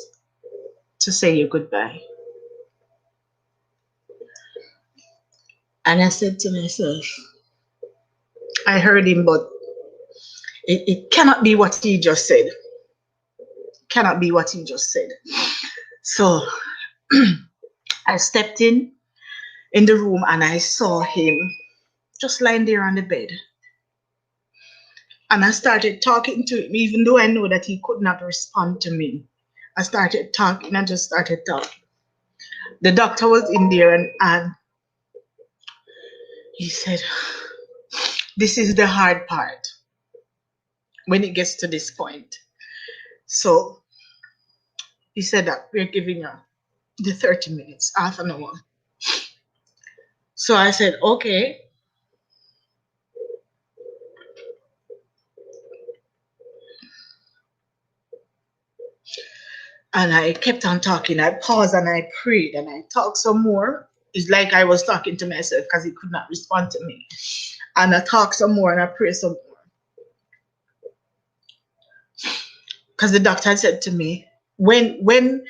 to say your goodbye. And I said to myself, I heard him, but it cannot be what he just said. Cannot be what he just said. So I stepped in the room and I saw him just lying there on the bed. And I started talking to him, even though I know that he could not respond to me. I started talking, I just started talking. The doctor was in there and he said, this is the hard part when it gets to this point. So he said that we're giving her the 30 minutes, half an hour. So I said, okay. And I kept on talking. I paused and I prayed and I talked some more. It's like I was talking to myself because he could not respond to me. And I talked some more and I prayed some more. Because the doctor had said to me, when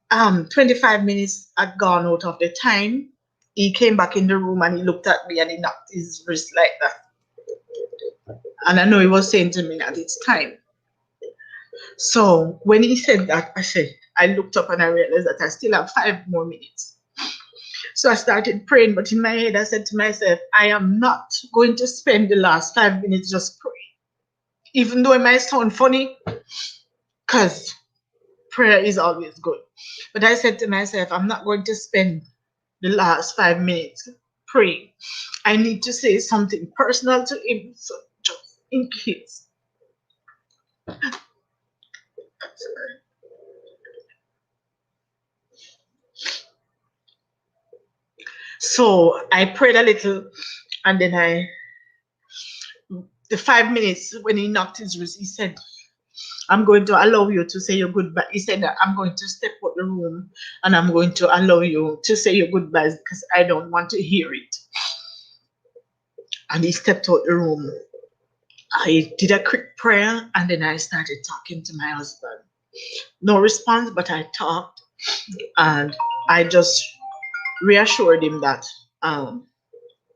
25 minutes had gone out of the time, he came back in the room and he looked at me and he knocked his wrist like that. And I know he was saying to me that it's time. So when he said that, I looked up and I realized that I still have 5 more minutes. So I started praying, but in my head I said to myself, I am not going to spend the last 5 minutes just praying. Even though it might sound funny, because prayer is always good. But I said to myself, I'm not going to spend the last 5 minutes praying. I need to say something personal to him, so just in case. So I prayed a little, and then the 5 minutes when he knocked his wrist, he said, I'm going to allow you to say your goodbye. He said that I'm going to step out the room and I'm going to allow you to say your goodbyes because I don't want to hear it. And he stepped out the room. I did a quick prayer and then I started talking to my husband. No response, but I talked and I just reassured him that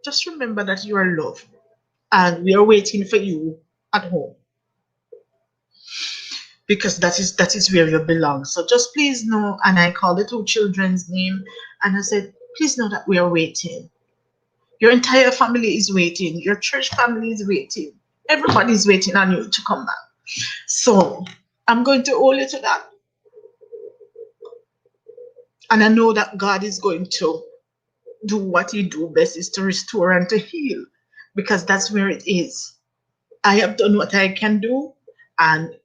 just remember that you are loved and we are waiting for you at home. Because that is where you belong. So just please know, and I called the 2 children's name, and I said, please know that we are waiting. Your entire family is waiting. Your church family is waiting. Everybody is waiting on you to come back. So I'm going to hold you to that. And I know that God is going to do what he do best, is to restore and to heal, because that's where it is. I have done what I can do, and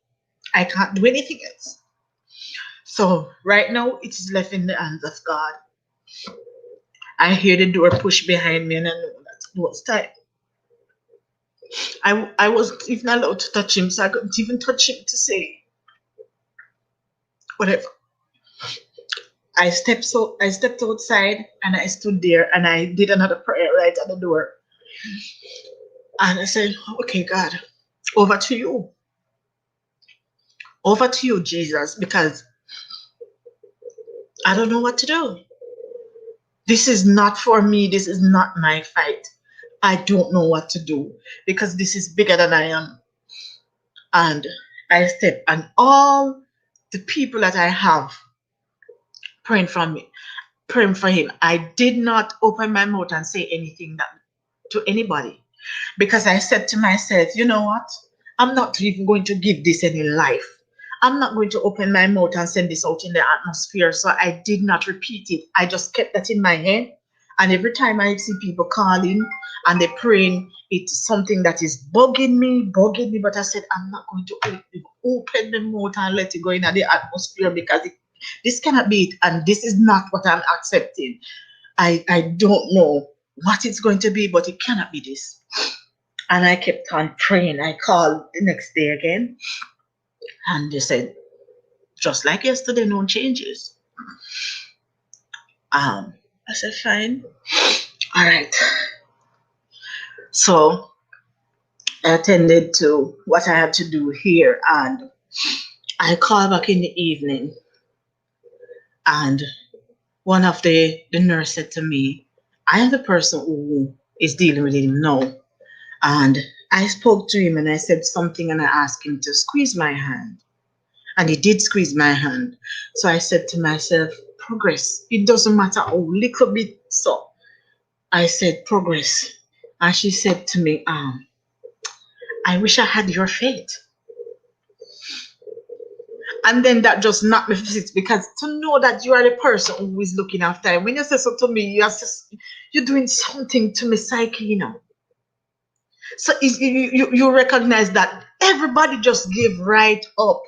I can't do anything else. So right now it is left in the hands of God. I hear the door push behind me and I know that it was time. I wasn't even allowed to touch him, so I couldn't even touch him to say whatever. I stepped outside and I stood there and I did another prayer right at the door. And I said, okay, God, over to you. Over to you, Jesus, because I don't know what to do. This is not for me. This is not my fight. I don't know what to do because this is bigger than I am. And I stepped, and all the people that I have praying for me, praying for him, I did not open my mouth and say anything to anybody, because I said to myself, you know what? I'm not even going to give this any life. I'm not going to open my mouth and send this out in the atmosphere. So I did not repeat it. I just kept that in my head. And every time I see people calling and they're praying, it's something that is bugging me. But I said, I'm not going to open the mouth and let it go in the atmosphere, because this cannot be it. And this is not what I'm accepting. I don't know what it's going to be, but it cannot be this. And I kept on praying. I called the next day again. And they said, just like yesterday, no changes. I said, fine. All right. So I attended to what I had to do here, and I called back in the evening, and one of the nurse said to me, I am the person who is dealing with him now. And I spoke to him and I said something and I asked him to squeeze my hand. And he did squeeze my hand. So I said to myself, progress. It doesn't matter how little bit so. I said, progress. And she said to me, I wish I had your faith. And then that just knocked me for it, because to know that you are the person who is looking after him. When you say so to me, you're doing something to me psyche, you know. So you recognize that everybody just gave right up.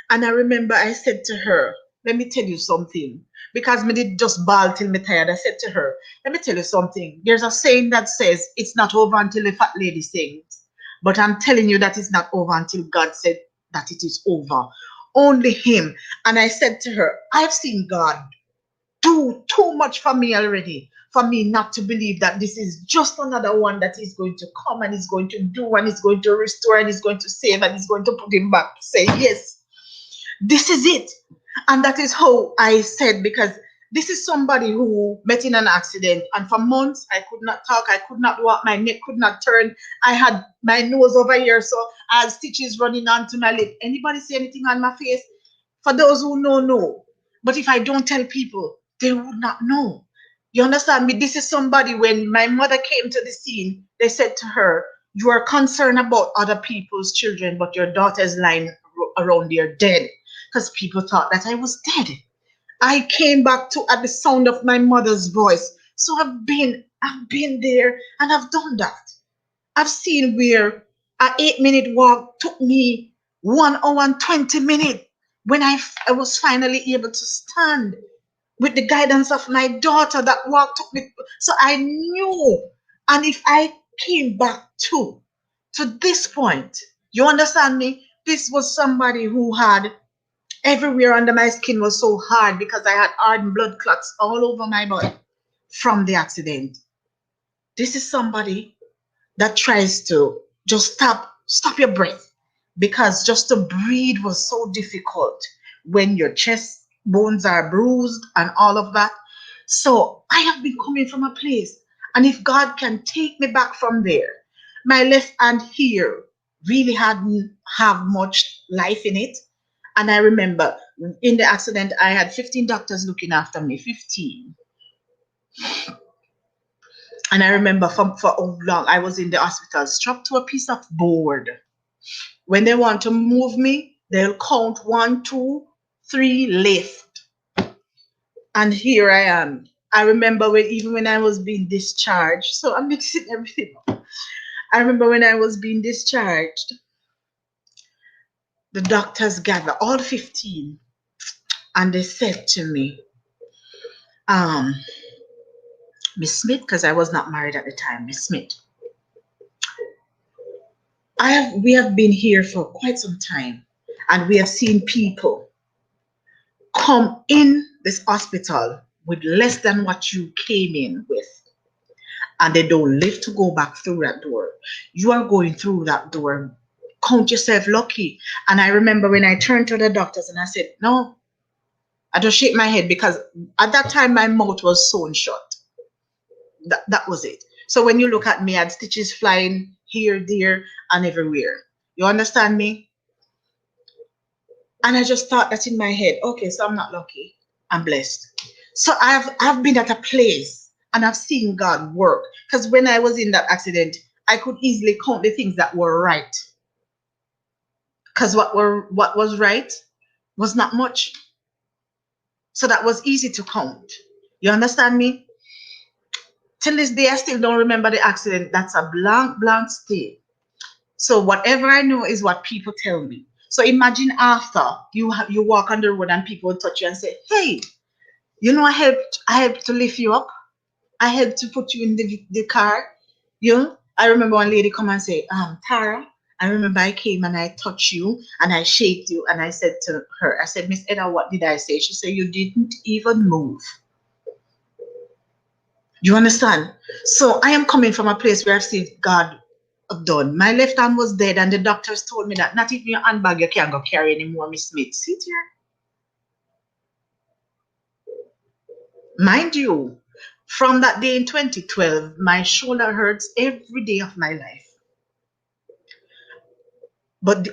And I remember I said to her, let me tell you something. Because me did just bawl till me tired. I said to her, let me tell you something. There's a saying that says it's not over until the fat lady sings. But I'm telling you that it's not over until God said that it is over. Only him. And I said to her, I've seen God do too much for me already, for me not to believe that this is just another one that he's going to come and he's going to do and he's going to restore and he's going to save and he's going to put him back. Say, yes, this is it. And that is how I said, because this is somebody who met in an accident, and for months I could not talk, I could not walk, my neck could not turn, I had my nose over here, so I had stitches running onto my lip. Anybody see anything on my face? For those who know. But if I don't tell people, they would not know. You understand me? This is somebody, when my mother came to the scene, they said to her, you are concerned about other people's children, but your daughter's lying around there dead. Because people thought that I was dead. I came back to at the sound of my mother's voice. So I've been there and I've done that. I've seen where an 8-minute walk took me 1 hour and 20 minutes when I was finally able to stand with the guidance of my daughter. That walk took me. So I knew. And if I came back to this point, you understand me? This was somebody who had everywhere under my skin was so hard because I had ardent blood clots all over my body from the accident. This is somebody that tries to just stop your breath, because just to breathe was so difficult when your chest bones are bruised and all of that. So I have been coming from a place, and if God can take me back from there, my left hand here really hadn't have much life in it. And I remember in the accident, I had 15 doctors looking after me, 15. And I remember for how long I was in the hospital, strapped to a piece of board. When they want to move me, they'll count 1, 2, 3, lift. And here I am. I remember even when I was being discharged. So I'm mixing everything up. I remember when I was being discharged, the doctors gathered, all 15, and they said to me, Miss Smith, because I was not married at the time, Miss Smith, we have been here for quite some time, and we have seen people come in this hospital with less than what you came in with, and they don't live to go back through that door. You are going through that door. Count yourself lucky. And I remember when I turned to the doctors and I said, no, I just shake my head, because at that time my mouth was sewn shut. That was it. So when you look at me, I had stitches flying here, there, and everywhere. You understand me? And I just thought that in my head, okay, so I'm not lucky, I'm blessed. So I've been at a place and I've seen God work. Because when I was in that accident, I could easily count the things that were right. Because what was right was not much. So that was easy to count. You understand me? Till this day, I still don't remember the accident. That's a blank state. So whatever I know is what people tell me. So imagine after you walk on the road and people will touch you and say, hey, you know, I helped to lift you up. I helped to put you in the car. You know, I remember one lady come and say, Tara, I remember I came and I touched you and I shaked you. And I said to her, I said, Miss Edda, what did I say? She said, you didn't even move. You understand? So I am coming from a place where I've seen God done. My left hand was dead, and the doctors told me that not even your handbag you can't go carry anymore, Miss Smith. Sit here. Mind you, from that day in 2012, my shoulder hurts every day of my life.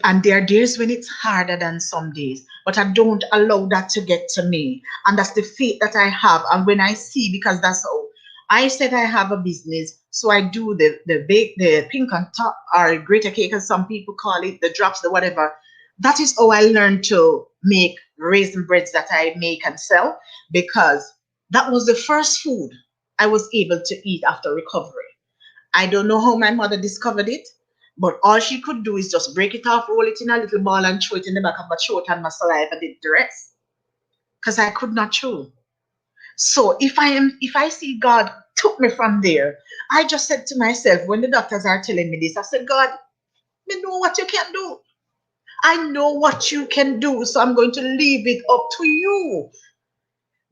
And there are days when it's harder than some days, but I don't allow that to get to me. And that's the faith that I have. And when I see, because that's how I said I have a business, so I do the pink on top or greater cake, as some people call it, the drops, the whatever. That is how I learned to make raisin breads that I make and sell, because that was the first food I was able to eat after recovery. I don't know how my mother discovered it, but all she could do is just break it off, roll it in a little ball, and throw it in the back of my throat, and my saliva did the rest. Because I could not chew. So if I see God took me from there, I just said to myself, when the doctors are telling me this, I said, God, I know what you can do. I know what you can do, so I'm going to leave it up to you.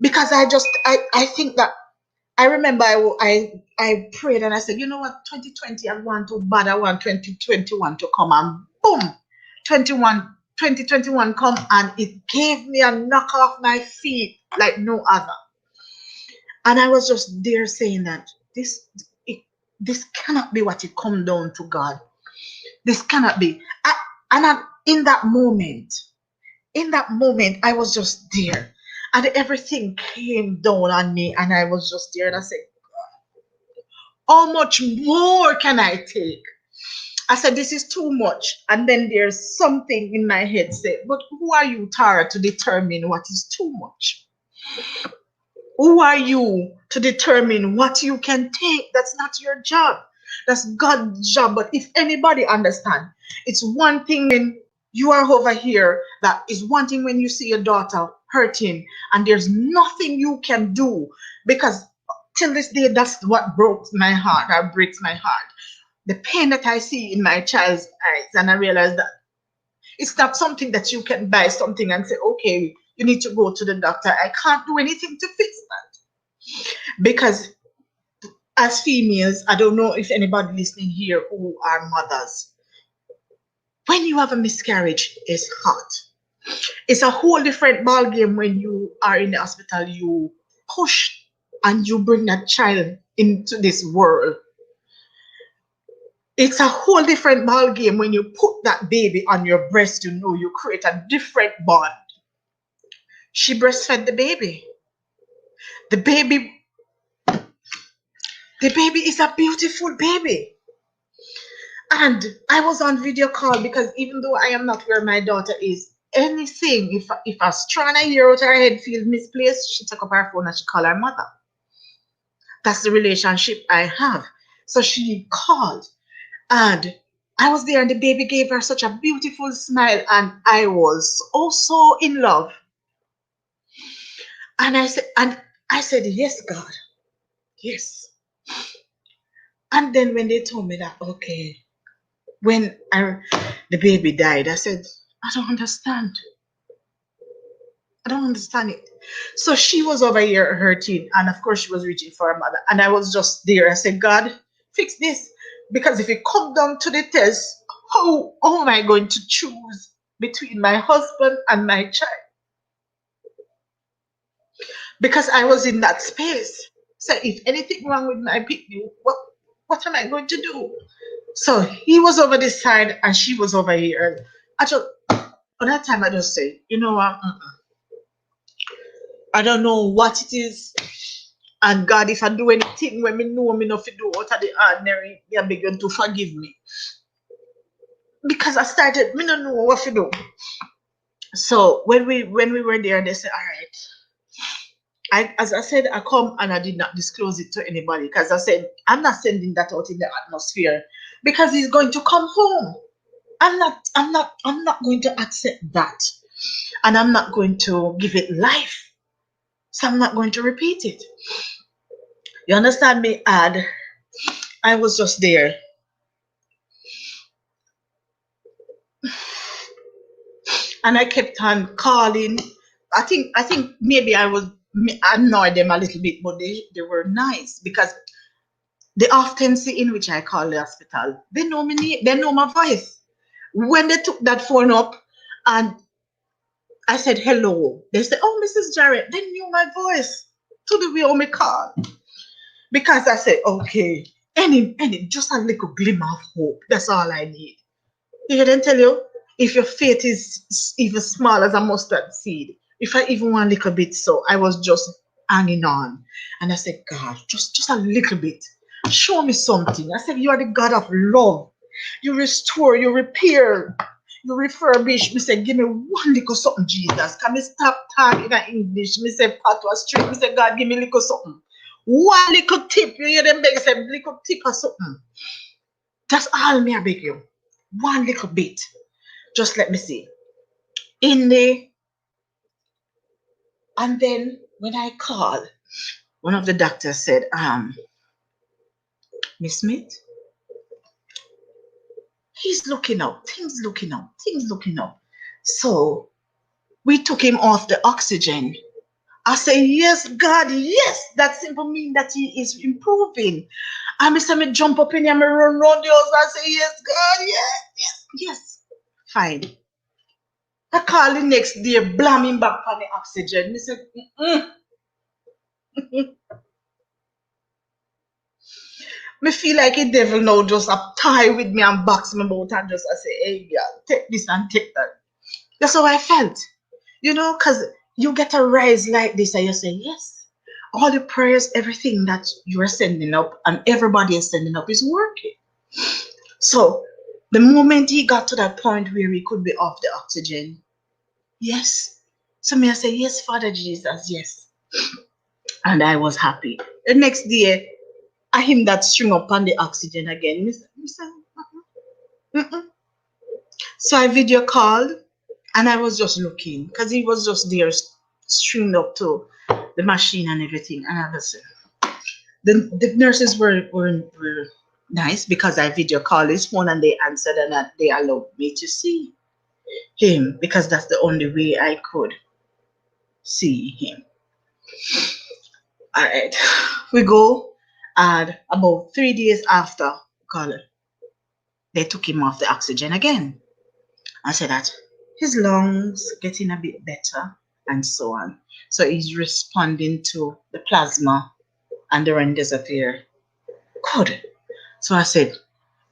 Because I think that I remember I prayed and I said, you know what, 2020 I want to, but I want 2021 to come, and boom, 2021 come, and it gave me a knock off my feet like no other. And I was just there saying that this cannot be what it come down to, God. This cannot be. In that moment, I was just there. And everything came down on me, and I was just there, and I said, how much more can I take? I said, this is too much. And then there's something in my head say, but who are you, Tara, to determine what is too much? Who are you to determine what you can take? That's not your job. That's God's job. But if anybody understands, it's one thing when you are over here, that is one thing when you see your daughter hurting and there's nothing you can do, because till this day, that's what broke my heart, or breaks my heart. The pain that I see in my child's eyes, and I realize that it's not something that you can buy something and say, okay, you need to go to the doctor. I can't do anything to fix that. Because as females, I don't know if anybody listening here who are mothers, when you have a miscarriage, it's hot. It's a whole different ballgame when you are in the hospital, you push and you bring that child into this world. It's a whole different ballgame when you put that baby on your breast. You create a different bond. She breastfed the baby. The baby is a beautiful baby. And I was on video call, because even though I am not where my daughter is, anything, if a strand of hair out her head feels misplaced, she took up her phone and she called her mother. That's the relationship I have. So she called, and I was there, and the baby gave her such a beautiful smile, and I was also in love. And I said, yes, God, yes. And then when they told me that, okay, when the baby died, I said, I don't understand. I don't understand it. So she was over here hurting, and of course she was reaching for her mother. And I was just there. I said, God, fix this. Because if it come down to the test, how am I going to choose between my husband and my child? Because I was in that space. So if anything wrong with my people, what am I going to do? So he was over this side and she was over here. At that time, I just said, you know what? I don't know what it is. And God, if I do anything when me know me not to do out of the ordinary, I beg you to forgive me. Because I started, me don't know what to do. So when we were there, they said, all right. As I said, I come and I did not disclose it to anybody, because I said, I'm not sending that out in the atmosphere, because he's going to come home. I'm not going to accept that. And I'm not going to give it life. So I'm not going to repeat it. You understand me? And I was just there. And I kept on calling. I think maybe I annoyed them a little bit, but they were nice, because the oftency in which I call the hospital, they know me, they know my voice. When they took that phone up and I said hello, they said, "Oh, Mrs. Jarrett," they knew my voice to the way on me call. Because I said, okay, any just a little glimmer of hope. That's all I need. You hear them tell you, if your faith is even small as a mustard seed, if I even want a little bit, so I was just hanging on. And I said, God, just a little bit. Show me something. I said, you are the God of love. You restore, you repair, you refurbish. Me say, give me one little something, Jesus. Can me stop talking in English? Me say, pat was straight. Me say, God, give me a little something. One little tip. You hear them beg, say, little tip or something. That's all me I beg you. One little bit. Just let me see. In the and then when I called, one of the doctors said, Miss Smith, he's looking up, things looking up, things looking up. So we took him off the oxygen. I say, yes, God, yes. That simply means that he is improving. And me say, me jump up in here, me run around the house. I say, yes, God, yes, yes, yes. Fine. I call the next day, blam him back on the oxygen. Me say, me feel like a devil now just a tie with me and box me about and just I say, hey, girl, take this and take that. That's how I felt. You know, because you get a rise like this and you say, yes, all the prayers, everything that you are sending up and everybody is sending up is working. So the moment he got to that point where he could be off the oxygen, yes. So me I say, yes, Father Jesus, yes. And I was happy. The next day, I him that string up on the oxygen again. Me say, mm-mm. So I video called and I was just looking because he was just there stringed up to the machine and everything. And I was the nurses were nice because I video called his phone and they answered and they allowed me to see him because that's the only way I could see him. All right, we go and about 3 days after call, they took him off the oxygen again. I said that his lungs getting a bit better and so on. So he's responding to the plasma and the remdesivir. Good. So I said,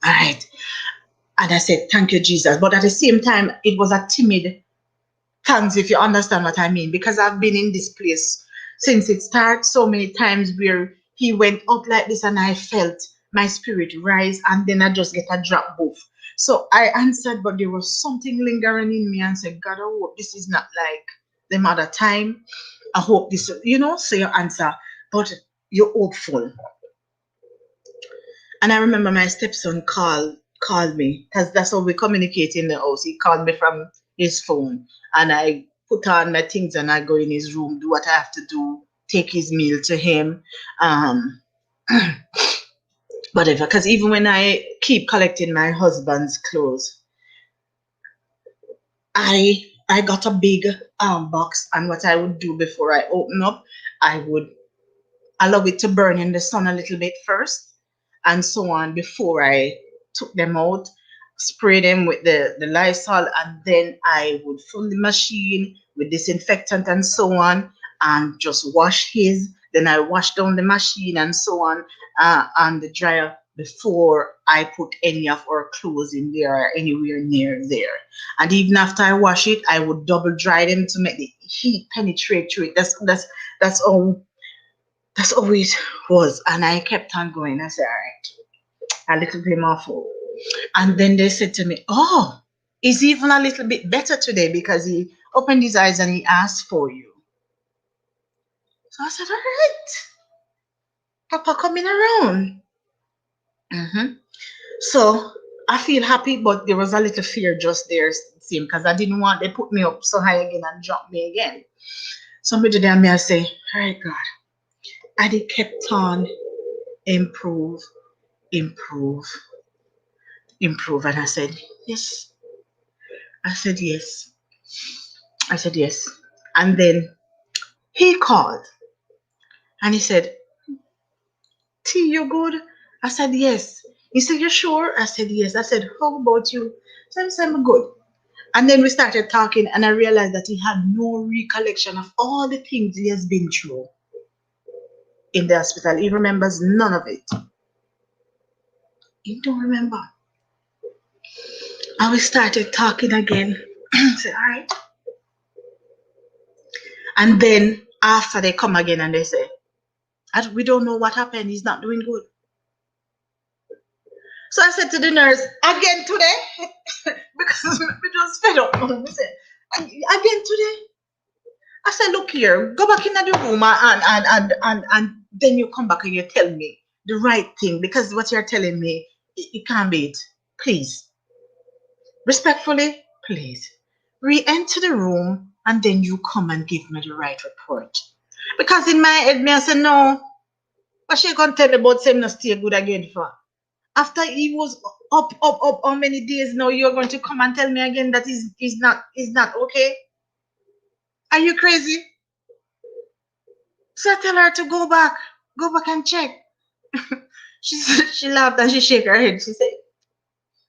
all right. And I said, thank you, Jesus. But at the same time, it was a timid thanks, if you understand what I mean, because I've been in this place since it started so many times where he went up like this and I felt my spirit rise and then I just get a drop both. So I answered, but there was something lingering in me and said, God, I hope this is not like the other time. I hope this, so your answer, but you're hopeful. And I remember my stepson called me because that's how we communicate in the house. He called me from his phone and I put on my things and I go in his room, do what I have to do, take his meal to him, whatever. Because even when I keep collecting my husband's clothes, I got a big box, and what I would do before I open up, I would allow it to burn in the sun a little bit first and so on before I took them out, spray them with the Lysol, and then I would fill the machine with disinfectant and so on and just wash his. Then I wash down the machine and so on the dryer before I put any of our clothes in there or anywhere near there. And even after I wash it, I would double dry them to make the heat penetrate through it. That's how it was. And I kept on going. I said, all right, a little bit more full. And then they said to me, oh, he's even a little bit better today because he opened his eyes and he asked for you. So I said, all right, Papa coming around. So I feel happy, but there was a little fear just there, same, because I didn't want they put me up so high again and drop me again. Somebody there me I say, all right, God. And it kept on improve. And I said, yes. I said, yes. And then he called and he said, T, you good? I said, yes. He said, you sure? I said, yes. I said, how about you? So I said, I'm good. And then we started talking, and I realized that he had no recollection of all the things he has been through in the hospital. He remembers none of it. He don't remember. And we started talking again. I said, all right. And then after they come again and they say, we don't know what happened. He's not doing good. So I said to the nurse, again today? Because we just fed up. We said, again today? I said, look here, go back in the room and then you come back and you tell me the right thing, because what you're telling me, it can't be it. Please. Respectfully, please. Re-enter the room and then you come and give me the right report. Because in my head, me I said, no. What she gonna tell me about saying not stay good again for? After he was up, how many days now you're going to come and tell me again that he's not okay? Are you crazy? So I tell her to go back and check. She laughed and she shook her head. She said,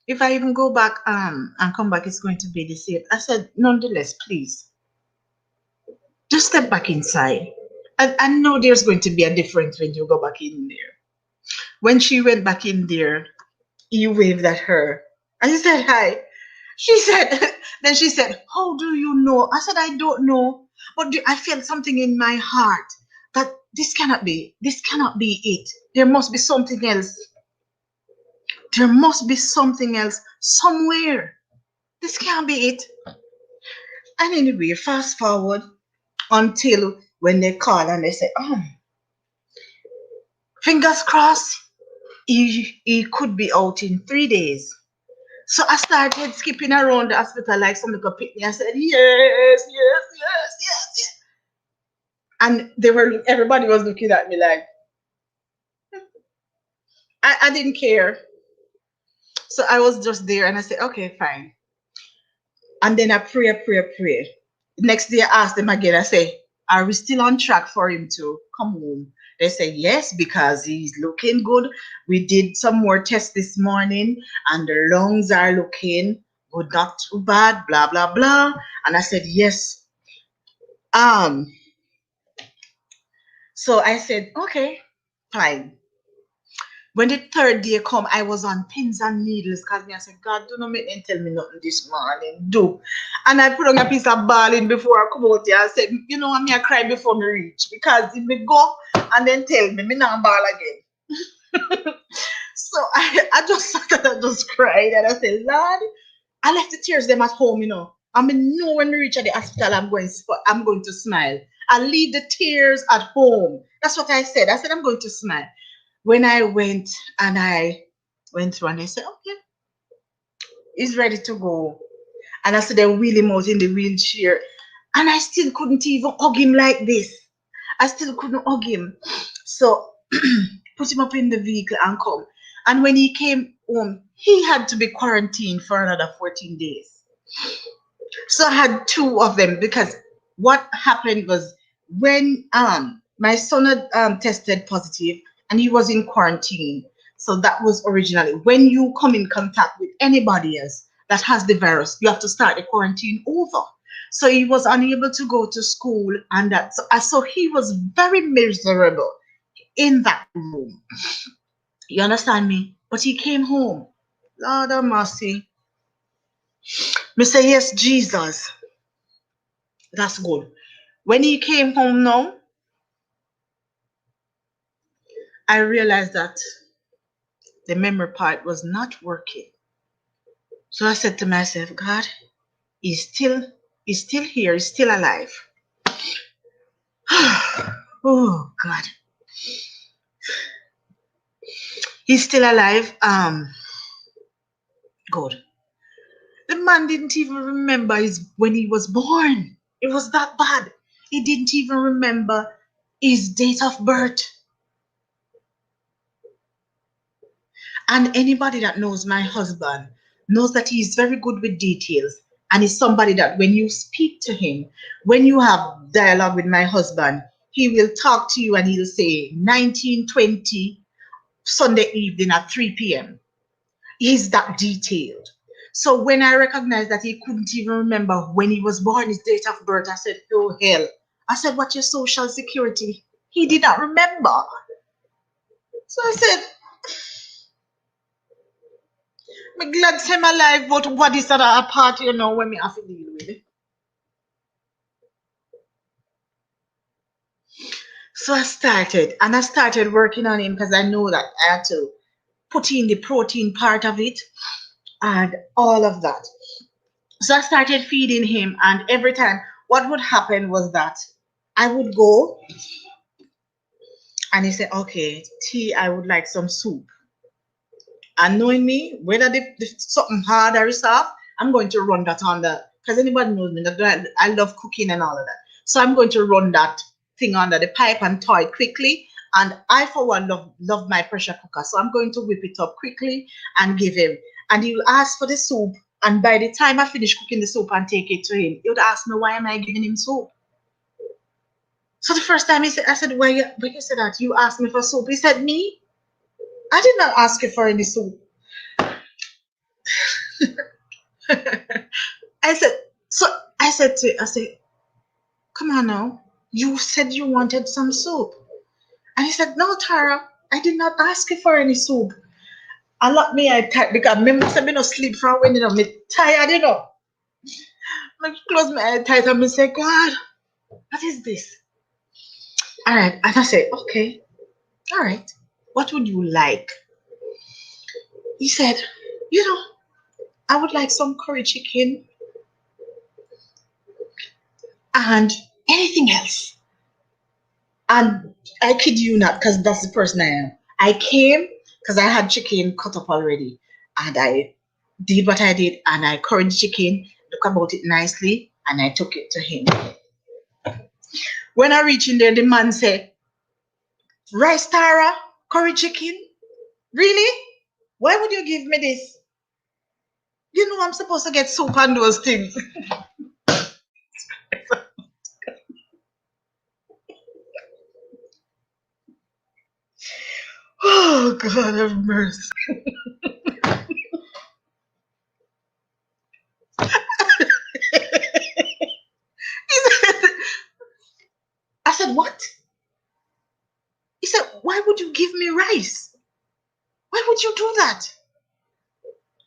if I even go back and come back, it's going to be the same. I said, nonetheless, please, just step back inside. I know there's going to be a difference when you go back in there. When she went back in there, he waved at her and he said, hi. She said, then she said, how do you know? I said, I don't know, but I felt something in my heart that this cannot be it. There must be something else. There must be something else somewhere. This can't be it. And anyway, fast forward until when they call and they say, fingers crossed, he could be out in 3 days. So I started skipping around the hospital like somebody could pick me. I said, yes. And everybody was looking at me like, I didn't care. So I was just there and I said, okay, fine. And then I pray. Next day I asked them again, I say, are we still on track for him to come home? They say, yes, because he's looking good. We did some more tests this morning and the lungs are looking good, not too bad, blah, blah, blah. And I said, yes. So I said, okay, fine. When the third day come, I was on pins and needles because I said, God, do not make them tell me nothing this morning. Do. And I put on a piece of balling before I come out here. I said, you know, I'm here cry before me reach. Because if me go and then tell me not ball again. So I just sat and I just cried and I said, Lord, I left the tears them at home, you know. I mean, know when we reach at the hospital, I'm going to smile. I leave the tears at home. That's what I said. I said, I'm going to smile. When I went through and they said, okay, he's ready to go. And I said, they wheel him out in the wheelchair. And I still couldn't even hug him like this. I still couldn't hug him. So put him up in the vehicle and come. And when he came home, he had to be quarantined for another 14 days. So I had 2 of them because what happened was when my son had tested positive and he was in quarantine. So that was originally when you come in contact with anybody else that has the virus, you have to start the quarantine over. So he was unable to go to school and that. So he was very miserable in that room. You understand me? But he came home. Lord have mercy. Me say, yes, Jesus. That's good. When he came home now, I realized that the memory part was not working. So I said to myself, God, he's still here, he's still alive. Oh God. He's still alive. Good. The man didn't even remember when he was born. It was that bad. He didn't even remember his date of birth. And anybody that knows my husband knows that he's very good with details. And he's somebody that when you speak to him, when you have dialogue with my husband, he will talk to you and he'll say 1920 Sunday evening at 3 p.m. He's that detailed. So when I recognized that he couldn't even remember when he was born, his date of birth, I said, oh hell. I said, what's your social security? He did not remember. So I said, I'm glad to him alive, but what is that a part, you know, when me have to deal with it. So I started working on him because I know that I had to put in the protein part of it and all of that. So I started feeding him, and every time what would happen was that I would go and he said, okay, tea, I would like some soup. And knowing me, whether the something hard or soft, I'm going to run that on the, because anybody knows me, that I love cooking and all of that. So I'm going to run that thing under the pipe and thaw it quickly. And I, for one, love my pressure cooker. So I'm going to whip it up quickly and give him. And he'll ask for the soup. And by the time I finish cooking the soup and take it to him, he would ask me, why am I giving him soup? So the first time he said, I said, why you said that? You asked me for soup. He said, me? I did not ask you for any soup. I said, come on now. You said you wanted some soup. And he said, no, Tara, I did not ask you for any soup. I locked me eye tight because I must have been asleep for when I'm tired, you know. I close my eye tight and I say, God, what is this? All right. And I said, okay, all right. What would you like? He said, you know, I would like some curry chicken and anything else. And I kid you not, because that's the person I am. I came because I had chicken cut up already. And I did what I did, and I curried chicken, look about it nicely, and I took it to him. When I reached in there, the man said, rice, Tara, curry chicken? Really? Why would you give me this? You know I'm supposed to get soup and those things. Oh, God have mercy. I said, what? He said, why would you give me rice? Why would you do that?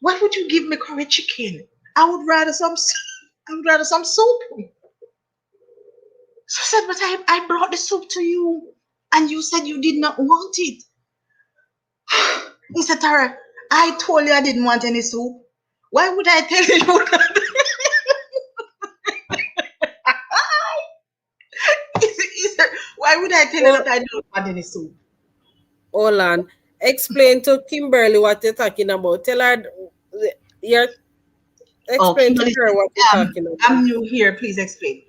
Why would you give me curry chicken? I would rather some soup. So I said, but I brought the soup to you and you said you did not want it. He said, Tara, I told you I didn't want any soup. Why would I tell you that? He said, why would I tell you that I don't want any soup? Hold on. Explain to Kimberly what you're talking about. Tell her explain to her what you're talking about. I'm new here. Please explain.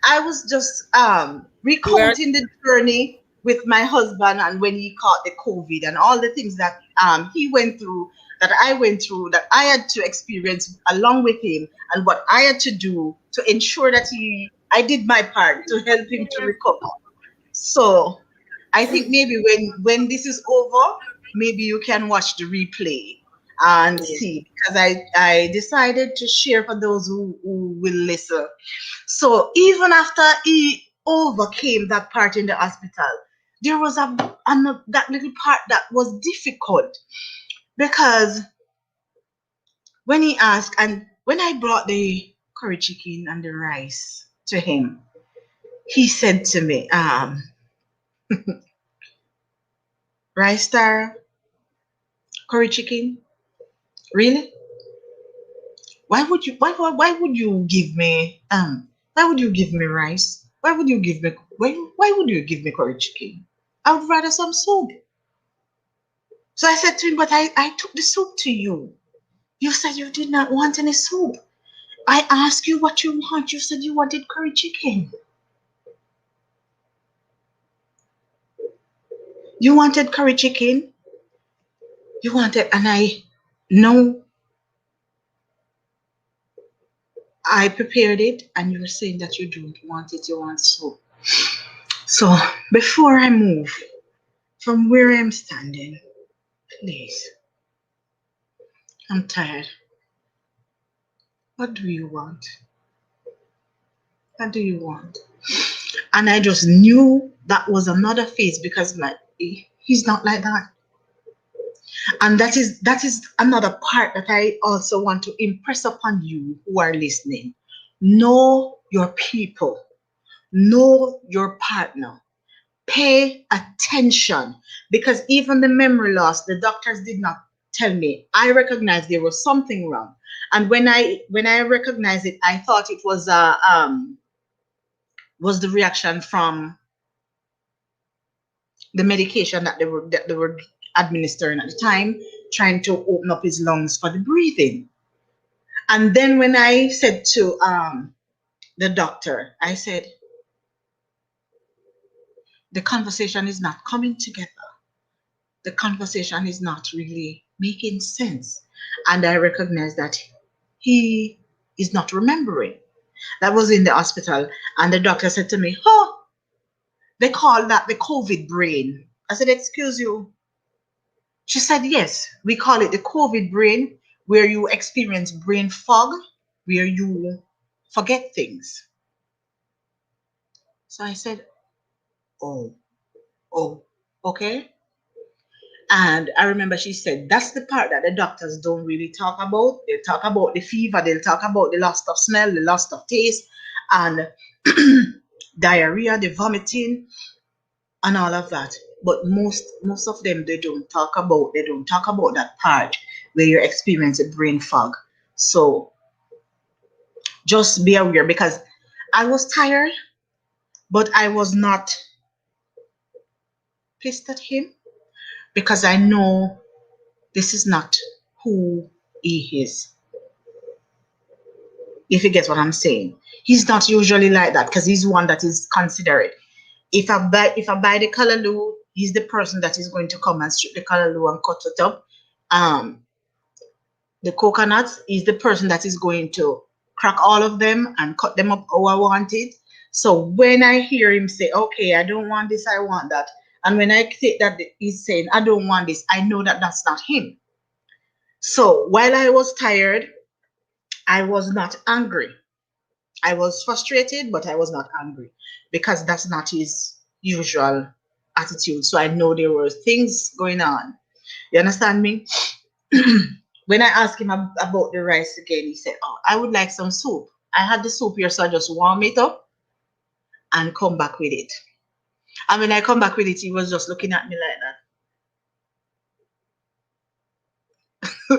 I was just recounting the journey with my husband and when he caught the COVID and all the things that he went through, that I went through, that I had to experience along with him, and what I had to do to ensure that I did my part to help him to recover. So I think maybe when this is over, maybe you can watch the replay and see, because I decided to share for those who will listen. So even after he overcame that part in the hospital, there was that little part that was difficult, because when he asked, and when I brought the curry chicken and the rice to him, he said to me, rice, Tara, curry chicken, really? Why would you give me rice? Why would you give me curry chicken? I would rather some soup. So I said to him, but I took the soup to you. You said you did not want any soup. I asked you what you want. You said you wanted curry chicken. You wanted curry chicken. You wanted, and I know I prepared it, and you were saying that you don't want it, you want soup. So before I move from where I'm standing, Please, I'm tired. What do you want? What do you want? And I just knew that was another phase because he's not like that. And that is another part that I also want to impress upon you who are listening. Know your people, know your partner, pay attention, because even the memory loss, the doctors did not tell me. I recognized there was something wrong, and when I recognized it, I thought it was was the reaction from the medication that they were administering at the time, trying to open up his lungs for the breathing. And then when I said to the doctor, I said, the conversation is not coming together. The conversation is not really making sense. And I recognize that he is not remembering. That was in the hospital. And the doctor said to me, oh, they call that the COVID brain. I said, excuse you. She said, yes, we call it the COVID brain, where you experience brain fog, where you forget things. So I said, oh, okay. And I remember she said, that's the part that the doctors don't really talk about. They talk about the fever, they'll talk about the loss of smell, the loss of taste, and diarrhea, the vomiting, and all of that. But most of them they don't talk about that part where you experience a brain fog. So just be aware, because I was tired, but I was not pissed at him, because I know this is not who he is. If you get what I'm saying. He's not usually like that, because he's one that is considerate. If I buy the callaloo, he's the person that is going to come and strip the callaloo and cut it up. The coconuts, is the person that is going to crack all of them and cut them up how I want it. So when I hear him say, okay, I don't want this, I want that, and when I take that he's saying, I don't want this, I know that that's not him. So while I was tired, I was not angry. I was frustrated, but I was not angry, because that's not his usual attitude. So I know there were things going on. You understand me? When I asked him about the rice again, he said, oh, I would like some soup. I had the soup here, so I just warm it up and come back with it. And when I come back with it, he was just looking at me like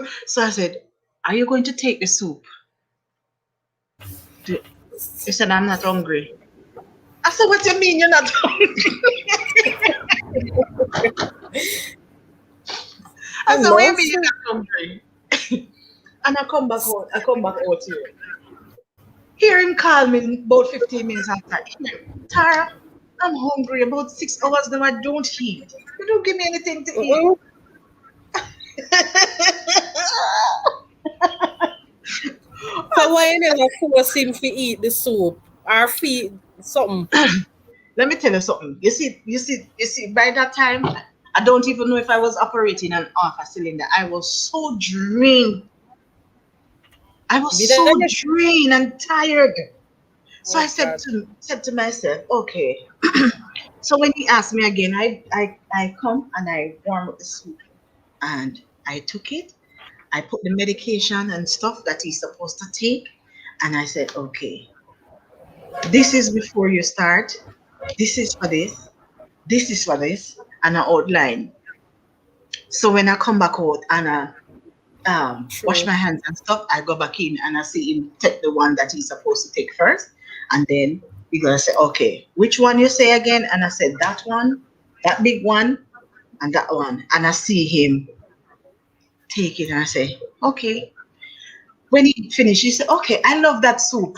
that. So I said, are you going to take the soup? He said, I'm not hungry. I said, what do you mean you're not hungry? I said, what do you mean you're not hungry? And I come back out here. Hear him call me about 15 minutes after. Tara, I'm hungry. About 6 hours now, I don't eat. You don't give me anything to eat. So why you never force him to eat the soup or feed something? Let me tell you something. You see, by that time, I don't even know if I was operating an half a cylinder. I was so drained. I was so drained and tired. So I said to myself, okay. So when he asked me again, I come and I warm up the soup, and I took it. I put the medication and stuff that he's supposed to take, and I said, okay, this is before you start. This is for this. This is for this, and I outline. So when I come back out and I wash my hands and stuff, I go back in and I see him take the one that he's supposed to take first, and then he's gonna say, okay, which one you say again? And I said, that one, that big one, and that one. And I see him take it, and I say, okay. When he finished, he said, okay, I love that soup.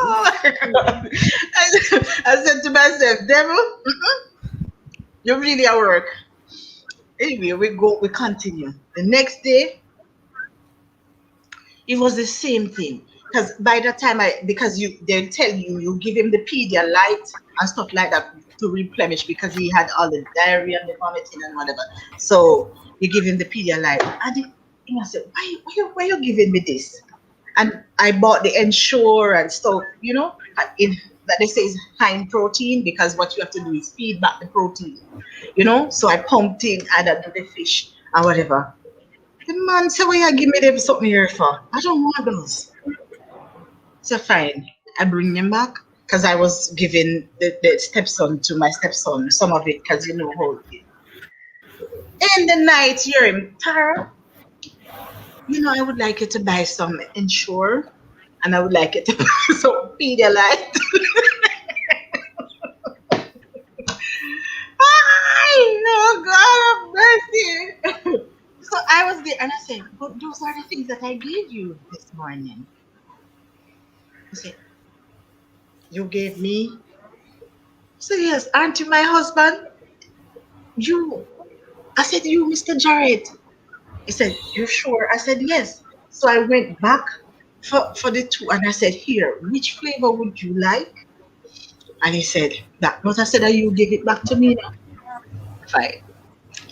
Oh my God. I said to myself, devil, you're really at work. Anyway, we continue. The next day, it was the same thing. because by the time because they'll tell you, you give him the Pedialyte and stuff like that to replenish because he had all the diarrhea and the vomiting and whatever. So you give him the Pedialyte. And he must say, why you giving me this? And I bought the Ensure and stuff, in that they say is high in protein because what you have to do is feed back the protein, So I pumped in, added to the fish and whatever. The man said, "Well, you give me them something here for? I don't want those." So fine, I bring them back because I was giving the stepson to my stepson some of it because how it is. In the night, hear him, Tara. I would like you to buy some Ensure, and I would like you to buy some Pedialyte. Oh God of mercy! So I was there, and I said, "But those are the things that I gave you this morning." He said, "You gave me?" So yes, aren't you my husband? You. I said, "You, Mr. Jarrett." He said, "You sure?" I said, "Yes." So I went back for the two, and I said, "Here, which flavor would you like?" And he said, "That." But I said, "That you give it back to me now." Fine.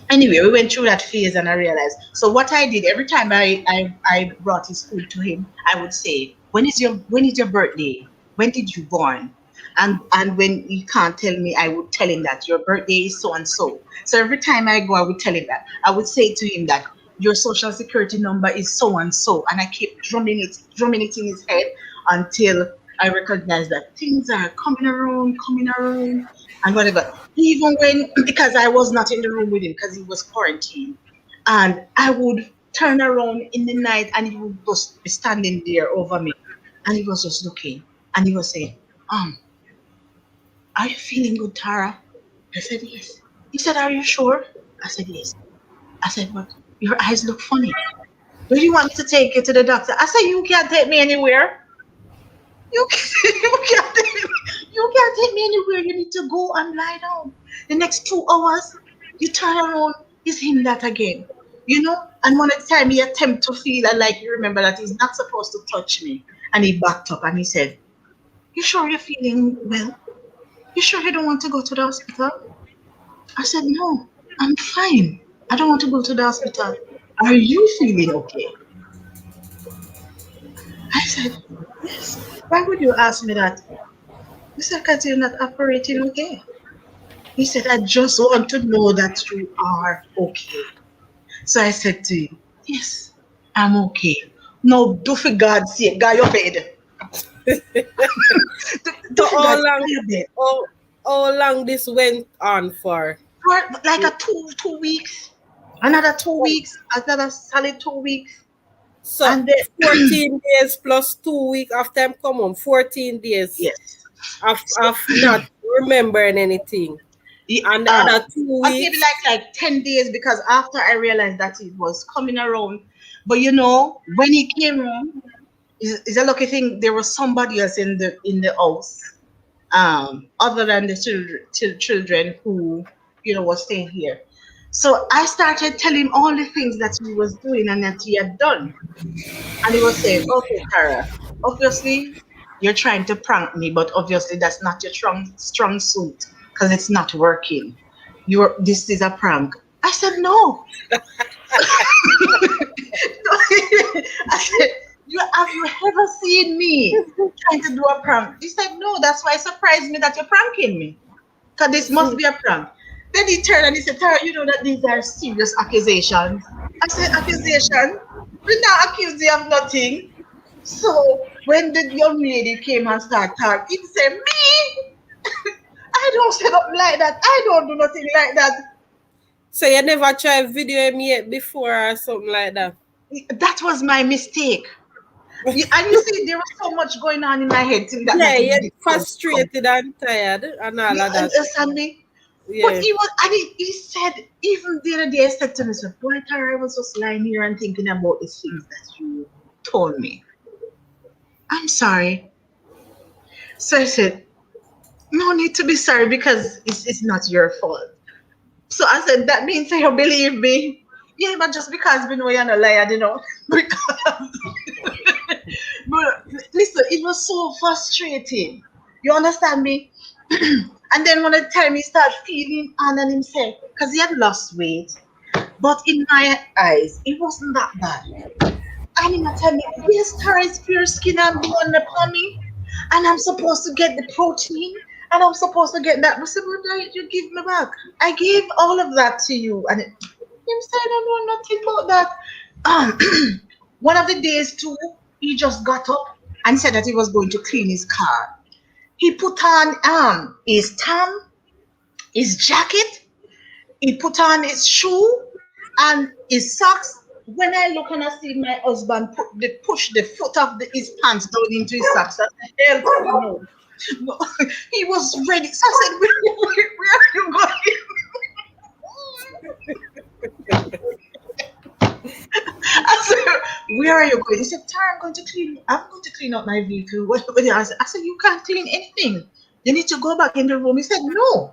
Anyway, we went through that phase, and I realized. So what I did every time I brought his food to him, I would say, "When is your birthday? When did you born?" And when he can't tell me, I would tell him that your birthday is so and so. So every time I go, I would tell him that. I would say to him that your social security number is so and so, and I keep drumming it in his head until I recognize that things are coming around, and whatever. Even when because I was not in the room with him because he was quarantined, and I would turn around in the night and he would just be standing there over me, and he was just looking, and he was saying, "Are you feeling good, Tara?" I said, "Yes." He said, "Are you sure?" I said, "Yes." I said, "But your eyes look funny. Do you want me to take you to the doctor?" I said, "You can't take me anywhere. You can't, you can't take me anywhere. You need to go and lie down. The next 2 hours, you turn around, it's him that again. And one at the time he attempt to feel and like you remember that he's not supposed to touch me. And he backed up and he said, "You sure you're feeling well? You sure you don't want to go to the hospital?" I said, "No, I'm fine. I don't want to go to the hospital. Are you feeling okay?" I said, "Yes." "Why would you ask me that?" He said, "Because you're not operating okay." He said, "I just want to know that you are okay." So I said to him, "Yes, I'm okay. Now, do for God's sake, go your bed." Do So for God's sake, go your bed. how long this went on for? For like a 2 weeks, another 2 weeks, another solid 2 weeks. So And then, 14 days plus 2 weeks after I'm come home, 14 days yes. of not remembering anything. And the other two I'll give it weeks, like 10 days because after I realized that it was coming around. But when he came home, it's a lucky thing there was somebody else in the house, other than the children who, was staying here. So I started telling him all the things that he was doing and that he had done. And he was saying, "Okay, Tara, obviously you're trying to prank me, but obviously that's not your strong suit because it's not working. This is a prank." I said, "No." I said, Have you ever seen me trying to do a prank?" He said, "No, that's why it surprised me that you're pranking me. Because this must be a prank." Then he turned and he said, "Tara, you know that these are serious accusations." I said, "Accusation? We're not accused you of nothing." So when the young lady came and started talking, he said, "Me? I don't say nothing like that. I don't do nothing like that." so you never tried video him yet before or something like that. That was my mistake. And you see, there was so much going on in my head till that Yeah, even you're did come. frustrated and tired and all You of that. understand me? But Yeah. he was, and he said, even the other day, I said to myself, "Boy, Tara, I was just lying here and thinking about the things that you told me. I'm sorry." So I said, "No need to be sorry because it's not your fault." So I said, "That means you believe me." "Yeah, but just because we know you're not liar, because But listen, it was so frustrating. You understand me? And then when the time he started feeling under himself, because he had lost weight, but in my eyes, it wasn't that bad. And he might tell me, yes, Tara, it's pure skin and bone upon me. And I'm supposed to get the protein. And I'm supposed to get that. I said, what did you give me back? I gave all of that to you. And him said, I don't know nothing about that. One of the days too, he just got up and said that he was going to clean his car. He put on his tam, his jacket, he put on his shoe and his socks. When I look and I see my husband push the foot of his pants down into his socks, I said, hell to the no. No, he was ready. So I said, where are you going? I said, where are you going? He said, Tara, I'm going to clean up my vehicle. What I said, you can't clean anything. You need to go back in the room. He said, no,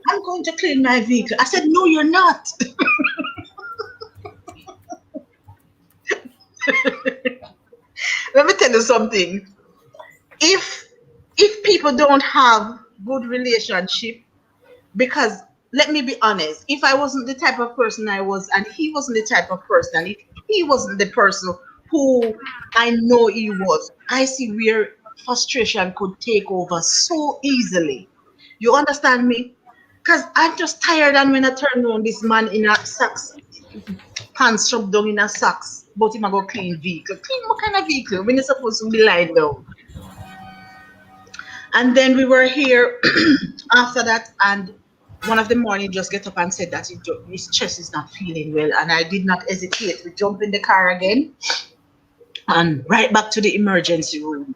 I'm going to clean my vehicle. I said, no, you're not. Let me tell you something. If people don't have good relationship, because let me be honest, if I wasn't the type of person I was, and he wasn't the type of person, if he wasn't the person who I know he was, I see where frustration could take over so easily. You understand me? Because I'm just tired, and when I turn around, this man in a socks, pants shoved down in a socks, but him a go clean vehicle. Clean what kind of vehicle when you're supposed to be lying down? And then we were here after that, and one of the morning just get up and said that his chest is not feeling well, and I did not hesitate. We jump in the car again and right back to the emergency room.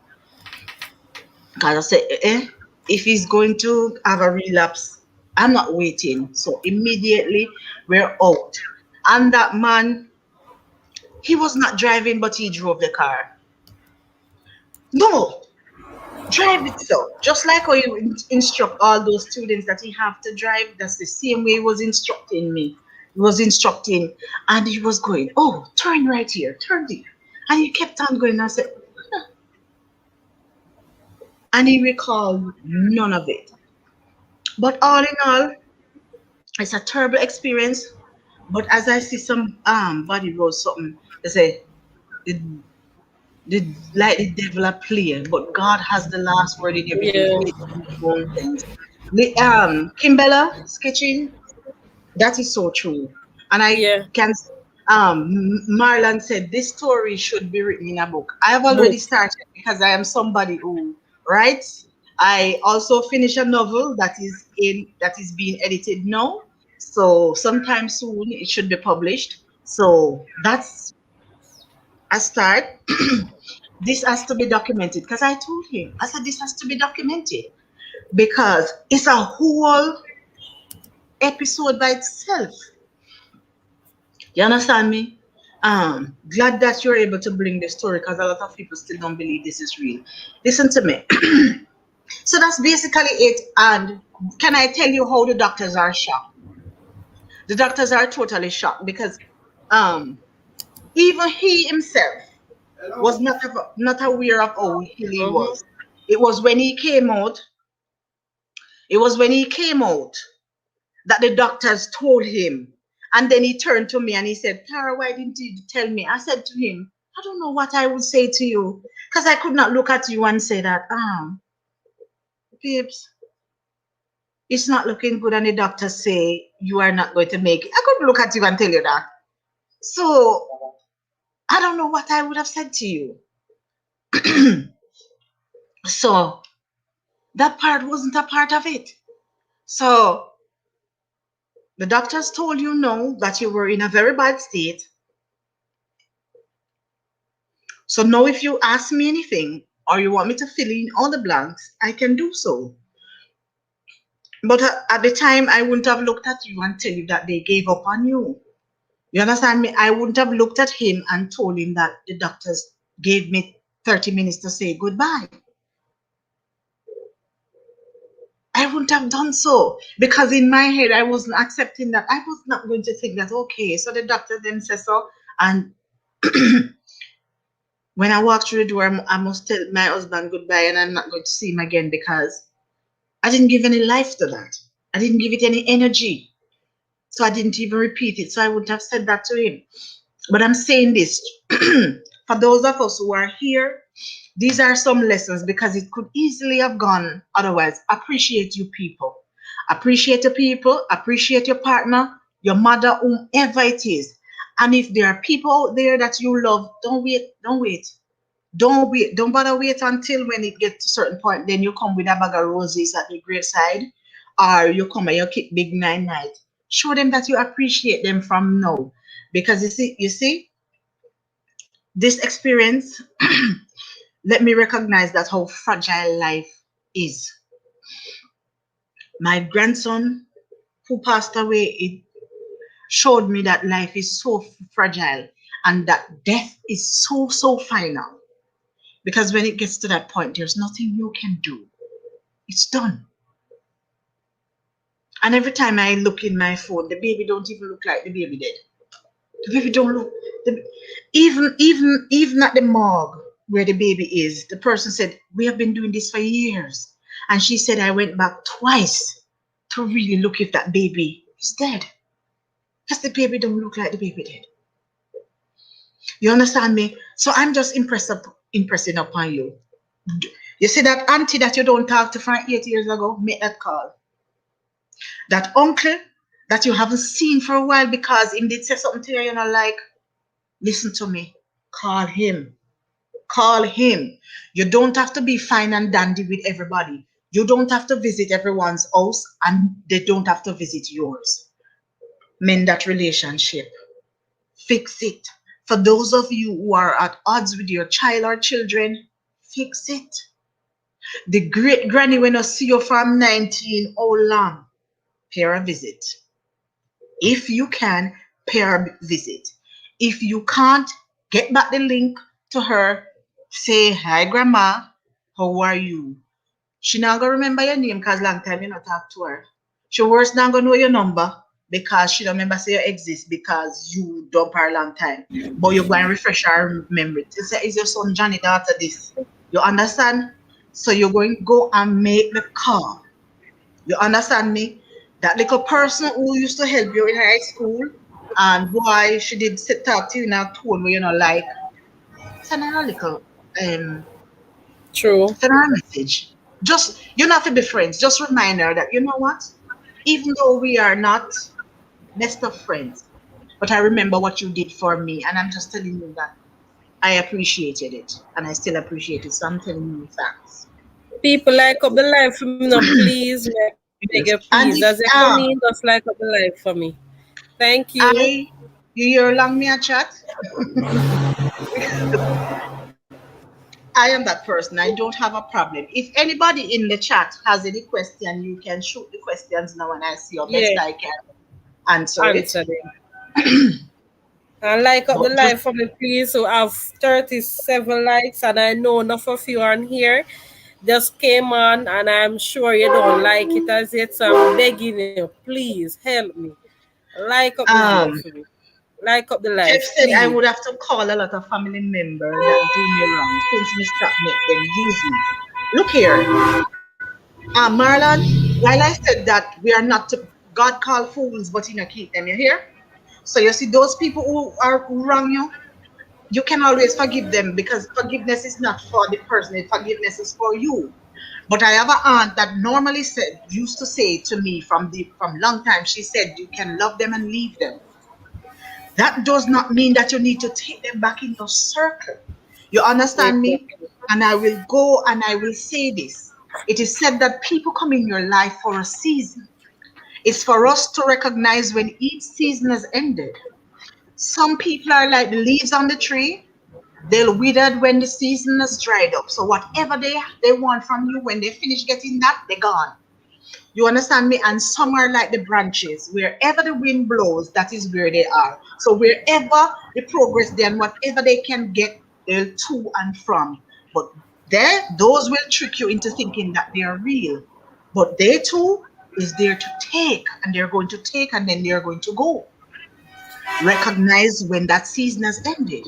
Because I said, if he's going to have a relapse, I'm not waiting. So immediately we're out. And that man, he was not driving, but he drove the car. No, drive itself. Just like how you instruct all those students that he have to drive, that's the same way he was instructing me. He was instructing, and he was going, oh, turn right here, turn there. And he kept on going. I said, huh. And he recalled none of it. But all in all, it's a terrible experience. But as I see some body roll something, they say, like the devil a play, but God has the last word in everything. Kimbella sketching, that is so true. And I can Marlon said this story should be written in a book. I have already started because I am somebody who writes. I also finished a novel that is being edited now. So sometime soon it should be published. So that's a start. This has to be documented because I told him, I said, this has to be documented because it's a whole episode by itself. You understand me? Glad that you're able to bring the story because a lot of people still don't believe this is real. Listen to me. So that's basically it. And can I tell you how the doctors are shocked? The doctors are totally shocked because even he himself was not aware of how ill he was. It was when he came out. It was when he came out that the doctors told him. And then he turned to me and he said, Tara, why didn't you tell me? I said to him, I don't know what I would say to you because I could not look at you and say that, babes, it's not looking good. And the doctors say you are not going to make it. I could look at you and tell you that. So I don't know what I would have said to you. So that part wasn't a part of it. So the doctors told you no, that you were in a very bad state. So now if you ask me anything or you want me to fill in all the blanks, I can do so. But at the time, I wouldn't have looked at you and tell you that they gave up on you. You understand me? I wouldn't have looked at him and told him that the doctors gave me 30 minutes to say goodbye. I wouldn't have done so because in my head, I wasn't accepting that. I was not going to think that, okay, so the doctor then says so. And When I walk through the door, I must tell my husband goodbye and I'm not going to see him again because I didn't give any life to that. I didn't give it any energy. So I didn't even repeat it. So I wouldn't have said that to him. But I'm saying this for those of us who are here, these are some lessons because it could easily have gone otherwise. Appreciate you people. Appreciate the people, appreciate your partner, your mother, whomever it is. And if there are people out there that you love, don't wait, don't wait. Don't wait, don't bother wait until when it gets to a certain point, then you come with a bag of roses at the graveside, or you come and you keep big night. Show them that you appreciate them from now. Because you see, this experience let me recognize that how fragile life is. My grandson who passed away, it showed me that life is so fragile and that death is so final. Because when it gets to that point, there's nothing you can do. It's done. And every time I look in my phone, the baby don't even look like the baby dead. The baby don't look. Even at the morgue where the baby is, the person said, "We have been doing this for years," and she said, "I went back twice to really look if that baby is dead, because the baby don't look like the baby dead." You understand me? So I'm just impressing upon you. You see that auntie that you don't talk to from 8 years ago? Make that call. That uncle that you haven't seen for a while because he did say something to you, like, listen to me. Call him. Call him. You don't have to be fine and dandy with everybody. You don't have to visit everyone's house and they don't have to visit yours. Mend that relationship. Fix it. For those of you who are at odds with your child or children, fix it. The great granny when I see you from 19, how long? Pay her a visit. If you can, pay her a visit. If you can't, get back the link to her. Say, "Hi, grandma. How are you?" She not gonna remember your name because long time you not talk to her. She worse not gonna know your number because she don't remember say you exist because you dump her a long time. But you're going to refresh her memory. To say, "Is your son Johnny after this?" You understand? So you're going to go and make the call. You understand me? That little person who used to help you in high school, and why she did talk to you in a tone where like, send her a little True. send her a message. Just, you don't have to be friends. Just remind her that, you know what? Even though we are not best of friends, but I remember what you did for me, and I'm just telling you that I appreciated it, and I still appreciate it. So I'm telling you facts. People like up the life for me now, please. Beg Yes. you, And please. if As you come in, just like up the life for me. Thank you. you hear along me a chat, I am that person. I don't have a problem. If anybody in the chat has any question, you can shoot the questions now, and I see your best Yeah, I can answer it. answer them. And like up the But just life for me, please. So I have 37 likes, and I know enough of you on here just came on, and I'm sure you don't like it as yet. So I'm begging you, please help me. Like up the video um, for me. Like up the Kev life, said I please. would have to call a lot of family members that do me wrong since me stop make them use me. Look here, Marlon. While I said that we are not to God call fools, but you know keep them. You hear? So you see those people who wrong you, you can always forgive them because forgiveness is not for the person, forgiveness is for you. But I have an aunt that normally said, used to say to me from long time, she said, you can love them and leave them. That does not mean that you need to take them back in your circle. You understand me? Exactly. And I will go and I will say this. It is said that people come in your life for a season. It's for us to recognize when each season has ended. Some people are like the leaves on the tree. They'll wither when the season has dried up. So whatever they want from you, when they finish getting that, they're gone. You understand me? And some are like the branches. Wherever the wind blows, that is where they are. So wherever the progress they and whatever they can get, they'll to and from. But those will trick you into thinking that they are real. But they too is there to take, and they're going to take, and then they're going to go. Recognize when that season has ended.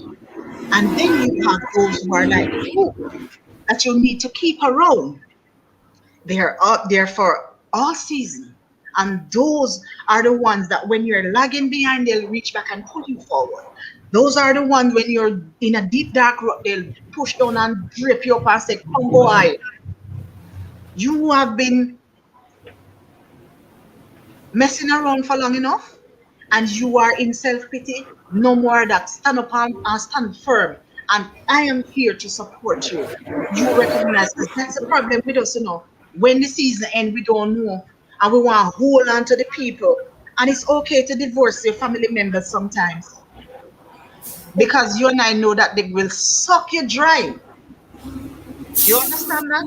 And then you have those who are like you that you need to keep around. They are out there for all season. And those are the ones that when you're lagging behind, they'll reach back and pull you forward. Those are the ones when you're in a deep dark rut, they'll push down and drape you up and say, come go high. You have been messing around for long enough and you are in self-pity. No more of that. Stand up and stand firm. And I am here to support you. You recognize because that's the problem with us, you know. When the season ends, we don't know. And we want to hold on to the people. And it's okay to divorce your family members sometimes. Because you and I know that they will suck you dry. You understand that?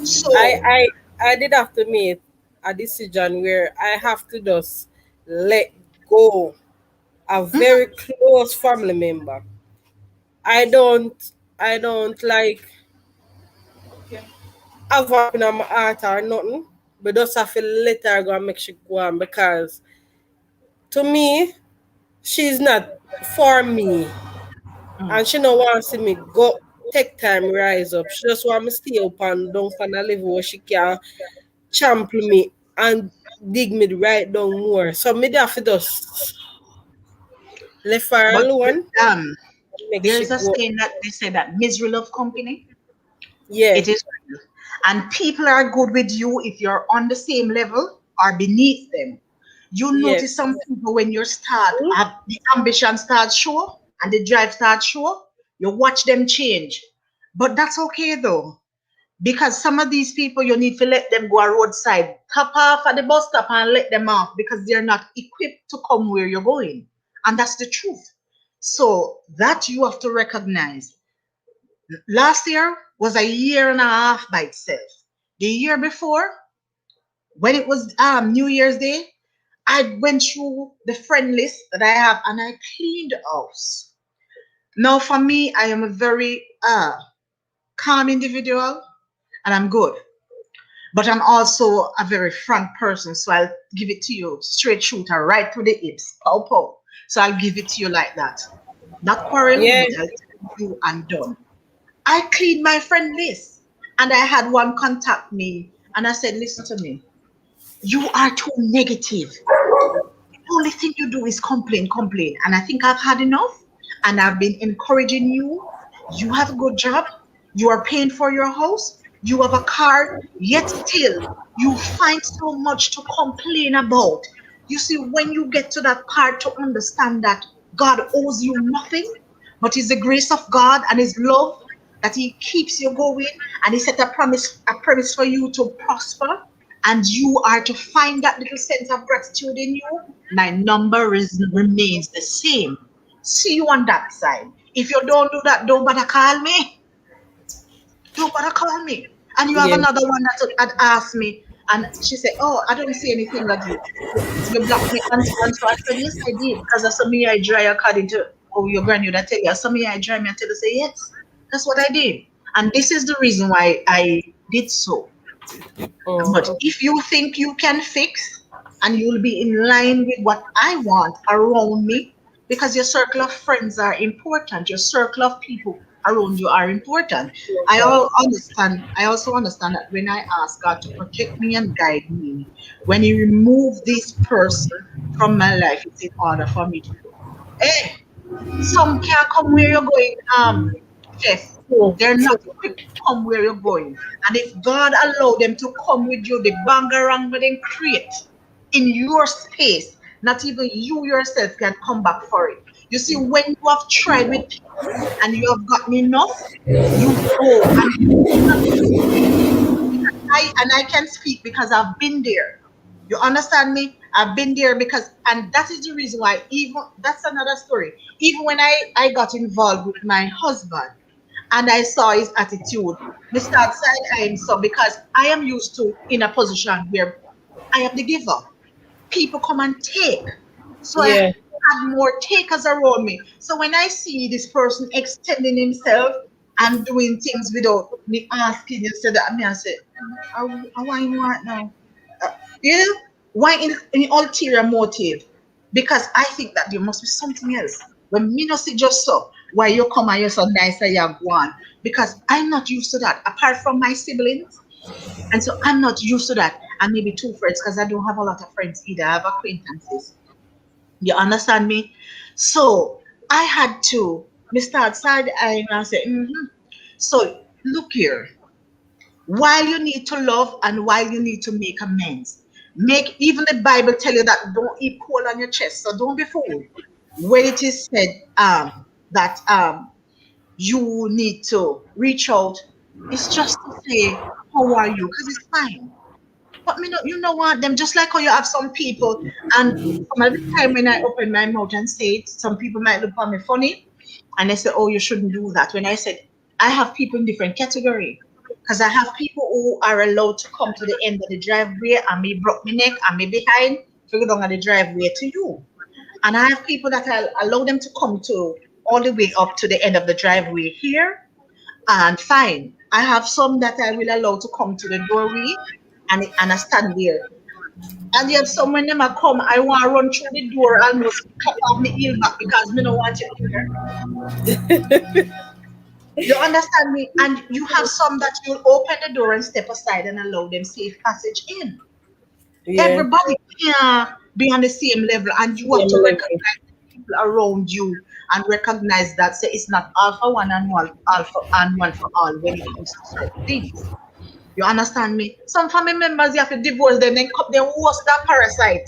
So I did have to make a decision where I have to just let go a very close family member. I don't I don't like have her in my heart or nothing. But just have to let her go and make she go on because to me she's not for me. And she don't want to see me go take time rise up. She just want me stay up and down for the level where she can trample me and dig me right down more. So me have to just left her but alone um and make she there's a go. saying that they say that misery love company. Yeah, It is real. And people are good with you if you're on the same level or beneath them. You yeah. notice some people when you start have the ambition starts show and the drive starts show, you watch them change. But that's okay though. Because some of these people you need to let them go a roadside. Top off at the bus stop and let them off because they're not equipped to come where you're going. And that's the truth. So that you have to recognize. Last year was a year and a half by itself. The year before, when it was New Year's Day, I went through the friend list that I have and I cleaned the house. Now, for me, I am a very calm individual and I'm good. But I'm also a very frank person, so I'll give it to you straight shooter, right to the hips, pow pow. So I'll give it to you like that. Not quarrel, Yeah. but I'll tell you and done. I cleaned my friend list and I had one contact me and I said, listen to me, you are too negative. The only thing you do is complain, complain. And I think I've had enough and I've been encouraging you. You have a good job. You are paying for your house. You have a car, yet still you find so much to complain about. You see, when you get to that part to understand that God owes you nothing, but it's the grace of God and His love that He keeps you going, and He set a promise for you to prosper, and you are to find that little sense of gratitude in you. My number remains the same. See you on that side. If you don't do that, don't bother call me. Don't bother call me. And you have Yeah. another one that had asked me, and she said, oh, I don't see anything that you blocked me and so and so. I said, yes, I did. Because I saw me I dry according to your grandmother tell you. I saw me I dry me until I say, yes, that's what I did. And this is the reason why I did so. But Mhm. if you think you can fix and you'll be in line with what I want around me, because your circle of friends are important, your circle of people around you are important. Understand. I also understand that when I ask God to protect me and guide me, when He remove this person from my life, it's in order for me to go. Hey, some can't come where you're going, Chef. True, They're not true. equipped to come where you're going. And if God allowed them to come with you, the bangarang that they create in your space, not even you yourself can come back for it. You see, when you have tried with people and you have gotten enough, you go and I can speak because I've been there. You understand me? I've been there because, and that is the reason why, even that's another story. Even when I got involved with my husband and I saw his attitude, me start side eyeing so because I am used to in a position where I am the giver. People come and take. So I Yeah. had more takers around me. So when I see this person extending himself and doing things without me asking instead of me, I say, I want you right now. Uh, you know, why in ulterior motive? Because I think that there must be something else. When me not see just so. why you come and you're so nice and you're gone. Because I'm not used to that. Apart from my siblings, and so I'm not used to that. And maybe two friends, because I don't have a lot of friends either. I have acquaintances. You understand me? So I had to, me start side eyeing and say, so look here. While you need to love and while you need to make amends, make even the Bible tell you that don't eat coal on your chest. So don't be fooled. When it is said that you need to reach out, it's just to say, how are you? Because it's fine. But me know, you know what? Them just like how you have some people, and some of the time when I open my mouth and say it, some people might look at me funny, and they say, "Oh, you shouldn't do that." When I said I have people in different category, because I have people who are allowed to come to the end of the driveway and me broke my neck and me behind, figure down on the driveway to you, and I have people that I allow them to come to all the way up to the end of the driveway here, and fine. I have some that I will allow to come to the doorway and I stand there. And yet some when them a come, I want to run through the door and almost cut off my heel back because me don't want you in there. You understand me? And you have some that you'll open the door and step aside and allow them safe passage in. Yeah. Everybody can be on the same level, and you have to Same level. recognize the people around you and recognize that say it's not all for one and one for all when it comes to certain things. You understand me? Some family members you have to divorce them, then worse than parasite.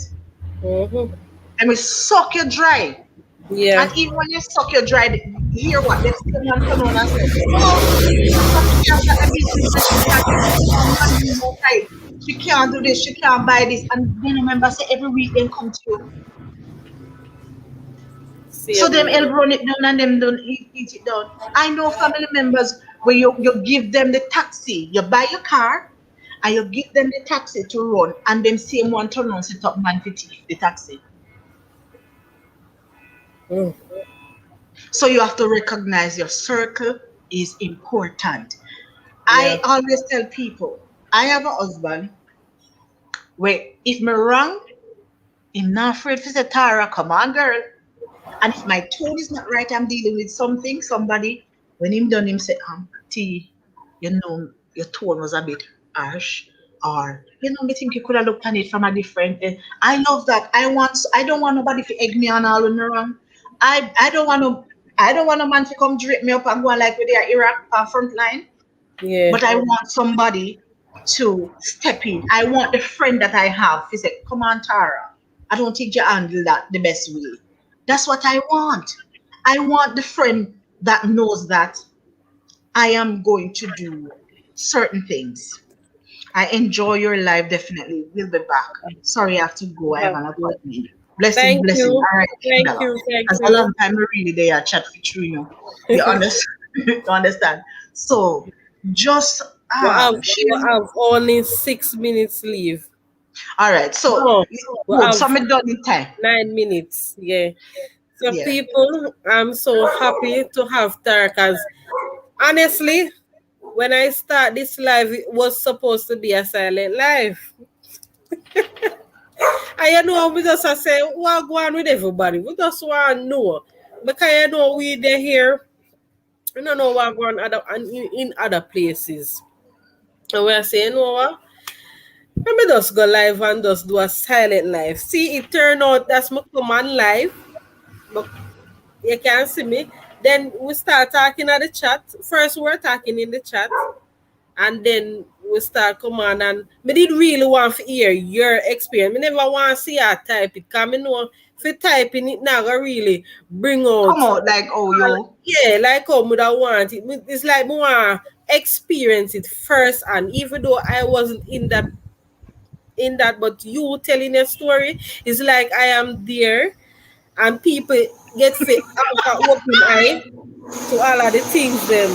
Mm-hmm. And we suck you dry. Yeah. And even when you suck you dry, you hear what? They still want to know and say, oh, because she can't get a business and she can't get some money in no time. She can't do this, she can't buy this. And then remember, say every week they come to you. So them help run it down and them don't eat it down. I know family members where you give them the taxi, you buy your car and you give them the taxi to run, and them same one turn on set up man for thief the taxi. Mm. So you have to recognize your circle is important. Yeah. I always tell people, I have a husband where if me wrong, I'm not afraid to say Tara, come on girl. And if my tone is not right, I'm dealing with something, somebody, when him done, him say, T, you know, your tone was a bit harsh. Or, you know, me think you could have looked at it from a different. I love that. I don't want nobody to egg me on all when me wrong. I don't want to. I don't want a man to come drape me up and go like with their Iraq front line. Yeah. But I want somebody to step in. I want the friend that I have. He said, come on, Tara. I don't think you handle that the best way. That's what I want. I want the friend that knows that I am going to do certain things. I enjoy your life, definitely. We'll be back. Sorry, I have to go. I have an appointment. Blessing, Thank blessing. you. All right, Thank Kendall. you. Thank Because a you. long time we really there chat with you. You understand? You understand? So just We share. have only 6 minutes leave. All right. So No, we good. have Summit done in time. 9 minutes. Yeah. So Yeah. people, I'm so happy to have Tara because honestly, when I start this live, it was supposed to be a silent live. And you know, we just say, what go on with everybody? We just want to know. Because you know, we they here, we don't know what go on in other places. And we're saying, you know what? Let me just go live and just do a silent live. See, it turned out that's my command live. But you can see me. Then we start talking at the chat. First, we're talking in the chat. And then we start come on and me did really want to hear your experience. Me never want to see her type it because I know if you typing it now gonna really bring out Come out like yo. yeah, like how would I want it. It's like me want to experience it first, and even though I wasn't in that, but you telling a story, it's like I am there and people get fit have an open eye to all of the things them.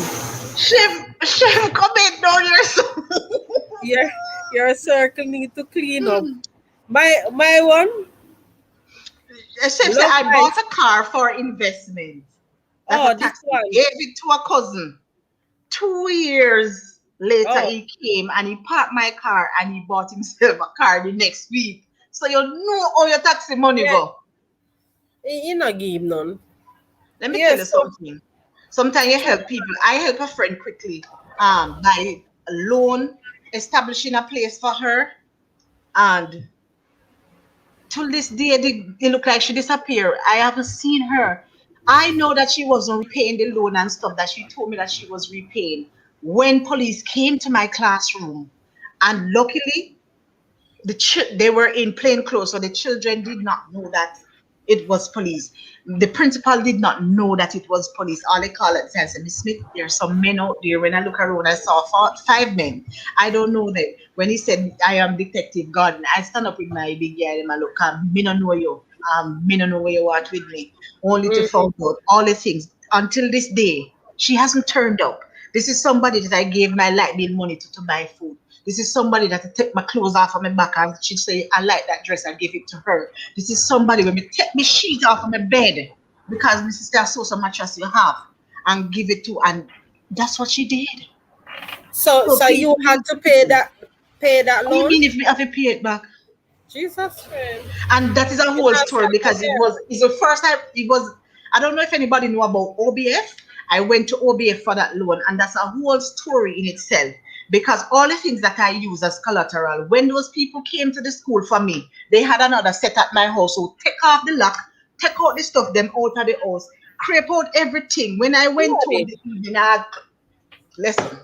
Chef, come in down here. Your circle need to clean up. My one, Chef said love I life. bought a car for investment. That's Oh, a this taxi. one. Gave it to a cousin. 2 years later, Oh, he came and he parked my car and he bought himself a car the next week. So you know how your taxi money yeah. go. You not give none. Let me tell Yes. you So something. Sometimes you help people. I help a friend quickly by loan, establishing a place for her, and till this day, it looked like she disappeared. I haven't seen her. I know that she wasn't repaying the loan and stuff that she told me that she was repaying. When police came to my classroom, and luckily they were in plain clothes, so the children did not know that it was police. The principal did not know that it was police. All they call it says, Miss Smith, there's some men out there. When I look around, I saw five men. I don't know them. When he said, I am Detective Gordon, I stand up with my big guy and I look, me no know you. Me no know where you are with me. Only to find out all the things. Until this day, she hasn't turned up. This is somebody that I gave my light bill money to buy food. This is somebody that I take my clothes off of my back and she'd say, I like that dress, I give it to her. This is somebody when me take my sheet off of my bed because my sister saw so much as you have and give it to, and that's what she did. So you had to pay that What do you loan? mean if we have to pay it back? Jesus friend. And that is a whole story because it's the first time I don't know if anybody know about OBF. I went to OBF for that loan, and that's a whole story in itself. Because all the things that I use as collateral, when those people came to the school for me, they had another set at my house. So take off the lock, take out the stuff, them out of the house, creep out everything. When I went to the evening, listen,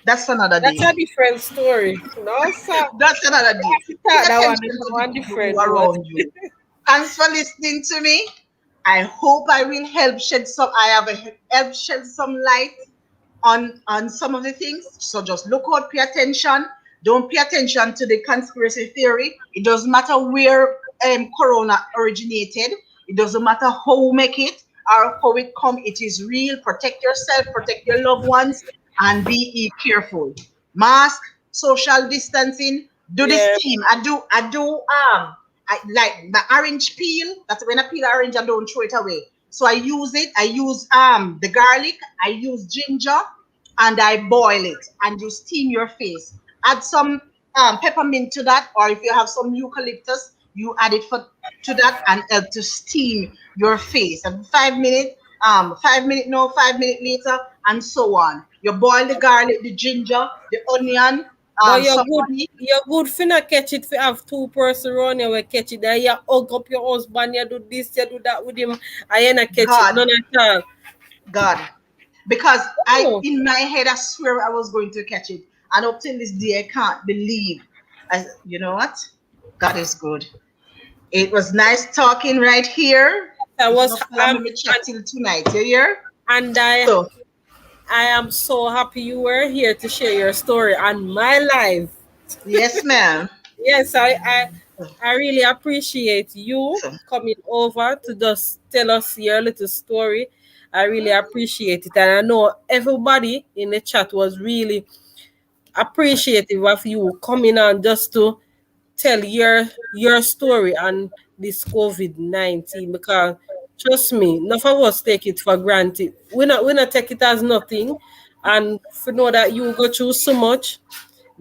that's another day. That's a different story. No, sir. That's another day. That one different around you. Thanks for listening to me. I hope I will help shed some. I have helped shed some light on some of the things. So just look out, pay attention. Don't pay attention to the conspiracy theory. It doesn't matter where corona originated. It doesn't matter how we make it or how it come. It is real. Protect yourself, protect your loved ones, and be careful. Mask, social distancing. Do the steam. I like the orange peel. That's when I peel orange, I don't throw it away. So I use it. I use the garlic. I use ginger, and I boil it. And you steam your face. Add some peppermint to that, or if you have some eucalyptus, you add it to that and help to steam your face. And 5 minutes, 5 minutes no, 5 minutes later, and so on. You boil the garlic, the ginger, the onion. But you're good for not catch it. If you have two person around you, will catch it. Then you hug up your husband, you do this, you do that with him, and you not catch it. None at all. God. Because in my head, I swear I was going to catch it. And up till this day, I can't believe. You know what? God is good. It was nice talking right here. I was chat till tonight. You hear? And I am so happy you were here to share your story on my life. Yes, ma'am. Yes, I really appreciate you coming over to just tell us your little story. I really appreciate it. And I know everybody in the chat was really appreciative of you coming on just to tell your story on this COVID-19, because trust me, none of us take it for granted. We not take it as nothing, and to know that you go through so much,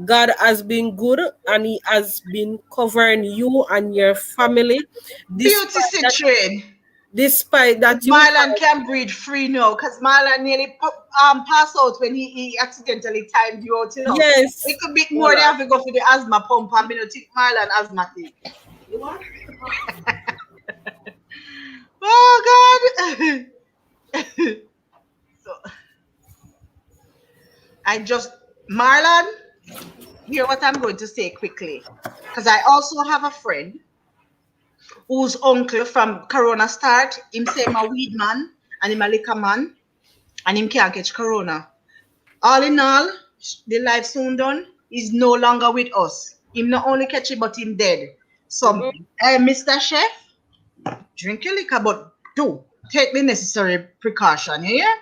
God has been good and He has been covering you and your family. Despite that, Marlon can breathe free now, because Marlon nearly passed out when he accidentally timed you out. You know? Yes. It could be more than have to go for the asthma pump. I'm going to take Marlon asthmatic. You want? Oh, God. So, Marlon, hear what I'm going to say quickly. Because I also have a friend whose uncle from Corona start, him say him a weed man and him a liquor man and him can't catch Corona. All in all, the life soon done, is no longer with us. Him not only catch it, but him dead. So, Mr. Chef, drink your liquor, but take the necessary precaution, you hear?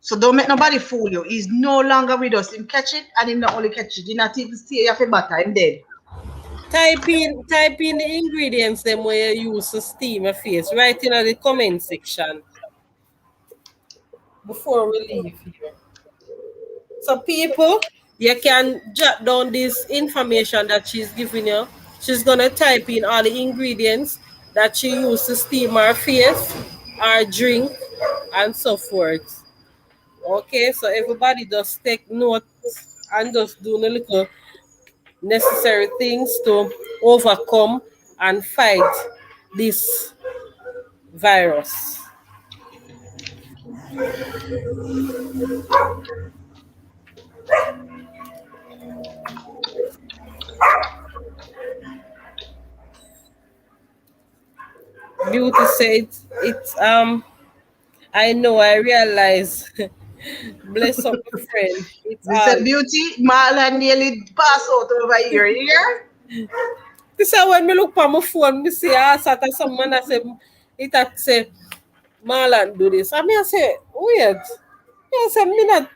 So don't make nobody fool you. He's no longer with us. Him catch it and him not only catch it. He not even stay here for butter, him dead. Type in the ingredients them where you use to steam your face right in the comment section before we leave here. So people, you can jot down this information that she's giving you. She's gonna type in all the ingredients that she used to steam her face or drink and so forth. Okay, so everybody just take note and just do the little necessary things to overcome and fight this virus. Beauty said it's I know, I realize. Bless up my friend. It's This a all. beauty. Marla nearly pass out over here. You hear? This is when me look for my phone, me see sat as some man that say it had say Marlon do this. I mean I say, weird. I say me not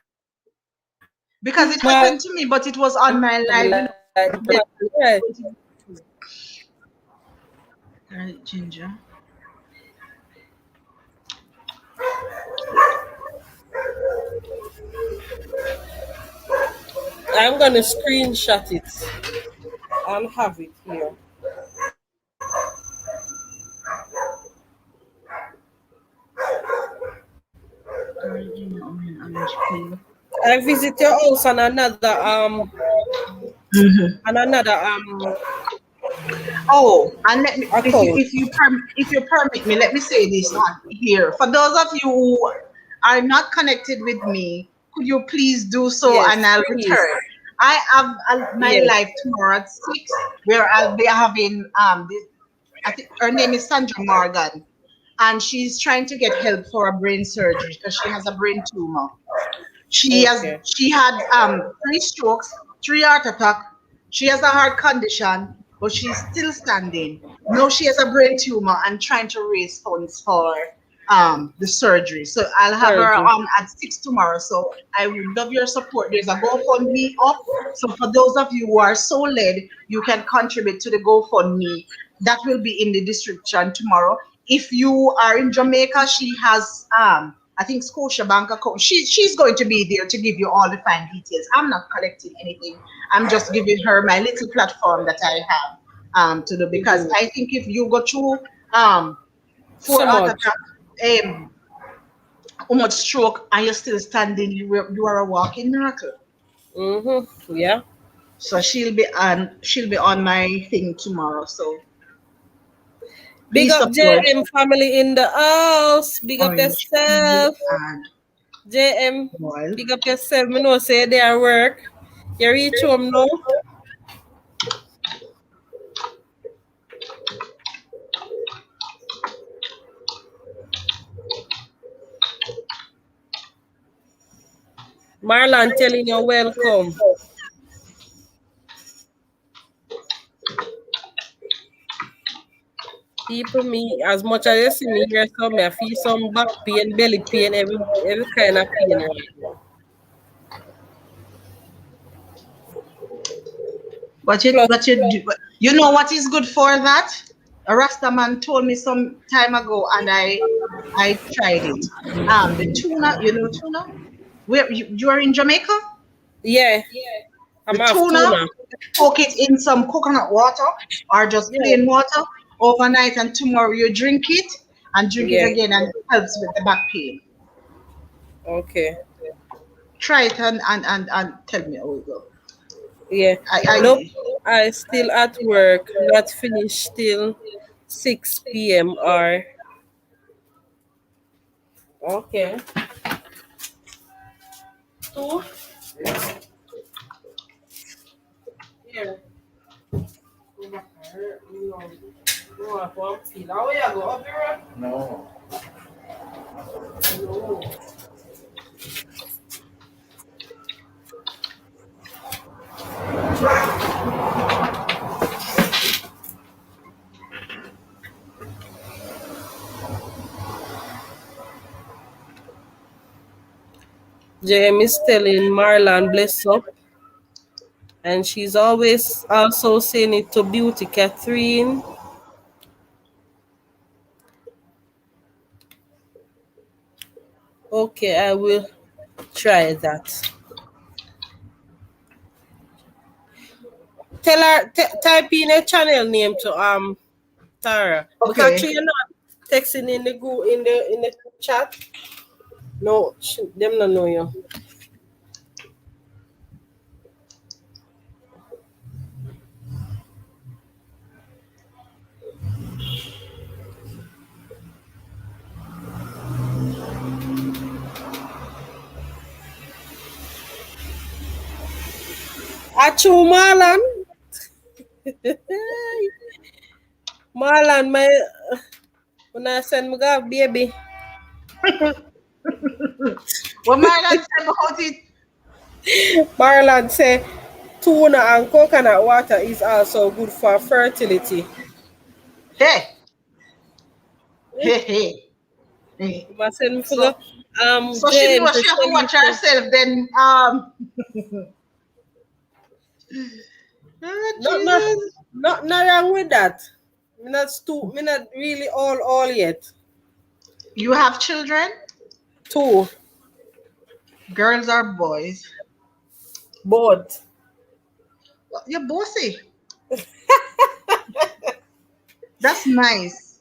Because it happened to me, but it was on my live. You know. right. Right, Ginger. I'm gonna screenshot it and have it here. I visit your house on another Oh, and let me, account. if you permit me, let me say this on here. For those of you who are not connected with me, could you please do so, and Yes, I'll please. return. I have my Yes. live tomorrow at 6, where I'll be having I think her name is Sandra Morgan, and she's trying to get help for a brain surgery because she has a brain tumor. Okay. She had 3 strokes, 3 heart attack. She has a heart condition, but she's still standing. Now she has a brain tumor and trying to raise funds for the surgery. So I'll have her Surgery. on at 6 tomorrow. So I would love your support. There's a GoFundMe up. So for those of you who are so led, you can contribute to the GoFundMe. That will be in the description tomorrow. If you are in Jamaica, she has I think Scotiabank account. She's going to be there to give you all the fine details. I'm not collecting anything. I'm just giving her my little platform that I have to do, because Mhm. I think if you go through So 4 heart much. attack, how much stroke, and you're still standing, you are a walking miracle. Yeah. So she'll be on my thing tomorrow. So Big please up support JM family in the house. Big up Orange Peel yourself. and JM, Boil. big up yourself. Me know say they are work. You reach home now. Marlon telling you welcome. People, me, as much as you see me here, some I feel some back pain, belly pain, every kind of pain right now. Plus, You know what is good for that? A Rasta man told me some time ago, and I tried it. The tuna, you know tuna. Where you are in Jamaica? yeah, The I'm off tuna, tuna. soak it in some coconut water or just Yeah, plain water overnight, and tomorrow you drink it and drink it yeah, again, and it helps with the back pain. okay. Try it and tell me how it go. Yeah. Nope, I I still at work, not finished till 6 p.m. or okay. Two? Yeah. No. JM is telling Marlon bless up, and she's always also saying it to Beauty Catherine. Okay, I will try that. Tell her type in a channel name to Tara, because okay. she not. Texting in the group in the chat. No, them not know you. Achu Marlon. Marlon, my when I send me go baby. What my dad said about it? Marlon say tuna and coconut water is also good for fertility. Hey, hey, hey, hey. But send me for So, go so she Jane knows to she have to send me watch for herself. Then, oh, not not Jesus. not wrong with that. Me not really all yet. You have children, Two. girls or boys? Both. Well, you're bossy. That's nice.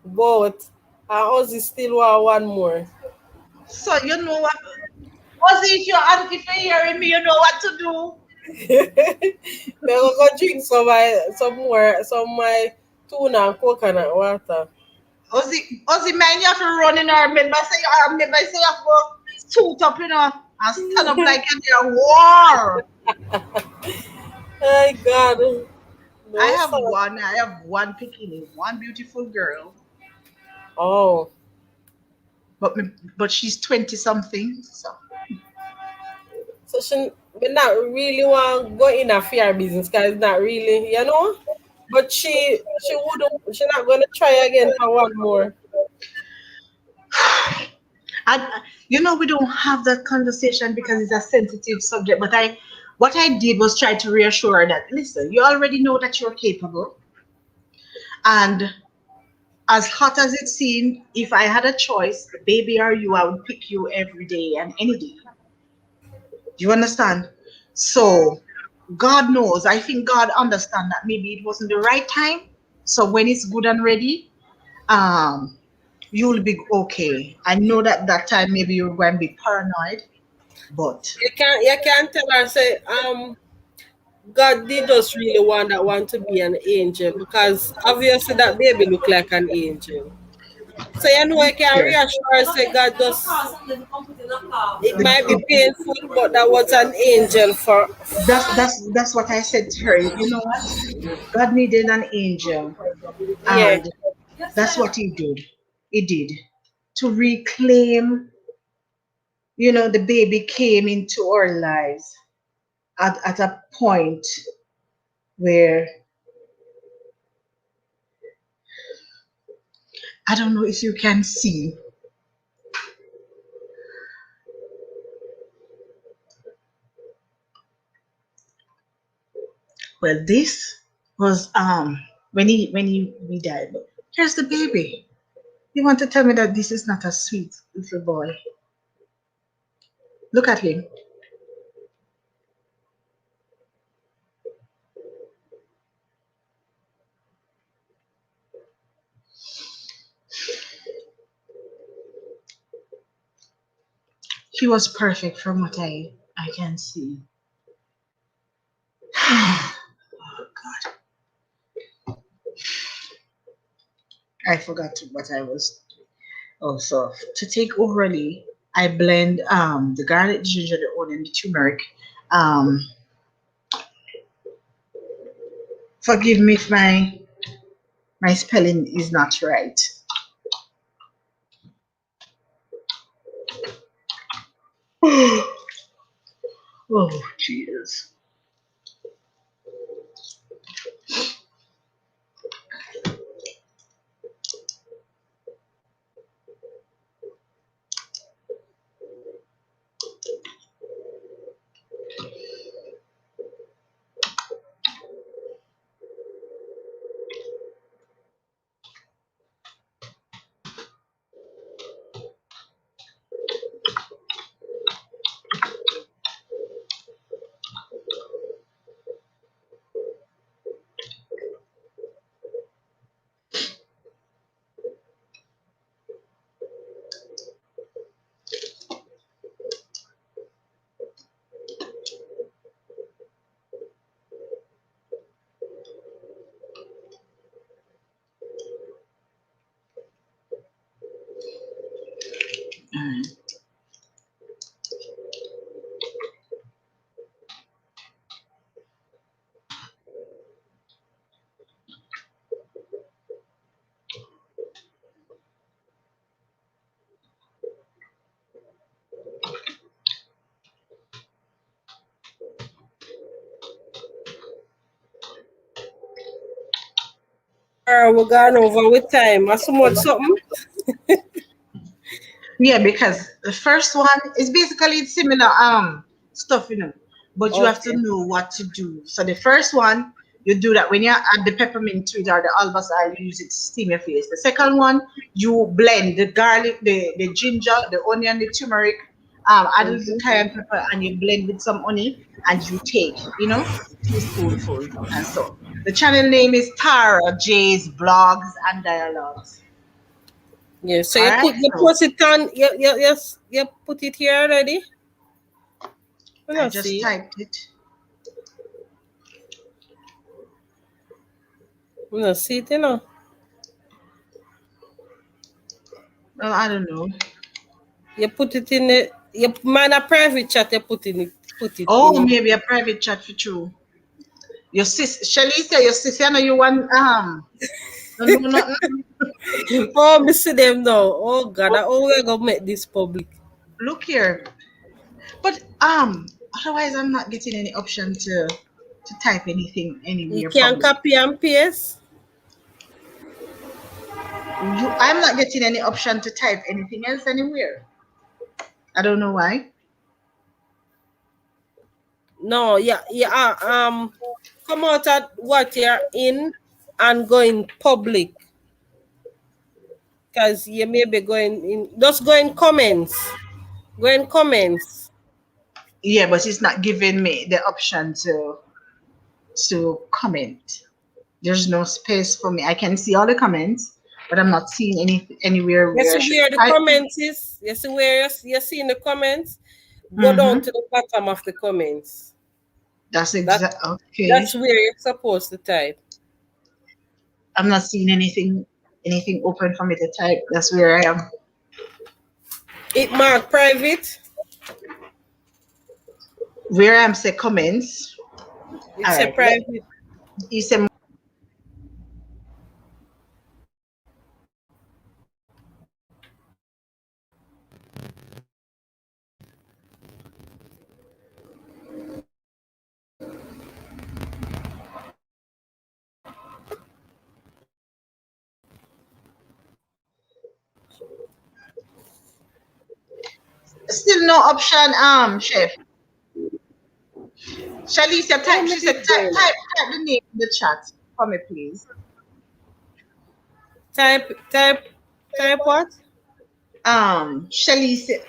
Both. And Ozzy still want one more. So you know what? Ozzy, if you're hearing me, you know what to do. We will go drink some my tuna and coconut water. Ozzy, man, you have to run in our member. Say, our member, say you have to go suit up, and stand up like you're in a war. My God. I No have sir. one. I have one bikini, one beautiful girl, Oh. but but she's 20 something. So So she we not really want to go in a fair business because it's not really, you know. But she wouldn't she not gonna try again for one more. and we don't have that conversation because it's a sensitive subject. But what I did was try to reassure her that listen, you already know that you're capable, and as hot as it seemed, if I had a choice, baby or you, I would pick you every day and any day. Do you understand? So God knows. I think God understand that maybe it wasn't the right time. So when it's good and ready, um, you'll be okay. I know that that time maybe you're going to be paranoid, but You can't tell her say God did just really want that one to be an angel because obviously that baby look like an angel. So you know I can here, reassure her say God just it might be the, painful but that was an angel for that's what I said to her. You know what? God needed an angel, yeah. and that's what He did. He did to reclaim. The baby came into our lives at a point where I don't know if you can see. Well, this was when he we died. But here's the baby. You want to tell me that this is not a sweet little boy? Look at him. He was perfect from what I can see. Oh God, I forgot what I was. Oh, so to take orally, I blend the garlic, ginger, the onion, the turmeric. Um, Forgive me if my spelling is not right. Oh, Jesus. Girl, we're gone over with time. I so much something. Yeah, because the first one is basically similar stuff, but you have to Okay. know what to do. So the first one, you do that when you add the peppermint to it or the albas oil, you use it to steam your face. The second one, you blend the garlic, the ginger, the onion, the turmeric, add a little Mm-hmm. cayenne pepper, and you blend with some honey, and you take, 2 spoonful. And so the channel name is Tara J's Blogs and Dialogues. Yeah. So All you right, put so it on. You put it here already. We I not just see it. typed it. We not see it, you know. Well, I don't know. You put it in the. You man a private chat. You put in it. Put it Oh, in. maybe a private chat for you. Your sis, Shelly say your sis, I know you want don't know nothing. Oh, me see them now. Oh God, how we gonna make this public? Look here, but otherwise I'm not getting any option to type anything You anywhere can public. copy and paste. I'm not getting any option to type anything else anywhere. I don't know why. No, come out at what you're in and go in public. Because you may be going in, just go in comments. Go in comments. Yeah, but it's not giving me the option to comment. There's no space for me. I can see all the comments, but I'm not seeing anywhere You where see I should where the type. comments is? You see where you see in the comments? Go down Mm-hmm. to the bottom of the comments. That's That exact. Okay. that's where you're supposed to type. I'm not seeing anything open for me to type. That's where I am. It mark private. Where I'm say comments. All It's a right. private. You say still no option. Chef. Shalisa Oh, type. me She said did going. type the name in the chat for me, please. Type what? Shelly said.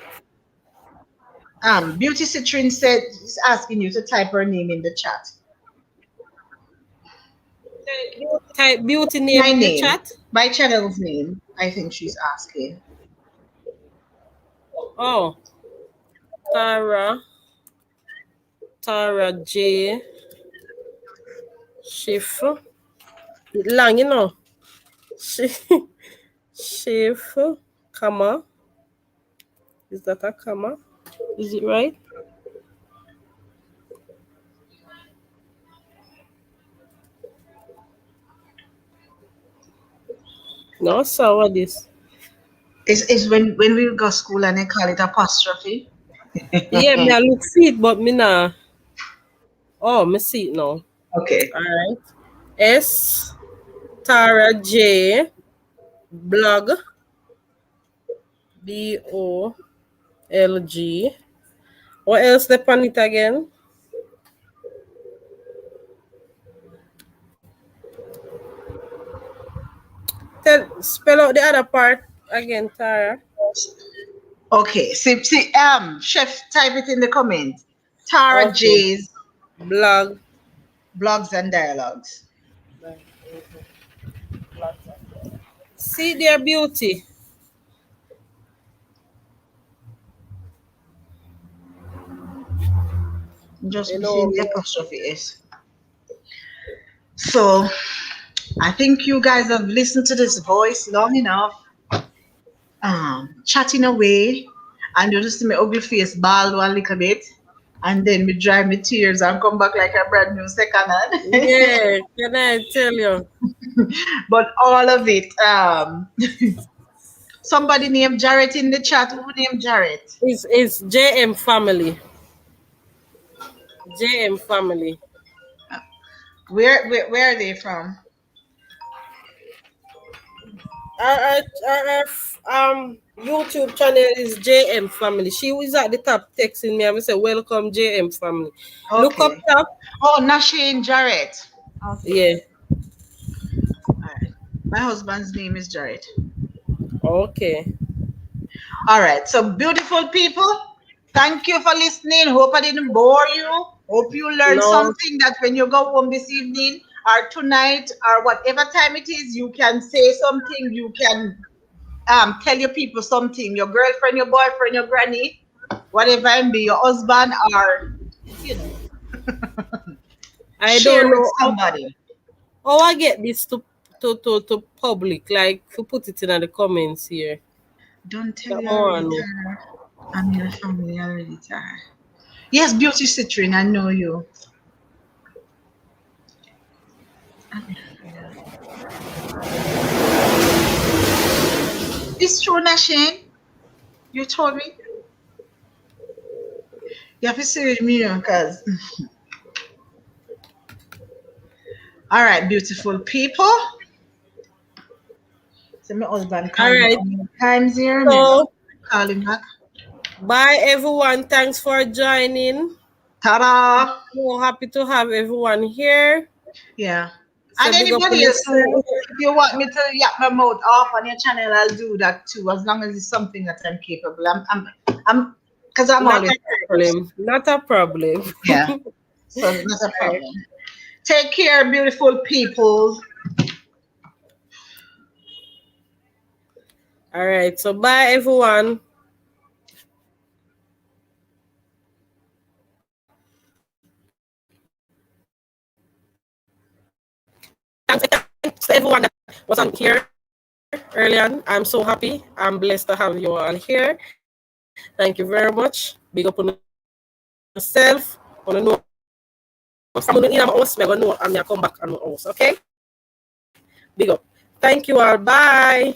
Beauty Citrine said is asking you to type her name in the chat. Type beauty name My in the name, chat. my channel's name. I think she's asking. Oh, Tara J. Schiff. Long, Schiff, comma. Is that a comma? Is it right? No, so what this? It's when we go school and they call it apostrophe. Yeah, me I look see it, but me nah. Oh, me see it now. Okay. Alright. S Tara J blog BOLG. What else they on it again? Spell out the other part again, Tara. Okay. See, chef, type it in the comments. Tara Okay. J's Blog. Blogs and Dialogues. See their beauty. Just Hello. missing the apostrophe S. So I think you guys have listened to this voice long enough. Chatting away, and you just see my ugly face bald one little bit, and then me dry my tears and come back like a brand new second hand. Yeah, can I tell you? But all of it, somebody named Jarrett in the chat. Who named Jarrett? It's JM family. JM family. Where are they from? YouTube channel is JM Family. She was at the top texting me and we said, welcome JM Family. Look up Okay. top. Oh, Nasheen Jarrett. Okay. Yeah. All right. My husband's name is Jarrett. Okay. All right. So, beautiful people, thank you for listening. Hope I didn't bore you. Hope you learned No. something that when you go home this evening or tonight or whatever time it is, you can say something. You can tell your people something. Your girlfriend, your boyfriend, your granny, whatever, and be your husband or you know, I share don't with know somebody. how I get this to public, like to put it in the comments here. Don't tell That you more I already, know. Tara. I'm your family already, Tara. Yes, Beauty Citrine, I know you. It's true, Nashane. You told me. You have to say with me, because. All right, beautiful people. So my husband All called me right. how many times here. Maybe So call him back. bye everyone. Thanks for joining. Ta-da! So happy to have everyone here. Yeah. So And big up on anybody else yourself. who, if you want me to yap my mouth off on your channel, I'll do that too, as long as it's something that I'm capable. Because I'm Not always a problem. Not a problem. yeah. So not a All right. problem. Take care, beautiful people. All right. So bye everyone. Thanks to everyone that was on here early on. I'm so happy. I'm blessed to have you all here. Thank you very much. Big up on yourself. On know from in my house, I'm gonna know I'm gonna come back on my house. Okay. Big up. Thank you all. Bye.